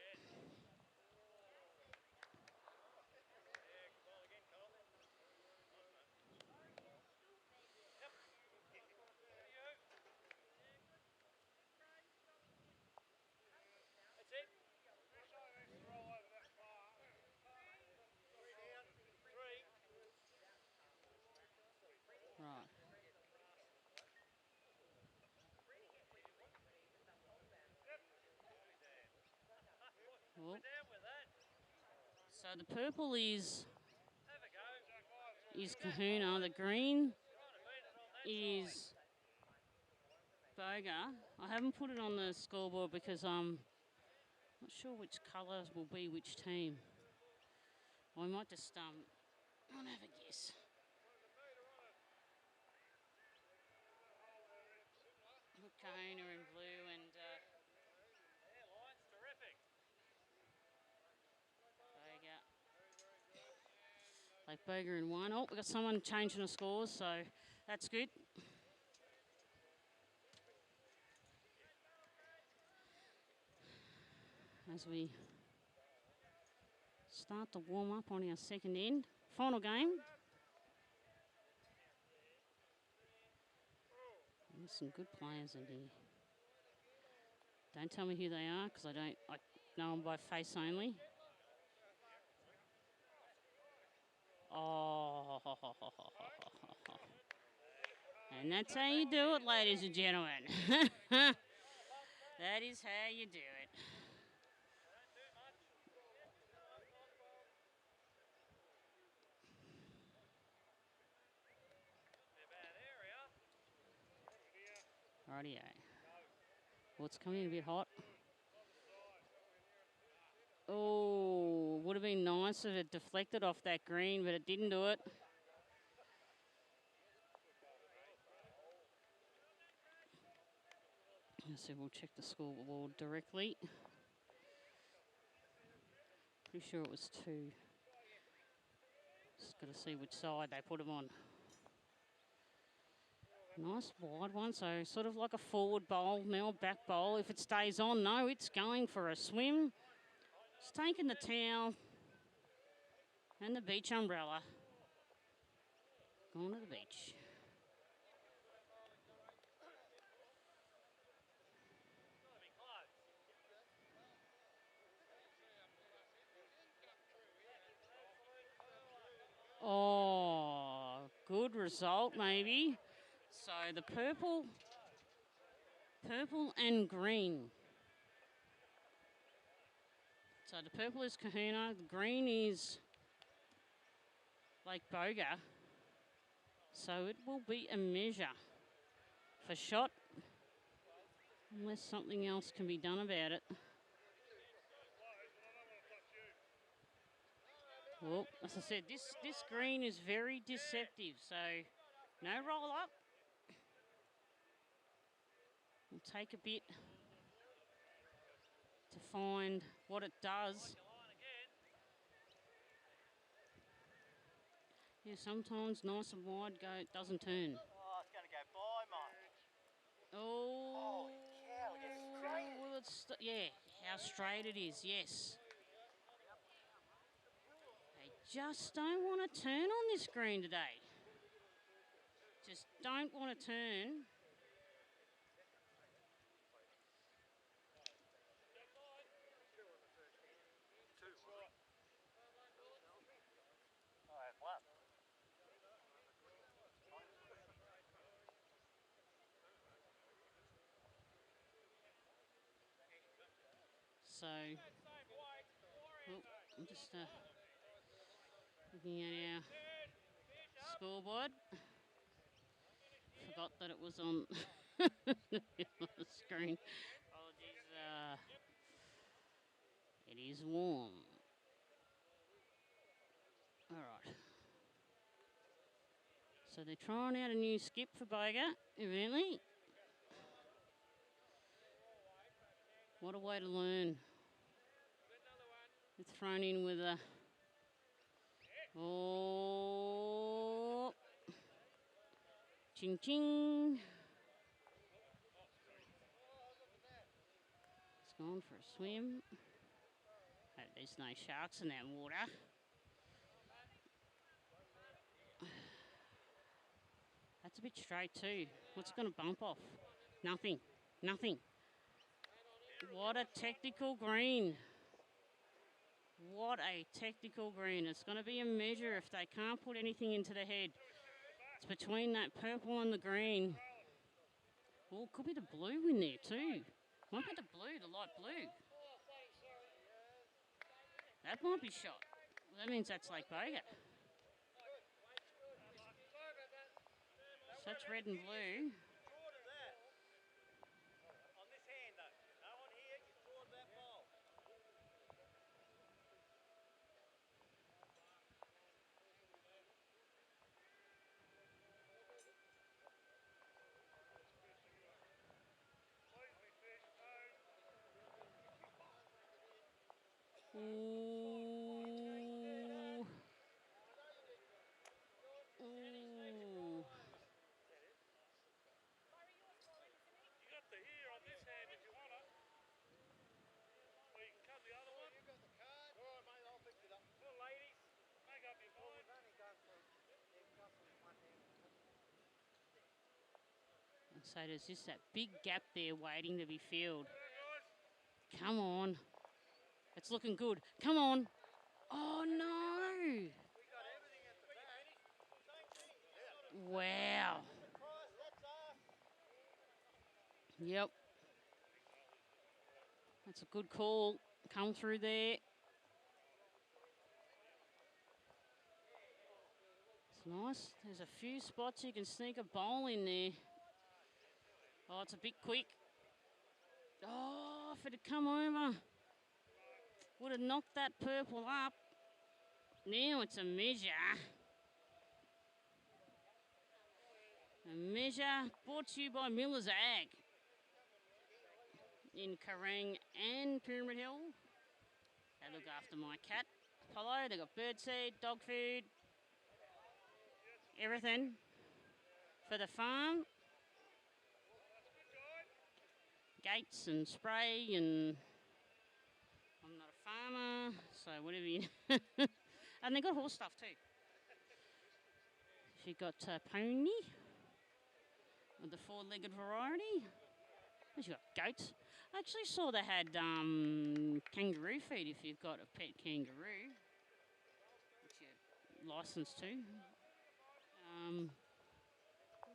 [SPEAKER 5] Right. Well, so the purple is Kahuna. The green is Boga. I haven't put it on the scoreboard because I'm not sure which colours will be which team. I might just I'll have a guess. Put Kahuna in blue and Boga. Like Boga in one. Oh, we got someone changing the scores, so that's good. As we start to warm up on our second end. Final game. There's some good players in here. Don't tell me who they are because I know them by face only. Oh, And that's how you do it, ladies and gentlemen. That is how you do it. Rightio. Well, it's coming in a bit hot. Oh, would have been nice if it deflected off that green, but it didn't do it. So we'll check the scoreboard directly. Pretty sure it was 2. Just got to see which side they put them on. Nice wide one, so sort of like a forward bowl, now back bowl. If it stays on, no, it's going for a swim. It's taking the towel and the beach umbrella. Going to the beach. Oh, good result maybe. So the purple and green. So the purple is Kahuna, the green is Lake Boga. So it will be a measure for shot, unless something else can be done about it. Well, as I said, this green is very deceptive, so no roll up. It'll take a bit to find what it does. Yeah, sometimes nice and wide it doesn't turn.
[SPEAKER 2] Oh, it's going to go by, mate.
[SPEAKER 5] Oh,
[SPEAKER 2] Holy cow, it gets straight.
[SPEAKER 5] well, yeah, how straight it is, yes. They just don't want to turn on this green today. Just don't want to turn.
[SPEAKER 2] Oh, that's one.
[SPEAKER 5] So, oh, I'm just looking at our scoreboard. Forgot that it was on the screen. Apologies. It is warm. All right. So they're trying out a new skip for Boga, evidently. What a way to learn. It's thrown in with a... Oh... Ching ching. It's gone for a swim. Hope there's no sharks in that water. That's a bit straight too. What's it going to bump off? Nothing. Nothing. What a technical green. What a technical green. It's going to be a measure if they can't put anything into the head. It's between that purple and the green. Well, it could be the blue in there too. Might be the blue, the light blue. That might be shot. Well, that means that's Lake Boga. So that's red and blue.
[SPEAKER 2] On this hand, though. No one here, you toward that ball.
[SPEAKER 5] Ooh. Ooh.
[SPEAKER 6] You got the here on this hand if you want it. Or you can come the other one. You got the card. All right, mate, I'll pick it up. Well, ladies, make up your mind. We've only gone from one hand.
[SPEAKER 5] So there's just that big gap there waiting to be filled. Come on. It's looking good. Come on. Oh, no. Wow. Yep. That's a good call. Come through there. It's nice. There's a few spots you can sneak a bowl in there. Oh, it's a bit quick. Oh, if it had come over, would have knocked that purple up. Now it's a measure. A measure brought to you by Miller's Ag in Kerang and Pyramid Hill. They look after my cat, Apollo. They got birdseed, dog food, everything for the farm. Gates and spray, and I'm not a farmer, so whatever you... And they got horse stuff too. She got pony, with the four-legged variety. And she got goats. I actually saw they had kangaroo feed if you've got a pet kangaroo, which you're licensed to.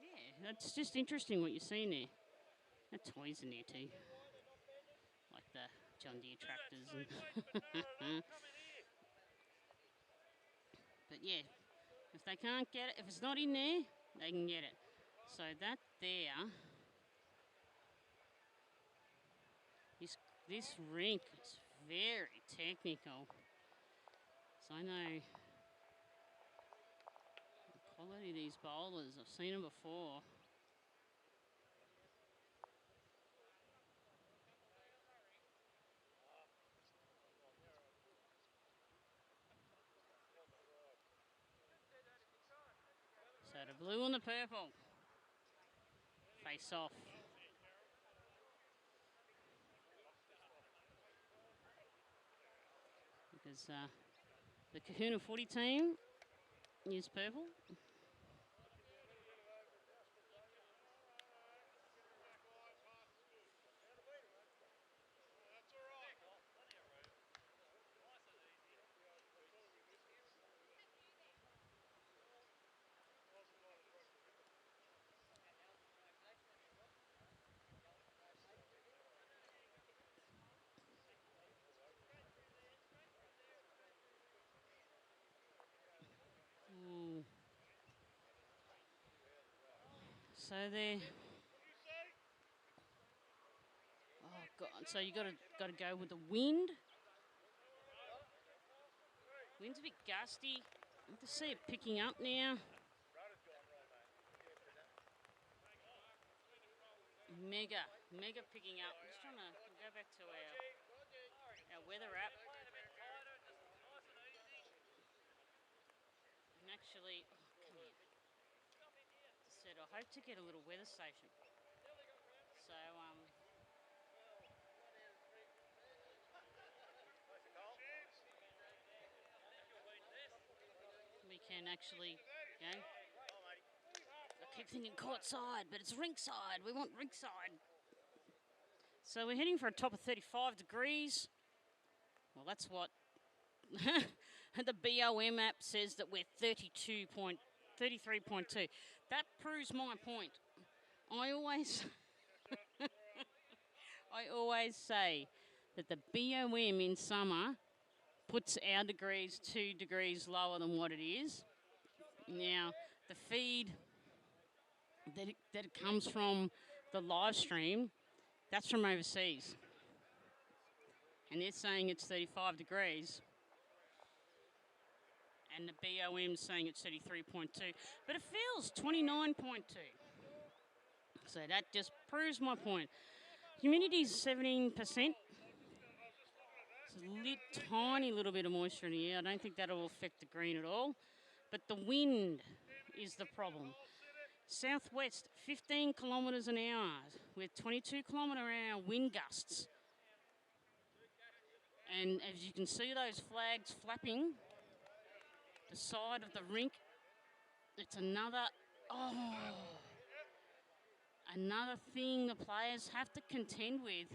[SPEAKER 5] Yeah, that's just interesting what you're seeing there. There are toys in there too, like the John Deere tractors. But yeah, if they can't get it, if it's not in there, they can get it. So that there, this rink is very technical. So I know the quality of these bowlers. I've seen them before. So the blue and the purple face off. Because the Kahuna footy team is purple. Ooh. So they... Oh God! So you got to go with the wind. Wind's a bit gusty. I can see it picking up now. Mega picking up. I'm just trying to go back to our weather app. And actually, come here. Said I hope to get a little weather station. So we can actually, you know, I keep thinking courtside, but it's rinkside. We want rinkside. So we're heading for a top of 35 degrees. Well, that's what the BOM app says, that we're 33.2. That proves my point. I always say that the BOM in summer puts our degrees 2 degrees lower than what it is. Now, the feed that it comes from the live stream, that's from overseas. And they're saying it's 35 degrees. And the BOM's saying it's 33.2. But it feels 29.2. So that just proves my point. Humidity's 17%. It's a tiny little bit of moisture in the air. I don't think that'll affect the green at all. But the wind is the problem. Southwest, 15 kilometres an hour with 22 kilometre an hour wind gusts. And as you can see those flags flapping, the side of the rink, it's another thing the players have to contend with.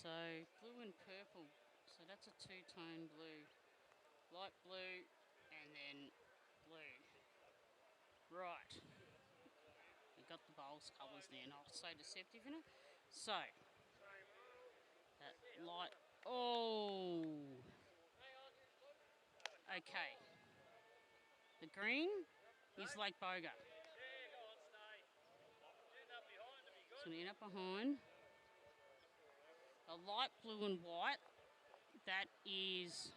[SPEAKER 5] So blue and purple. So that's a two-tone blue. Light blue and then blue. Right. We've got the bowls colours there, not so deceptive in it. So, that light. Oh. Okay. The green is Lake Boga. So we end up behind. The light blue and white, that is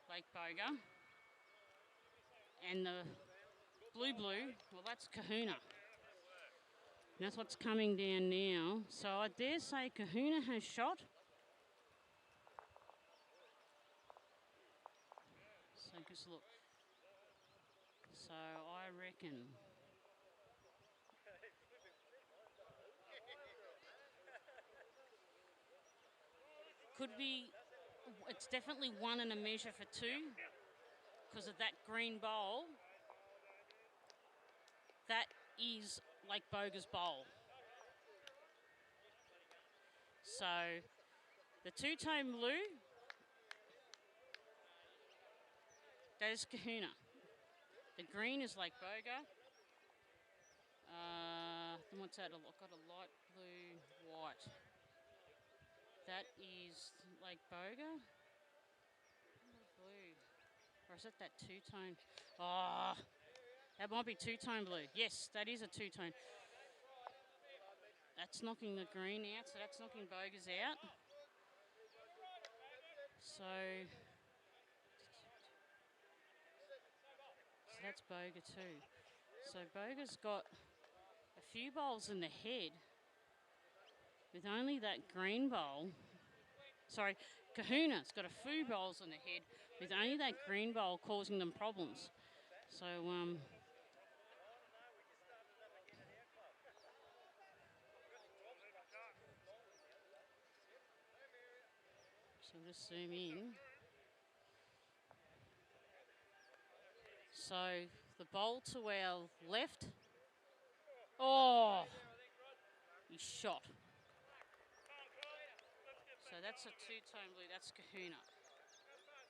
[SPEAKER 5] Lake Boga. And the blue, well, that's Kahuna. And that's what's coming down now. So I dare say Kahuna has shot. So just look. So I reckon. Could be, it's definitely 1 and a measure for 2 because of that green bowl. That is Lake Boga's bowl. So the two-tone blue, that is Kahuna. The green is Lake Boga. Then what's that? I've got a light blue, white. That is Lake Boga. Blue. Or is it that two-tone? Oh, that might be two-tone blue. Yes, that is a two-tone. That's knocking the green out, so that's knocking Boga's out. So that's Boga too. So Boga's got a few bowls in the head with only that green bowl. Sorry, Kahuna's got a few bowls in the head with only that green bowl causing them problems. So so we'll just zoom in. So the bowl to our left. Oh, he shot. So that's a two-tone blue. That's Kahuna.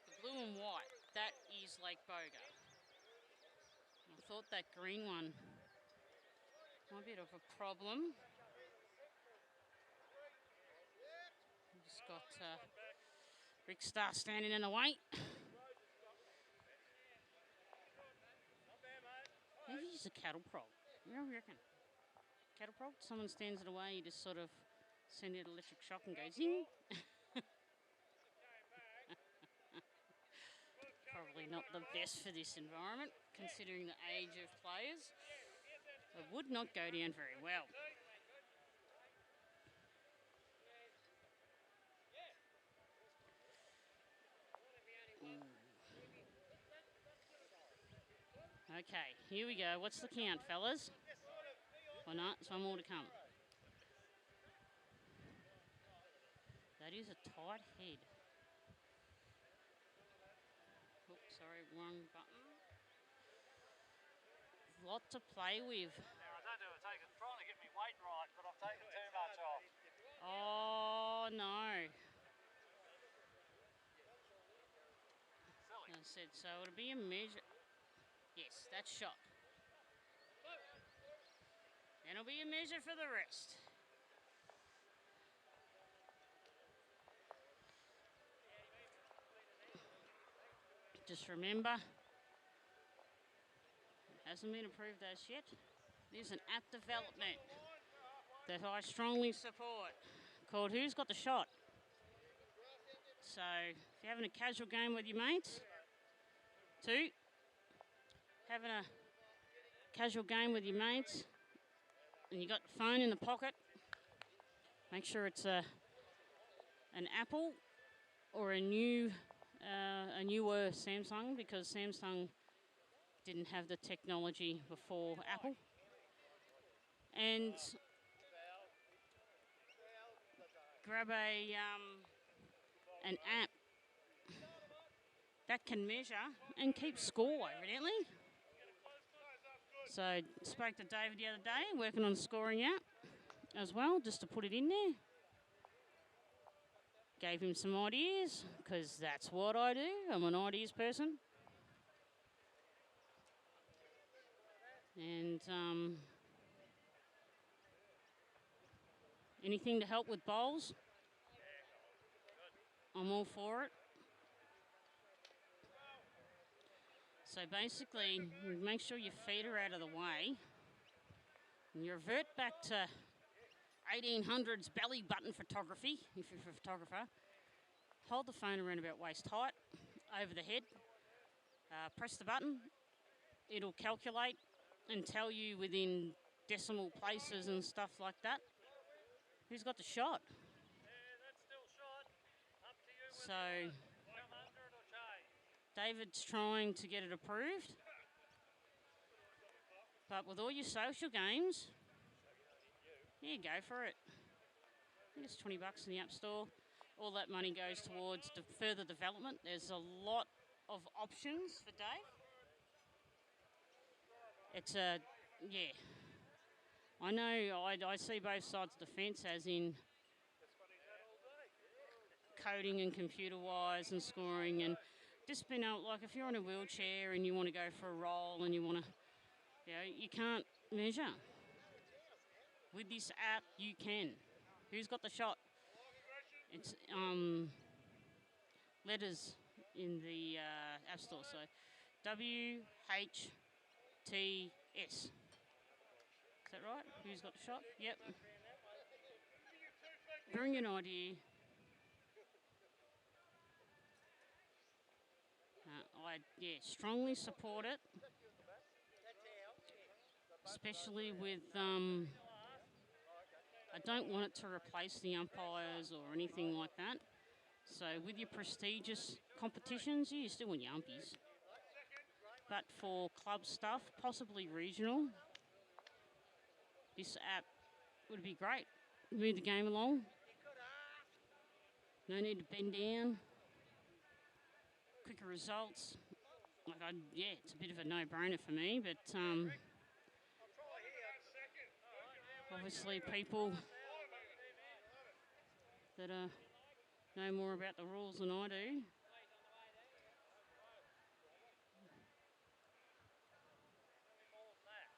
[SPEAKER 5] The blue and white, that is Lake Boga. I thought that green one might be a bit of a problem. We've just got Rick Starr standing in the way. Maybe he's a cattle prod. What do you reckon? Cattle prod? Someone stands in the way, you just sort of send it an electric shock and go zing. Probably not the best for this environment, considering the age of players. It would not go down very well. Okay, here we go. What's the count, fellas? Or not? There's one more to come. That is a tight head. Oops, sorry, wrong button. Lot to play with.
[SPEAKER 2] I don't do it. Trying to get me weight right, but I've taken too much off.
[SPEAKER 5] Oh, no.
[SPEAKER 2] Silly.
[SPEAKER 5] I said, so it'll be a measure. Yes, that's shot. Then it'll be a measure for the rest. Just remember, it hasn't been approved as yet. There's an app development that I strongly support called Who's Got the Shot? So if you're having a casual game with your mates, 2, having a casual game with your mates and you got the phone in the pocket, make sure it's an Apple or a newer Samsung, because Samsung didn't have the technology before Apple. And grab an app that can measure and keep score, evidently. So I spoke to David the other day, working on a scoring app as well, just to put it in there. gave him some ideas, because that's what I do. I'm an ideas person. And anything to help with bowls, I'm all for it. So basically, you make sure your feet are out of the way. And you revert back to 1800s belly button photography, if you're a photographer. Hold the phone around about waist height, over the head. Press the button. It'll calculate and tell you within decimal places and stuff like that who's got the shot.
[SPEAKER 6] That's still shot. Up to you.
[SPEAKER 5] So
[SPEAKER 6] Come under it or change.
[SPEAKER 5] David's trying to get it approved. But with all your social games, yeah, go for it. I think it's $20 in the App Store. All that money goes towards further development. There's a lot of options for Dave. It's yeah. I know I see both sides of the fence, as in coding and computer-wise and scoring, and just being able, like if you're in a wheelchair and you want to go for a roll and you want to, you can't measure. With this app, you can. Who's got the shot? It's letters in the App Store, so WHTS. Is that right? Who's got the shot? Yep. Bring an idea. I strongly support it, especially with I don't want it to replace the umpires or anything like that. So with your prestigious competitions, you still want your umpies. But for club stuff, possibly regional, this app would be great. Move the game along. No need to bend down. Quicker results. It's a bit of a no-brainer for me, but obviously people that know more about the rules than I do.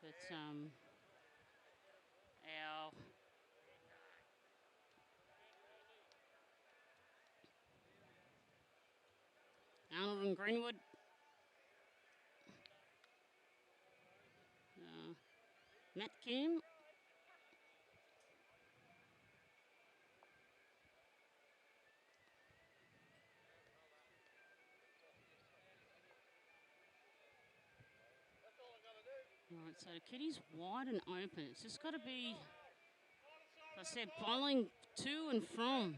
[SPEAKER 5] But Arnold and Greenwood. Matt Kim. Right, so the kitty's wide and open. It's just got to be, like I said, bowling to and from.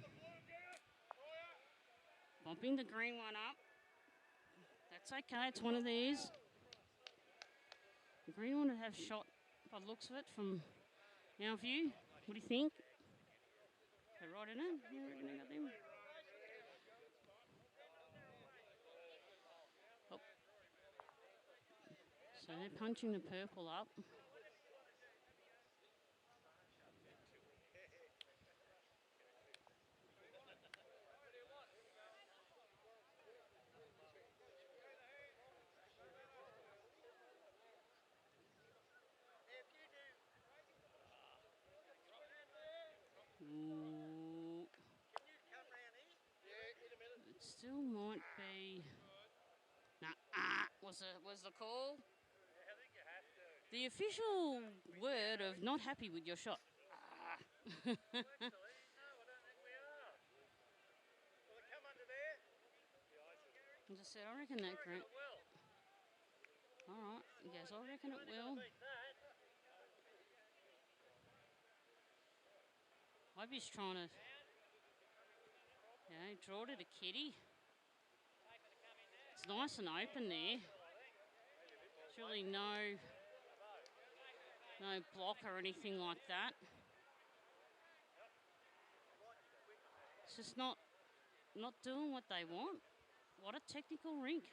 [SPEAKER 5] Bumping the green one up. That's okay, it's one of these. The green one would have shot by the looks of it from our view. What do you think? Is that right in it? You reckon they got them? Oh. So they're punching the purple up. Ooh. It still might be. Was the call? The official word of not happy with your shot. As I said, I reckon that green. All right, he goes, I reckon it will. I hope he's trying to, draw to the kitty. It's nice and open there. Surely no block or anything like that. It's just not doing what they want. What a technical rink.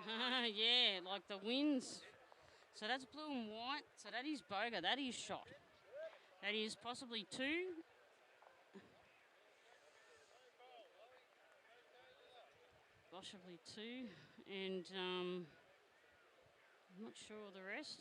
[SPEAKER 5] Yeah, like the winds. So that's blue and white. So that is bogey. That is shot. That is possibly 2. Possibly 2. And I'm not sure of the rest.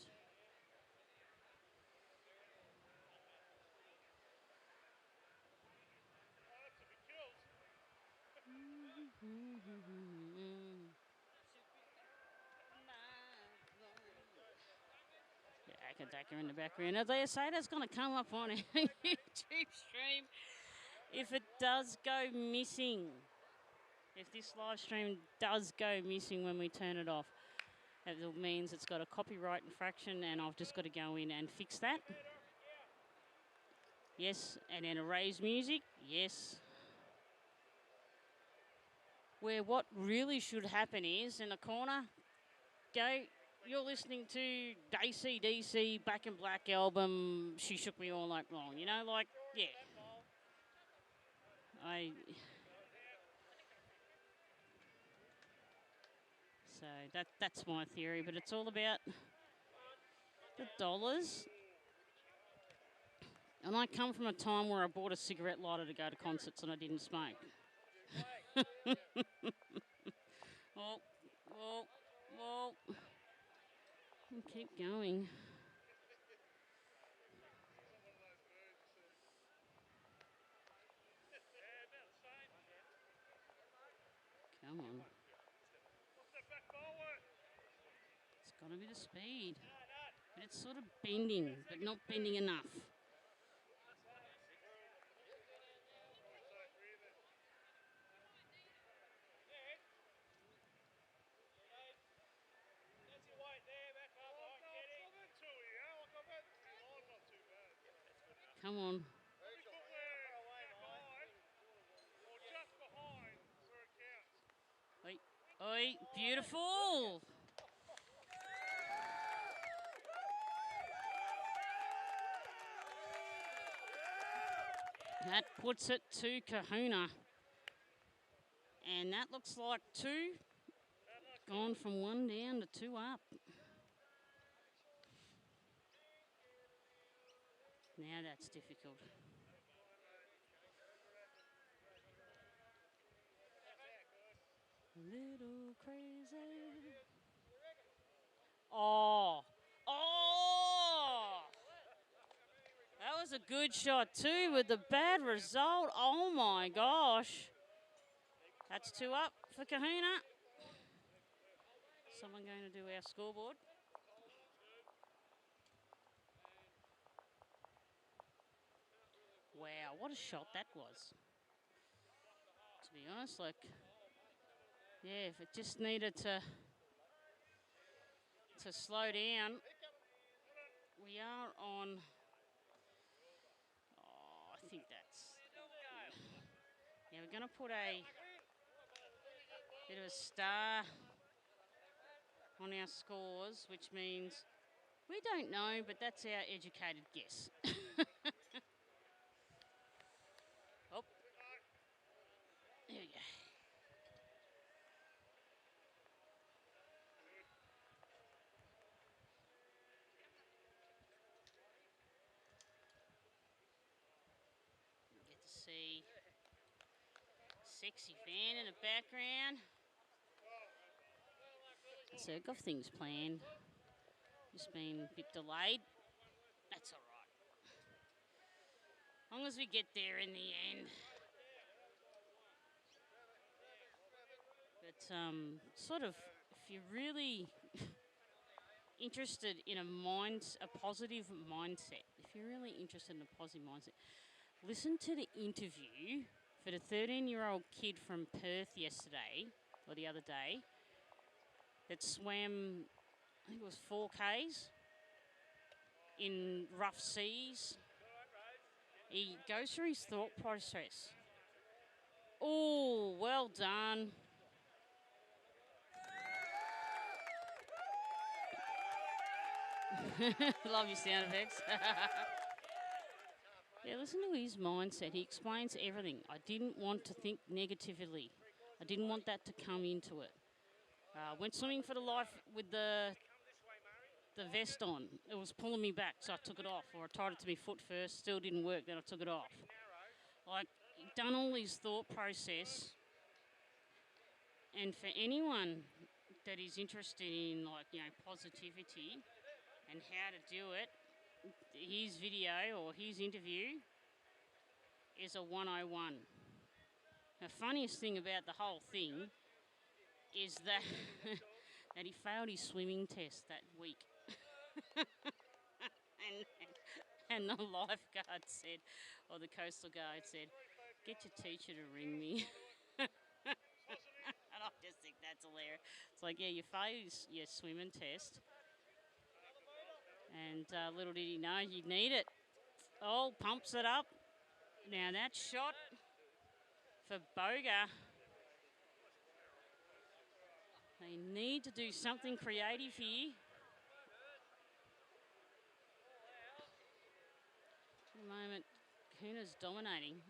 [SPEAKER 5] Yeah, Akadaka in the background. As I say, that's going to come up on our YouTube stream if it does go missing. If this live stream does go missing when we turn it off, that means it's got a copyright infraction and I've just got to go in and fix that. Yes, and then erase music. Yes. Where what really should happen is in the corner, go. You're listening to AC/DC Back in Black album. She shook me all night long. You know, like yeah. So that's my theory, but it's all about the dollars. And I come from a time where I bought a cigarette lighter to go to concerts and I didn't smoke. Whoa. We'll keep going. Come on. It's got a bit of speed. But it's sort of bending, but not bending enough. Come on. Oi, oi, beautiful. That puts it to Kahuna. And that looks like 2. Gone from 1 down to 2 up. Now that's difficult. A little crazy. Oh. That was a good shot too with the bad result. Oh my gosh. That's 2 up for Kahuna. Someone going to do our scoreboard. Wow, what a shot that was. To be honest, like, yeah, if it just needed to slow down. We are on, I think that's, yeah, we're going to put a bit of a star on our scores, which means we don't know, but that's our educated guess. Oh, there we go. Get to see sexy fan in the background. So I've got things planned. Just been a bit delayed. That's all right. As long as we get there in the end. But sort of, if you're really interested in a positive mindset, if you're really interested in a positive mindset, listen to the interview for the 13-year-old kid from Perth yesterday, or the other day, that swam, I think it was 4Ks in rough seas. He goes through his thought process. Oh, well done. Love your sound effects. Yeah, listen to his mindset. He explains everything. I didn't want to think negatively. I didn't want that to come into it. Went swimming for the life with the vest on. It was pulling me back, so I took it off, or I tied it to my foot first. Still didn't work, then I took it off. Like, done all his thought process. And for anyone that is interested in, like, you know, positivity and how to do it, his video or his interview is a 101. The funniest thing about the whole thing is that that he failed his swimming test that week. and the lifeguard said, or the coastal guide said, "Get your teacher to ring me." And I just think that's hilarious. It's like, yeah, you failed your swimming test. And little did he know you'd need it. Oh, pumps it up. Now that shot for Boga. They need to do something creative here. At the moment, Kahuna's dominating.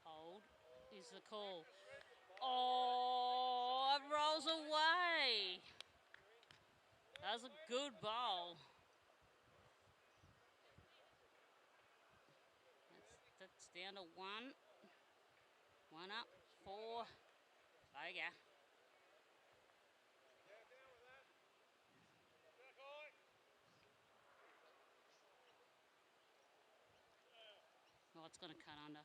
[SPEAKER 5] Hold is the call. Oh, it rolls away. That was a good bowl. That's down to one. One up, 4. Boga. Oh, it's going to cut under.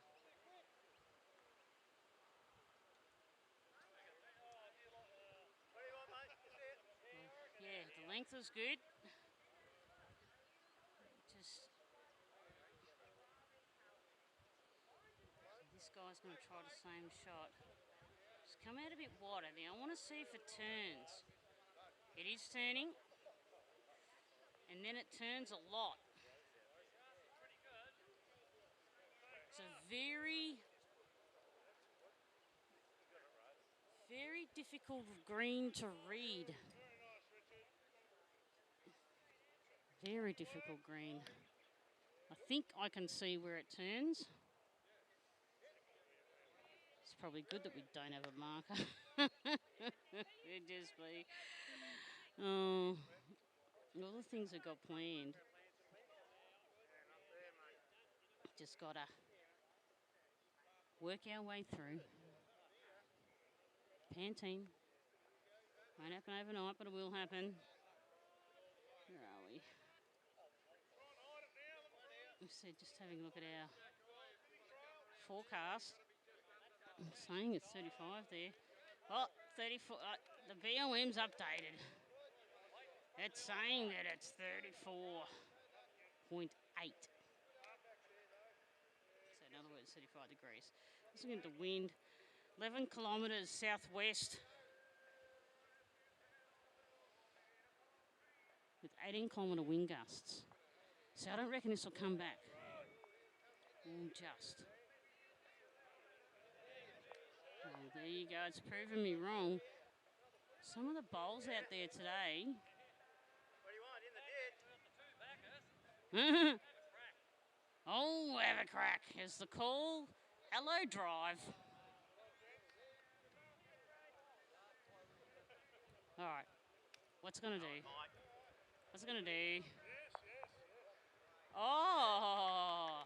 [SPEAKER 5] Yeah, the length was good. Just this guy's going to try the same shot. Just come out a bit wider now. I want to see if it turns. It is turning, and then it turns a lot. It's a very, very difficult green to read. Very difficult green. I think I can see where it turns. It's probably good that we don't have a marker. It'd just be... Oh, all the things we've got planned. Just got to work our way through. Pantene. Won't happen overnight, but it will happen. Where are we? So just having a look at our forecast. I'm saying it's 35 there. Oh, 34. The BOM's updated. It's saying that it's 34.8. So in other words, 35 degrees. Just looking at the wind. 11 kilometres southwest. With 18-kilometre wind gusts. So I don't reckon this will come back. Just. Oh, there you go. It's proven me wrong. Some of the bowls out there today.
[SPEAKER 2] What do you want? In the dip?
[SPEAKER 5] Oh, have a crack is the call. Hello, drive. All right. What's it going to do? What's it going to do? Oh.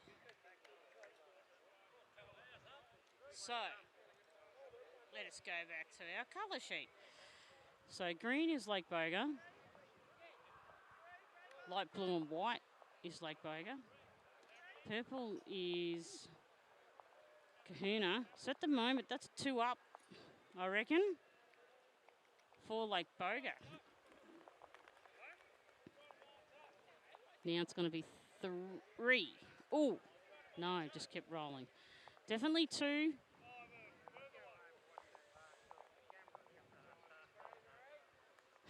[SPEAKER 5] So, let us go back to our colour sheet. So, green is Lake Boga. Light blue and white is Lake Boga. Purple is Kahuna. So, at the moment, that's 2 up, I reckon, for Lake Boga. Now it's going to be 3. Oh, no, just kept rolling. Definitely 2.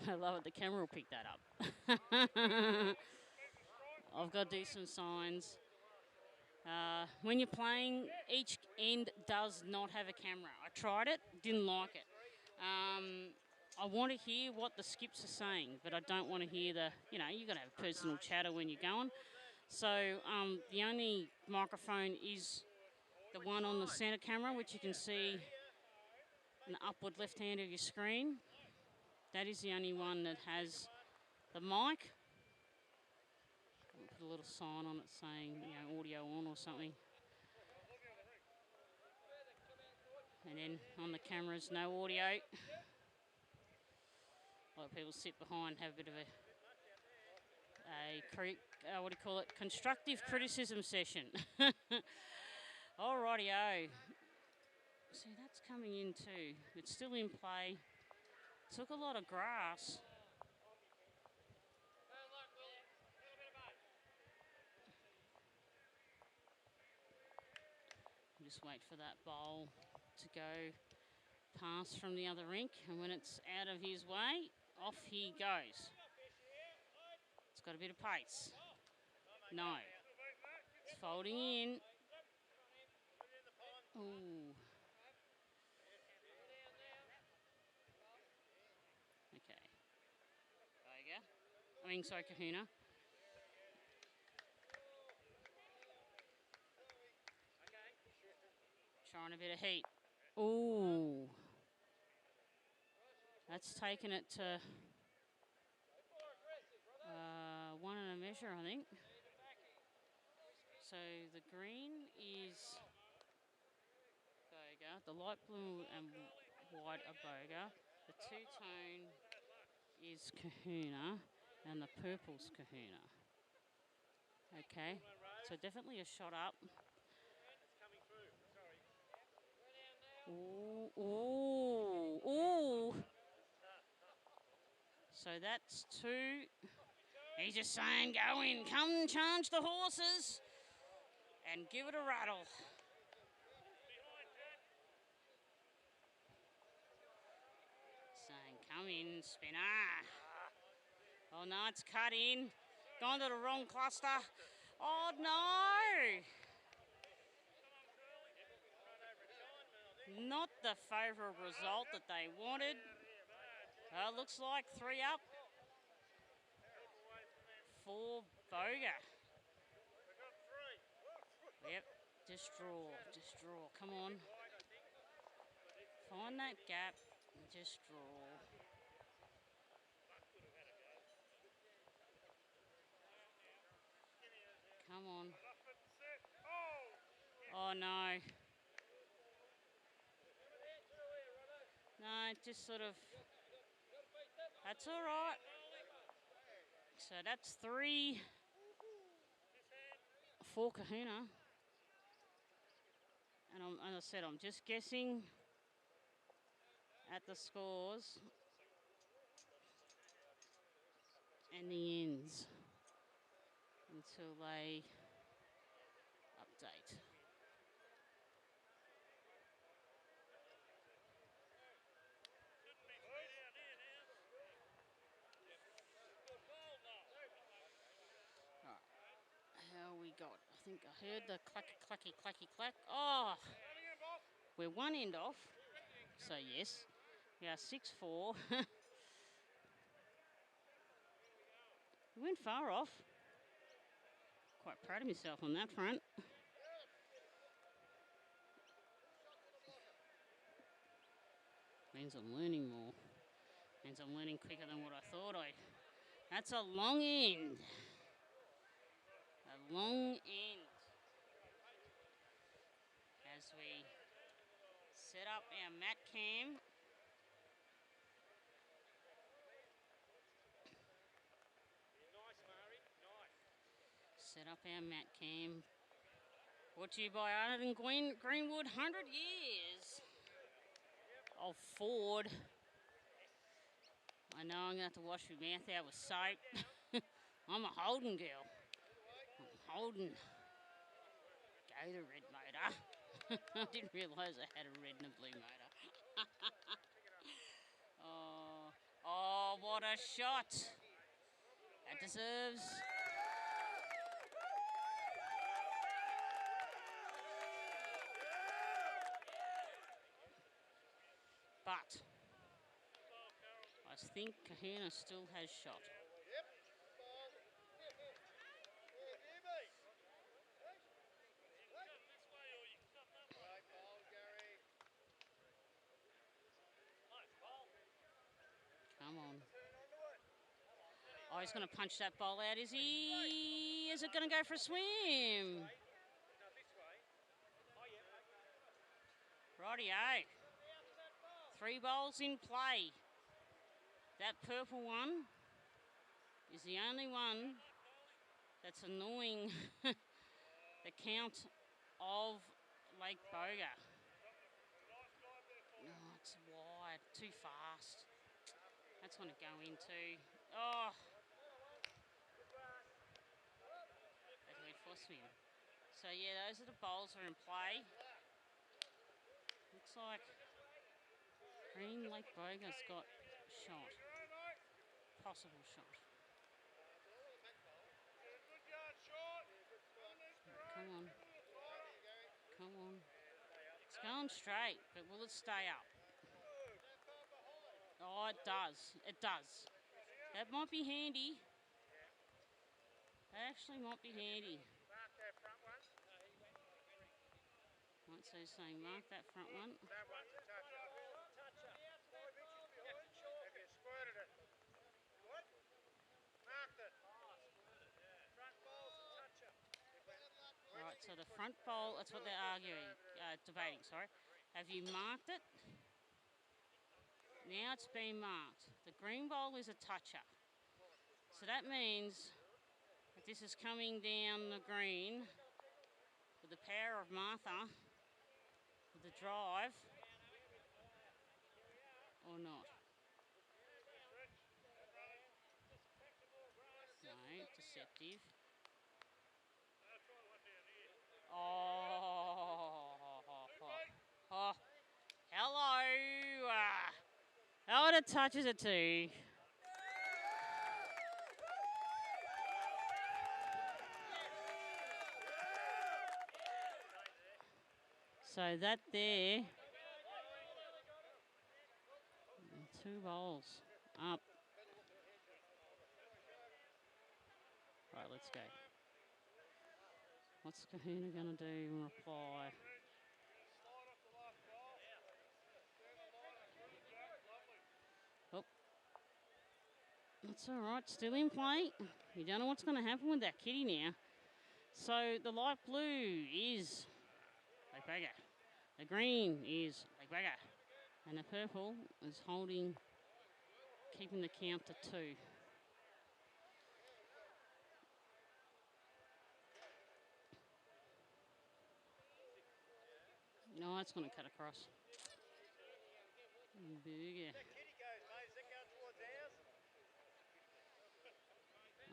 [SPEAKER 5] I love it. The camera will pick that up. I've got to do some signs. When you're playing, each end does not have a camera. I tried it, didn't like it. I want to hear what the skips are saying, but I don't want to hear you got to have personal chatter when you're going. So the only microphone is the one on the centre camera, which you can see in the upward left hand of your screen. That is the only one that has the mic. I'll put a little sign on it saying, audio on or something. And then on the cameras, no audio. A lot of people sit behind, have a bit of constructive criticism session. Alrighty-o. See, that's coming in too. It's still in play. Took a lot of grass. Just wait for that bowl to go past from the other rink, and when it's out of his way, off he goes. It's got a bit of pace. No. It's folding in. Ooh. Okay. Kahuna. Trying a bit of heat. Ooh. That's taken it to 1 and a measure, I think. So the green is Boga, the light blue and white are Boga, the two-tone is Kahuna, and the purple's Kahuna. Okay, so definitely a shot up. Ooh, ooh, ooh. So that's 2. He's just saying, go in, come and charge the horses and give it a rattle. Saying, come in, spinner. Oh no, it's cut in. Gone to the wrong cluster. Oh no! Not the favourable result that they wanted. Looks like 3 up for Boga. Yep, just draw, come on. Find that gap, just draw. Come on. Oh no. No, just sort of, that's all right. So that's 3 for Kahuna. And as I said, I'm just guessing at the scores and the ends until they update. How we got? I think I heard the clacky, clack. Oh, we're 1 end off. So yes, we are 6-4. We went far off. Quite proud of myself on that front. Means I'm learning more. Means I'm learning quicker than what I thought I. That's a long end. A long end. As we set up our mat cam. Set up our mat cam. Brought to you by Arnold and Greenwood, 100 years of Ford. I know I'm going to have to wash my mouth out with soap. I'm a Holden girl. I'm Holden. Go the red motor. I didn't realise I had a red and a blue motor. Oh, what a shot. That deserves think Kahuna still has shot.
[SPEAKER 6] Yep. Ball. Here, here, mate. Right, ball, Gary.
[SPEAKER 5] Come on. Oh, he's going to punch that ball out, is he? Is it going to go for a swim? Rightio. 3 bowls in play. That purple one is the only one that's annoying the count of Lake Boga. Oh, it's wide, too fast. That's going to go into. Oh, that went for a swim. So yeah, those are the bowls that are in play. Looks like Green Lake Boga's got shot. Possible shot. Come on. Come on. It's going straight, but will it stay up? Oh, it does. It does. That might be handy. That actually might be handy. Right, so he's saying mark that front one.
[SPEAKER 6] That one's a toucher. Have you squirted it? What? Marked it. Front ball's a toucher.
[SPEAKER 5] Right, so the front bowl, that's what they're arguing, debating, sorry. Have you marked it? Now it's been marked. The green bowl is a toucher. So that means that this is coming down the green with the power of Martha, with the drive, or not. No, deceptive. Oh, hello. How it touches it too. So that there, 2 bowls up. Right, let's go. What's Kahuna going to do in reply? Oh, that's all right. Still in play. You don't know what's going to happen with that kitty now. So the light blue is Lake Boga. The green is Lake Boga. And the purple is holding, keeping the count to 2. No, it's going to cut across. Booger.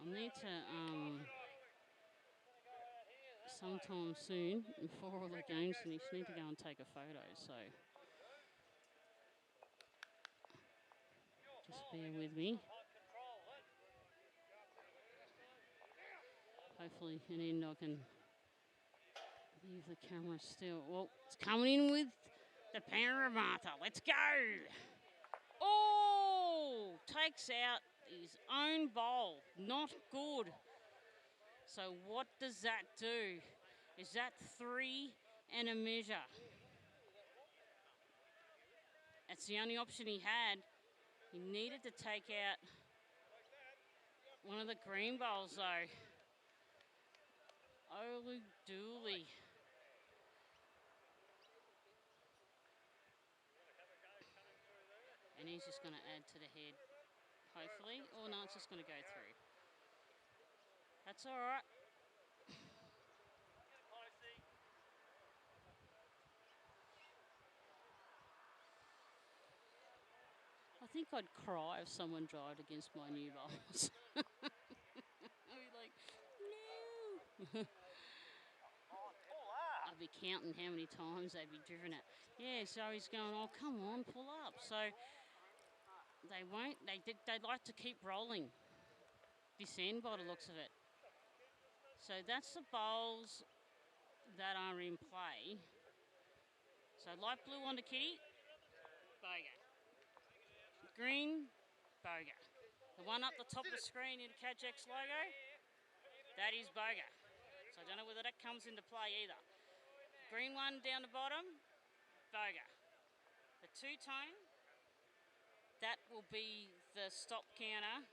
[SPEAKER 5] I'll need to, sometime soon, before all the games finish, need to go and take a photo, so just bear with me. Hopefully in the end I can leave the camera still. Well, it's coming in with the power of Martha. Let's go! Oh! Takes out his own bowl. Not good. So what does that do? Is that 3 and a measure? That's the only option he had. He needed to take out one of the green bowls though. Holy dooly. And he's just going to add to the head, hopefully. Or no, it's just going to go through. That's all right. I think I'd cry if someone dried against my new bowls. I'd be like, no. I'd be counting how many times they'd be driven it. Yeah, so he's going, oh, come on, pull up. So they won't, they'd like to keep rolling this end by the looks of it. So that's the bowls that are in play. So light blue on the kitty. Boga. Green Boga. The one up the top of the screen in the Cadgex logo, that is Boga. So I don't know whether that comes into play either. Green one down the bottom, Boga. The two-tone, that will be the stop counter,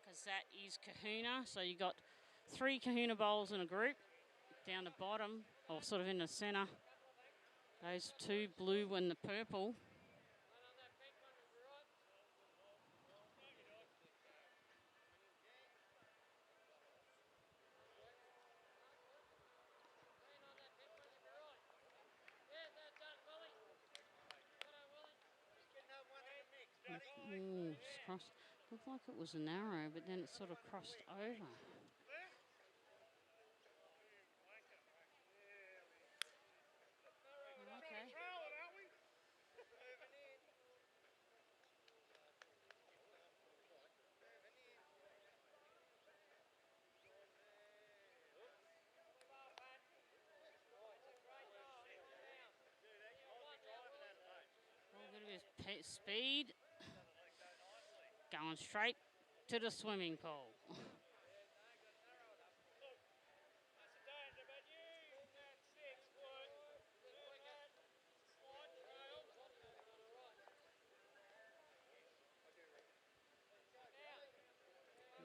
[SPEAKER 5] because that is Kahuna. So you got 3 Kahuna bowls in a group. Down the bottom, or sort of in the centre, those 2, blue and the purple. It's crossed. Looked like it was a narrow, but then it sort of crossed over. Okay. A bit of his speed. Going straight to the swimming pool.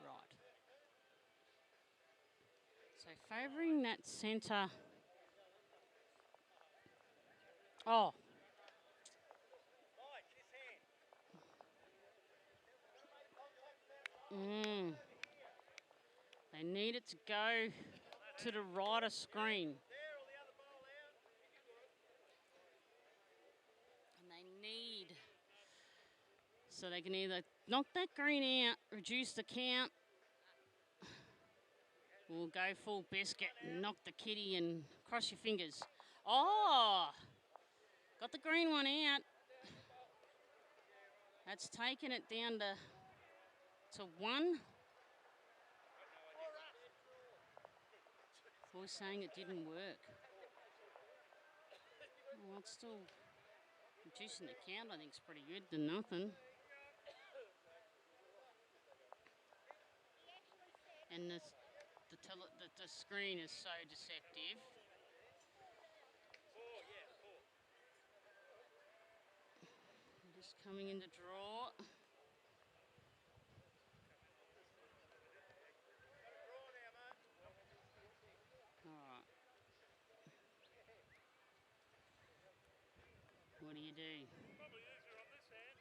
[SPEAKER 5] Right. So favouring that centre. Oh. They need it to go to the right of screen. And they need, so they can either knock that green out, reduce the count, or go full biscuit and knock the kitty and cross your fingers. Oh, got the green one out. That's taken it down to 1. We're saying it didn't work. Well, it's still reducing the count. I think it's pretty good than nothing. And the screen is so deceptive. Just coming in the draw. Alright. What do you do?
[SPEAKER 6] Probably easier on this hand.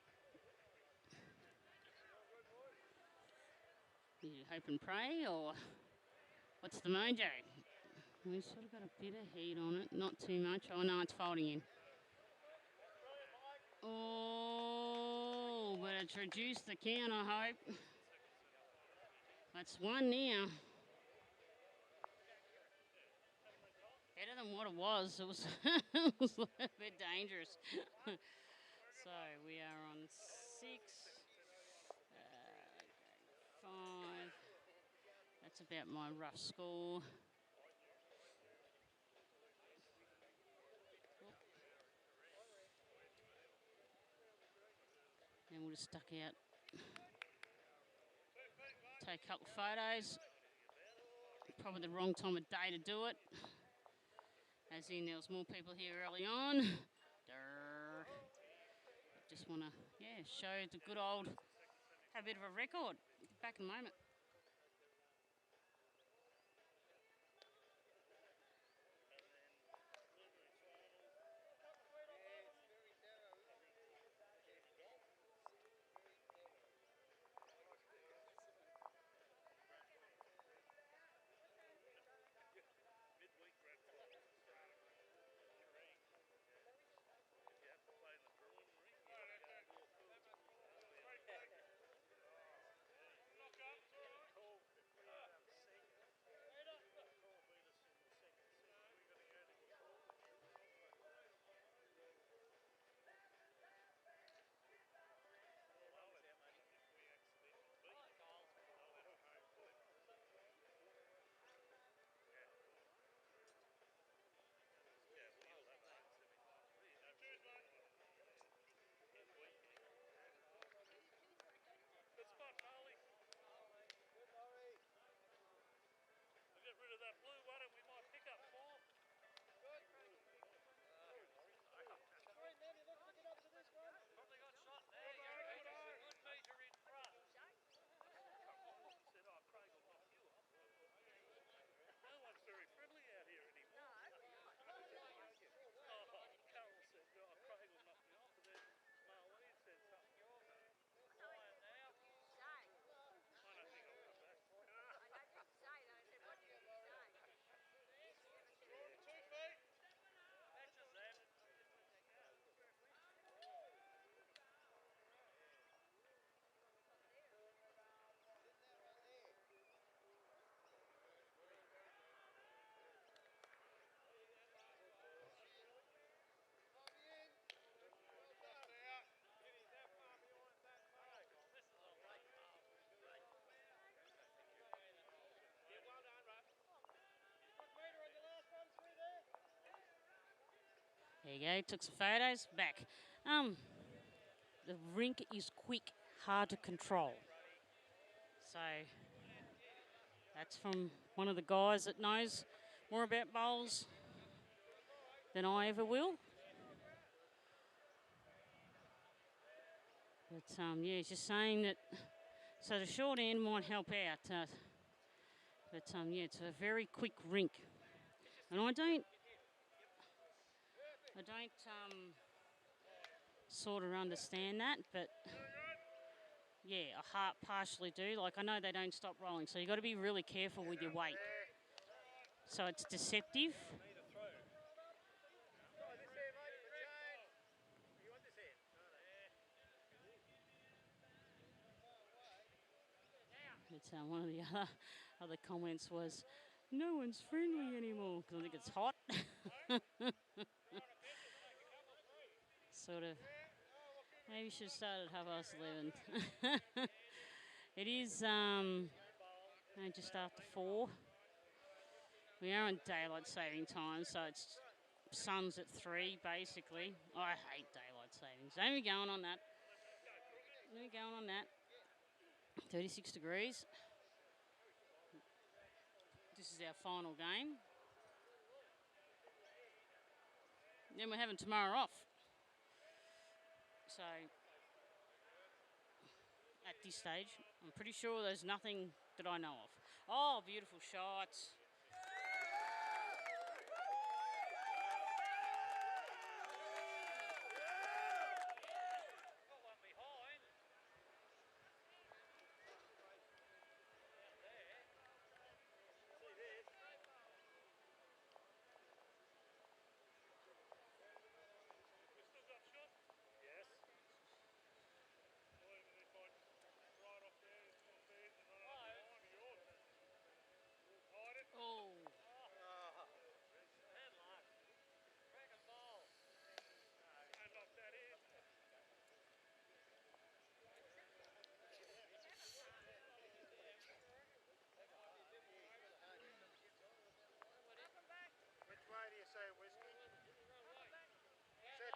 [SPEAKER 5] You hope and pray, or what's the mojo? We've sort of got a bit of heat on it, not too much. Oh no, it's folding in. Oh, but it's reduced the count, I hope. That's 1 now. Better than what it was. It was, it was a little bit dangerous. So we are on 6, 5. That's about my rough score. And we'll just duck out. Take a couple of photos. Probably the wrong time of day to do it. As in, there was more people here early on. Just want to, show the good old, have a bit of a record. Back in a moment.
[SPEAKER 6] Midweek red flag. Kerang. If you have to play in the preliminary, you got to go to a full. Knock up,
[SPEAKER 5] There you go. Took some photos. Back. The rink is quick, hard to control. So that's from one of the guys that knows more about bowls than I ever will. But yeah, he's just saying that. So the short end might help out. But yeah, it's a very quick rink, and I don't sort of understand that, but yeah, I partially do. Like, I know they don't stop rolling, so you got to be really careful with your weight. So it's deceptive. But one of the other comments was, no one's friendly anymore, because I think it's hot. Sort of. Maybe you should have started at 11:30. It is just after 4. We are on daylight saving time, so it's sun's at 3 basically. Oh, I hate daylight savings. Don't be going on that. Don't be going on that. 36 degrees. This is our final game. Then we're having tomorrow off. So at this stage, I'm pretty sure there's nothing that I know of. Oh, beautiful shots.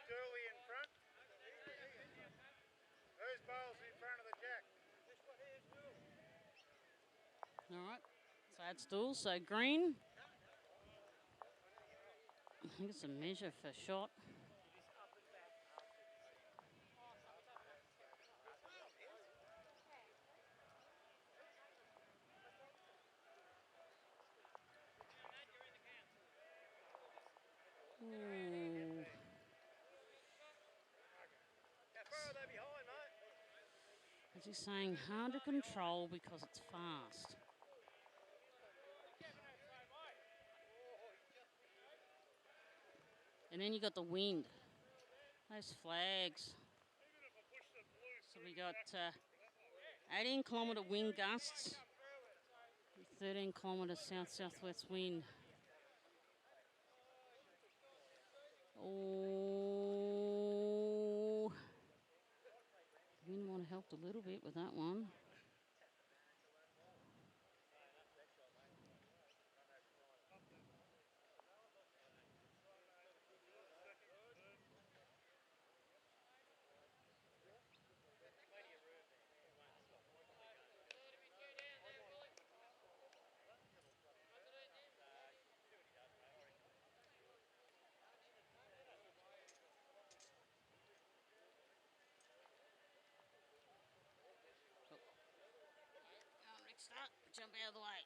[SPEAKER 6] Dooley in front. Whose bowl's in front of the jack?
[SPEAKER 5] All right, so that's Dool. So green. I think it's a measure for shot. Ooh. As he's saying, hard to control because it's fast. And then you got the wind. Those flags. So we got 18-kilometre wind gusts, 13-kilometre south-southwest wind. Oh, wind might have helped a little bit with that one. Start, jump out of the way.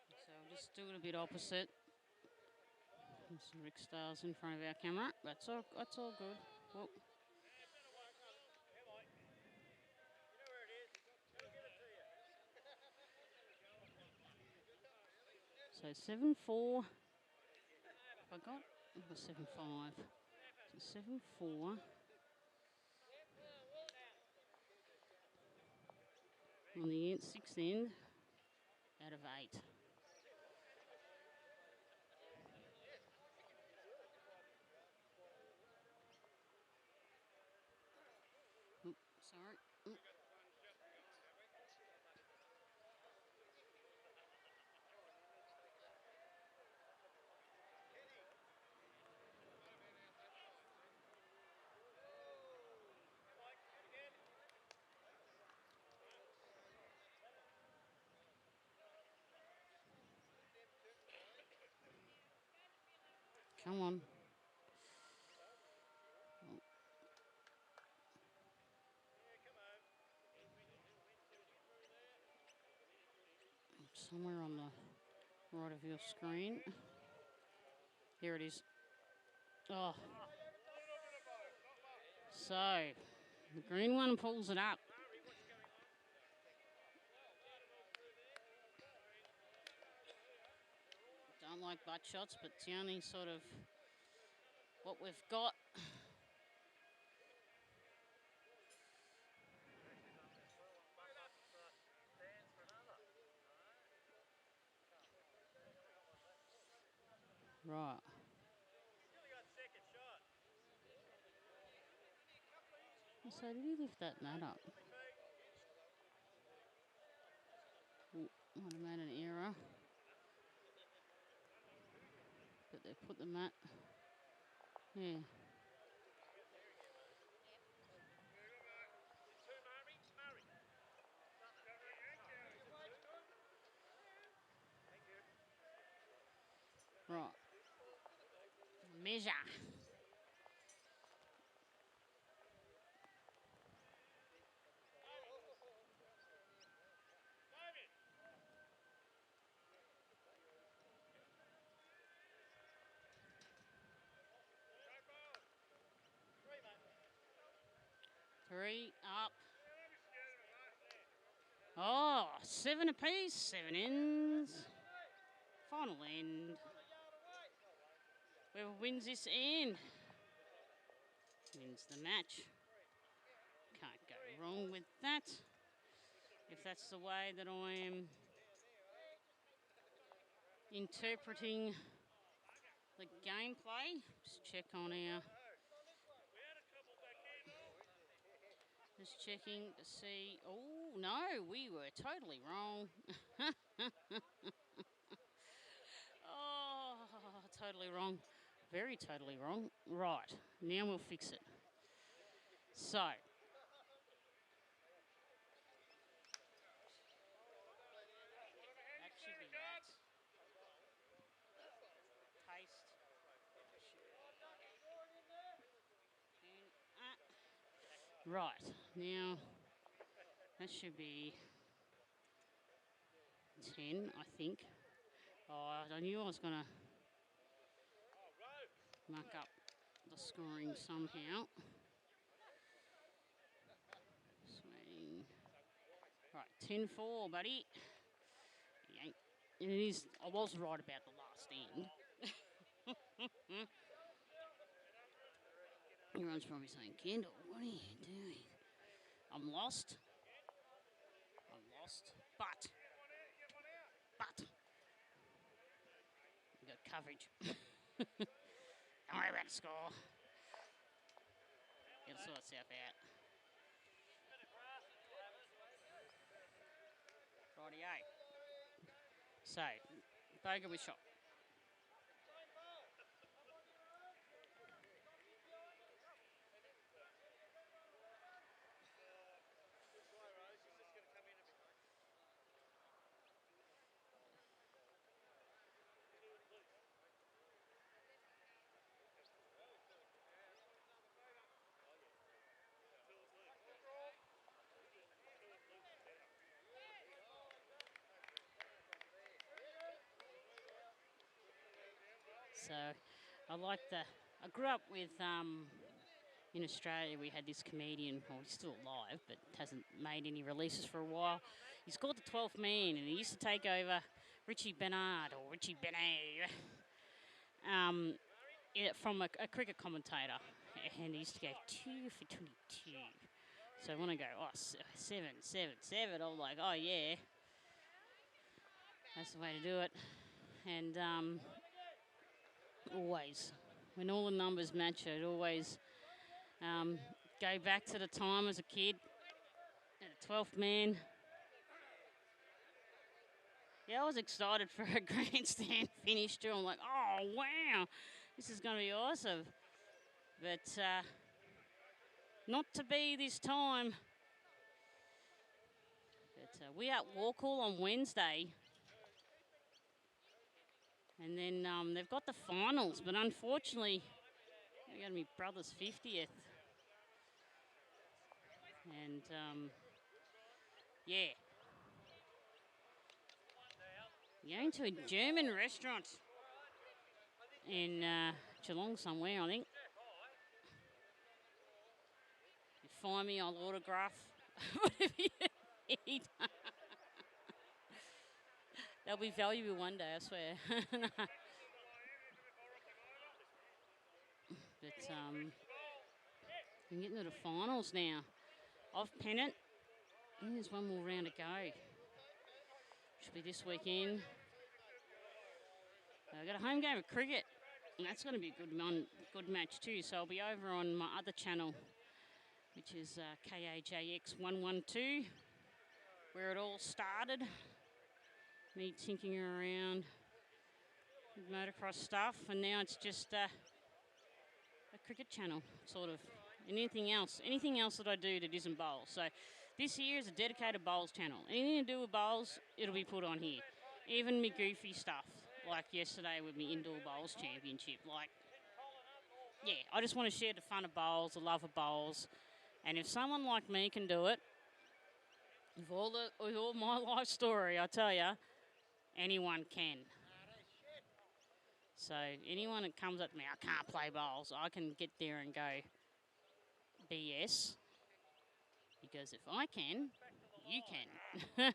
[SPEAKER 5] So I'm just doing a bit opposite. Some Rick Stars in front of our camera. That's all good. Whoa. So 7-4. I got 7-5. So 7-4. On the sixth end. out of 8. Oop, sorry. Oop. Come on. Somewhere on the right of your screen. Here it is. Oh. So, the green one pulls it up. Don't like butt shots, but it's the only sort of what we've got. Right. So did he lift that mat up? Ooh, might have made an error. But they put the mat. Yeah. Right. Measure. Three up. Oh, 7 apiece, 7 ends. Final end. Whoever wins this end wins the match. Can't go wrong with that. If that's the way that I am interpreting the gameplay. Just check on our... Just checking to see... Oh, no, we were totally wrong. Oh, totally wrong. Very totally wrong. Right, now we'll fix it. So... That should be that. Paste. Right, now that should be 10, I think. Oh, I knew I was going to muck up the scoring somehow. Swing. Right, 10-4, buddy. Yeah, it is. I was right about the last end. Everyone's probably saying, Kendall, what are you doing? I'm lost. But we got coverage. Don't worry about the score. It'll sort itself out. Rightio. So, bogey with shot. So, I grew up with, in Australia, we had this comedian, well, he's still alive, but hasn't made any releases for a while. He's called the 12th Man, and he used to take over Richie Bernard, or Richie Benet, from a cricket commentator. And he used to go 2 for 22. So when I go, 7, I'm like, oh, yeah. That's the way to do it. And always, when all the numbers match it, always go back to the time as a kid at a 12th man. Yeah, I was excited for a grandstand finish too. I'm like, oh, wow, this is going to be awesome. But not to be this time. But we at Walkall on Wednesday. And then they've got the finals, but unfortunately, I go to my brother's 50th. And, yeah. Going to a German restaurant in Geelong somewhere, I think. If you find me, I'll autograph whatever you eat. They'll be valuable one day, I swear. But I'm getting to the finals now. I've pennant. There's one more round to go. Should be this weekend. I've got a home game of cricket, and that's going to be a good match too. So I'll be over on my other channel, which is KAJX 112, where it all started. Me tinkering around with motocross stuff, and now it's just a cricket channel, sort of. And anything else that I do that isn't bowls. So this year is a dedicated bowls channel. Anything to do with bowls, it'll be put on here. Even me goofy stuff, like yesterday with me indoor bowls championship. Like, yeah, I just want to share the fun of bowls, the love of bowls. And if someone like me can do it, with all my life story, I tell you, anyone can. So anyone that comes up to me, I can't play bowls, I can get there and go, BS. Because if I can, you can.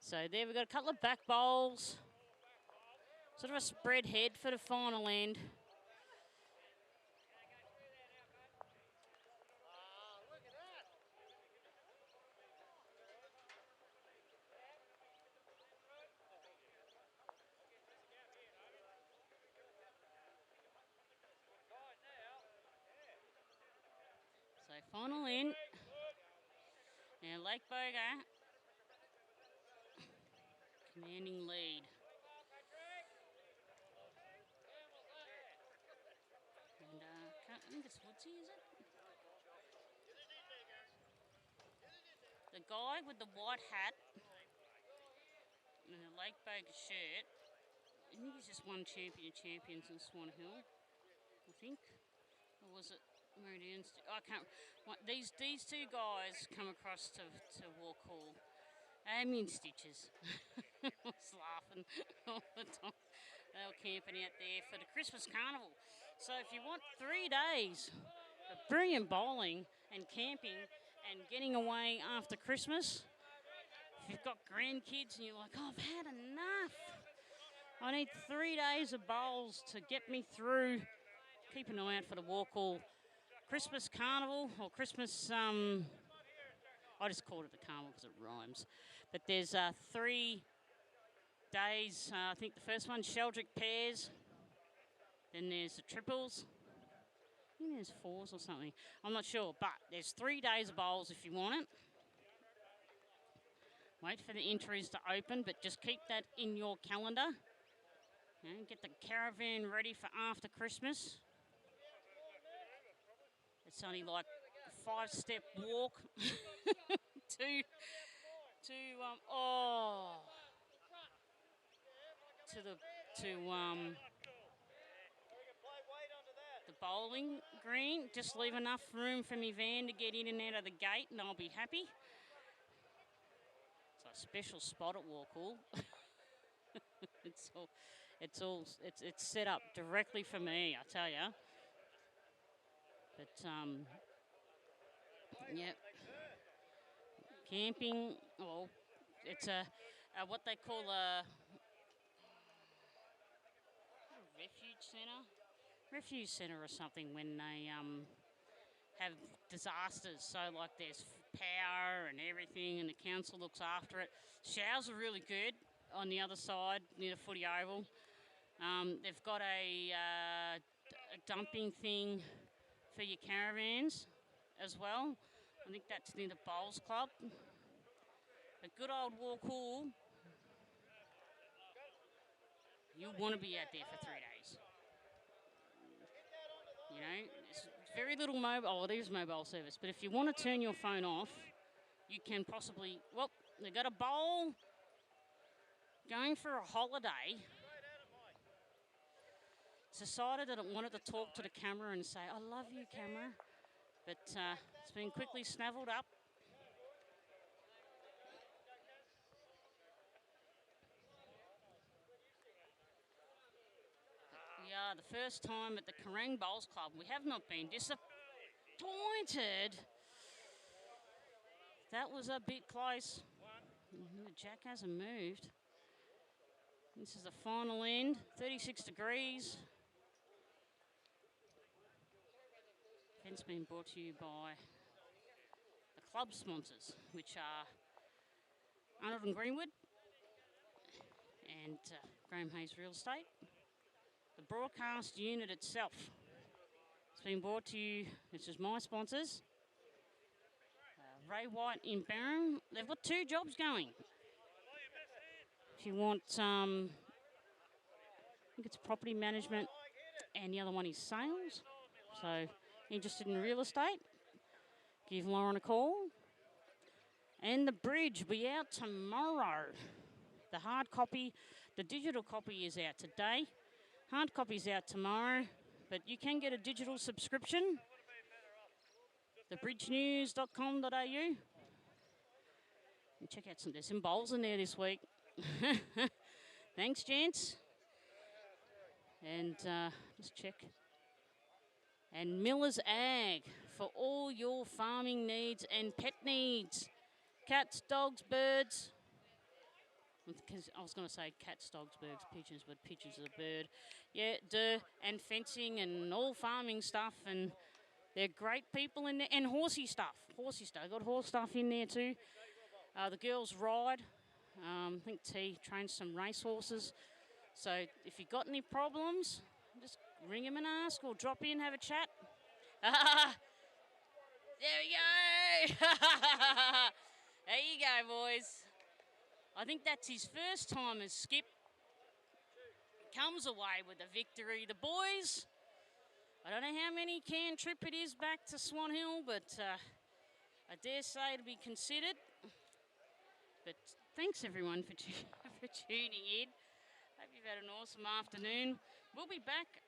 [SPEAKER 5] So there we've got a couple of back bowls. Sort of a spread head for the final end. So final end. Now Lake Boga commanding lead. And I think it's Woodsy, is it? The guy with the white hat and the Lake Boga shirt, I think he's just won champions in Swan Hill, I think. Or was it Meridians? I can't. These two guys come across to Walkall. I'm in stitches. I was laughing all the time. They were camping out there for the Christmas carnival. So if you want 3 days of brilliant bowling and camping and getting away after Christmas, if you've got grandkids and you're like, oh, I've had enough, I need 3 days of bowls to get me through. Keep an eye out for the Walkall Christmas carnival or Christmas. I just called it the carnival because it rhymes. But there's 3 days. I think the first one's Sheldrick Pairs. Then there's the triples. I think there's 4s or something. I'm not sure, but there's 3 days of bowls if you want it. Wait for the entries to open, but just keep that in your calendar. And get the caravan ready for after Christmas. It's only like a 5-step walk the bowling green. Just leave enough room for me van to get in and out of the gate, and I'll be happy. It's a special spot at Walkall. It's set up directly for me, I tell you. But yep. Camping. Well, it's a what they call a refuge centre or something when they have disasters. So like there's power and everything, and the council looks after it. Showers are really good. on the other side near the footy oval. They've got a dumping thing for your caravans as well. I think that's near the Bowls Club. A good old war cool. You want to be out there for 3 days. You know, it's very little mobile. Oh, there's mobile service. But if you want to turn your phone off, you can possibly. Well, they've got a bowl going for a holiday. Decided that it wanted to talk to the camera and say, "I love you, camera," but it's been quickly snaffled up. We are the first time at the Kerang Bowls Club. We have not been disappointed. That was a bit close. The jack hasn't moved. This is the final end, 36 degrees. Event's been brought to you by the club sponsors, which are Arnold and Greenwood and Graham Hayes Real Estate. The broadcast unit itself has been brought to you. This is my sponsors. Ray White in Barham. They've got 2 jobs going. If you want, I think it's property management and the other one is sales. So, interested in real estate, give Lauren a call. And the bridge will be out tomorrow. The hard copy, the digital copy is out today. Hard copy is out tomorrow, but you can get a digital subscription. Thebridgenews.com.au. And check out there's some bowls in there this week. Thanks, gents. And just check. And Miller's Ag for all your farming needs and pet needs. Cats, dogs, birds. Because I was going to say cats, dogs, birds, pigeons, but pigeons are a bird. Yeah, and fencing and all farming stuff. And they're great people in there. And horsey stuff. Got horse stuff in there too. The girls ride. I think T trains some race horses. So if you've got any problems, just ring him and ask or drop in, have a chat. There we go. There you go, boys. I think that's his first time as skip. Comes away with a victory. The boys, I don't know how many can trip it is back to Swan Hill, but I dare say to be considered. But thanks everyone for tuning in. Hope you've had an awesome afternoon. We'll be back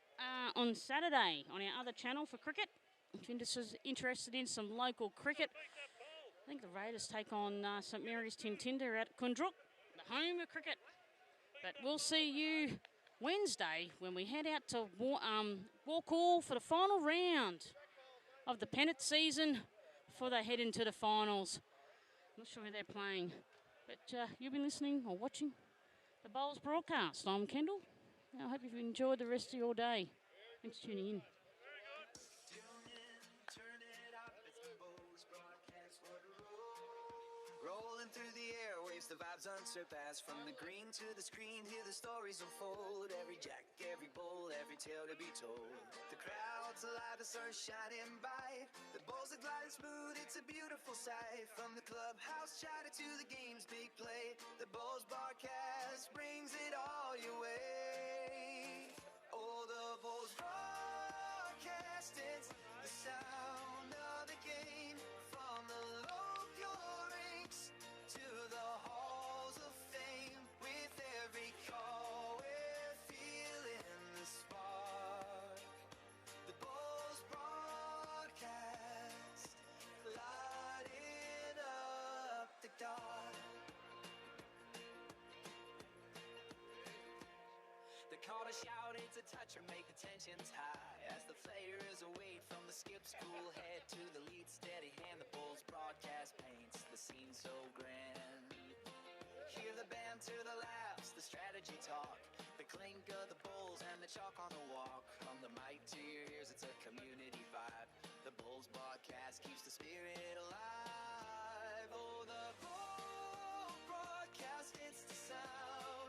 [SPEAKER 5] on Saturday on our other channel for cricket. If you're interested in some local cricket, I think the Raiders take on St Mary's Tintinda at Kundruk, the home of cricket. But we'll see you Wednesday when we head out to Walkall for the final round of the pennant season before they head into the finals. I'm not sure who they're playing, but you've been listening or watching the Bowls broadcast. I'm Kendall. I hope you've enjoyed the rest of your day. Thanks for tuning in.
[SPEAKER 4] Rolling through the airwaves, the vibes unsurpassed. From the green to the screen, hear the stories unfold. Every jack, every bull, every tale to be told. The crowd's alive, the sun shining bright. The bowls are gliding smooth, it's a beautiful sight. From the clubhouse chatter to the game's big play, the Bowls broadcast brings it all your way. Oh, the Bowls broadcast, it's the sound of the game. From the local ranks to the halls of fame, with every call we're feeling the spark. The Bowls broadcast, lighting up the dark. The call to shout, it's a touch or make the tensions high, as the players await from the skip school head to the lead steady hand. The Bowls broadcast paints the scene so grand. Hear the banter, the laughs, the strategy talk, the clink of the bowls and the chalk on the walk. From the mic to your ears, it's a community vibe. The Bowls broadcast keeps the spirit alive. Oh, the Bowls broadcast, it's the sound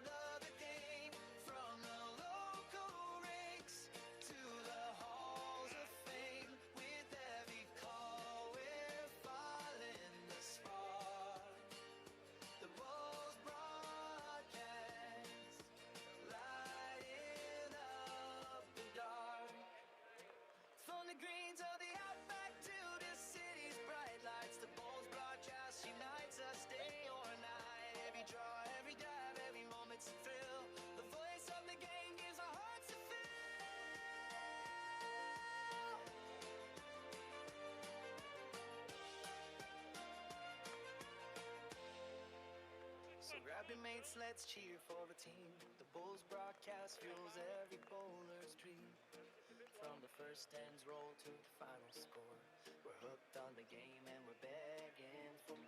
[SPEAKER 4] mates, let's cheer for the team. The Bulls broadcast fuels every bowler's dream. From the first ends roll to the final score, we're hooked on the game and we're begging for more.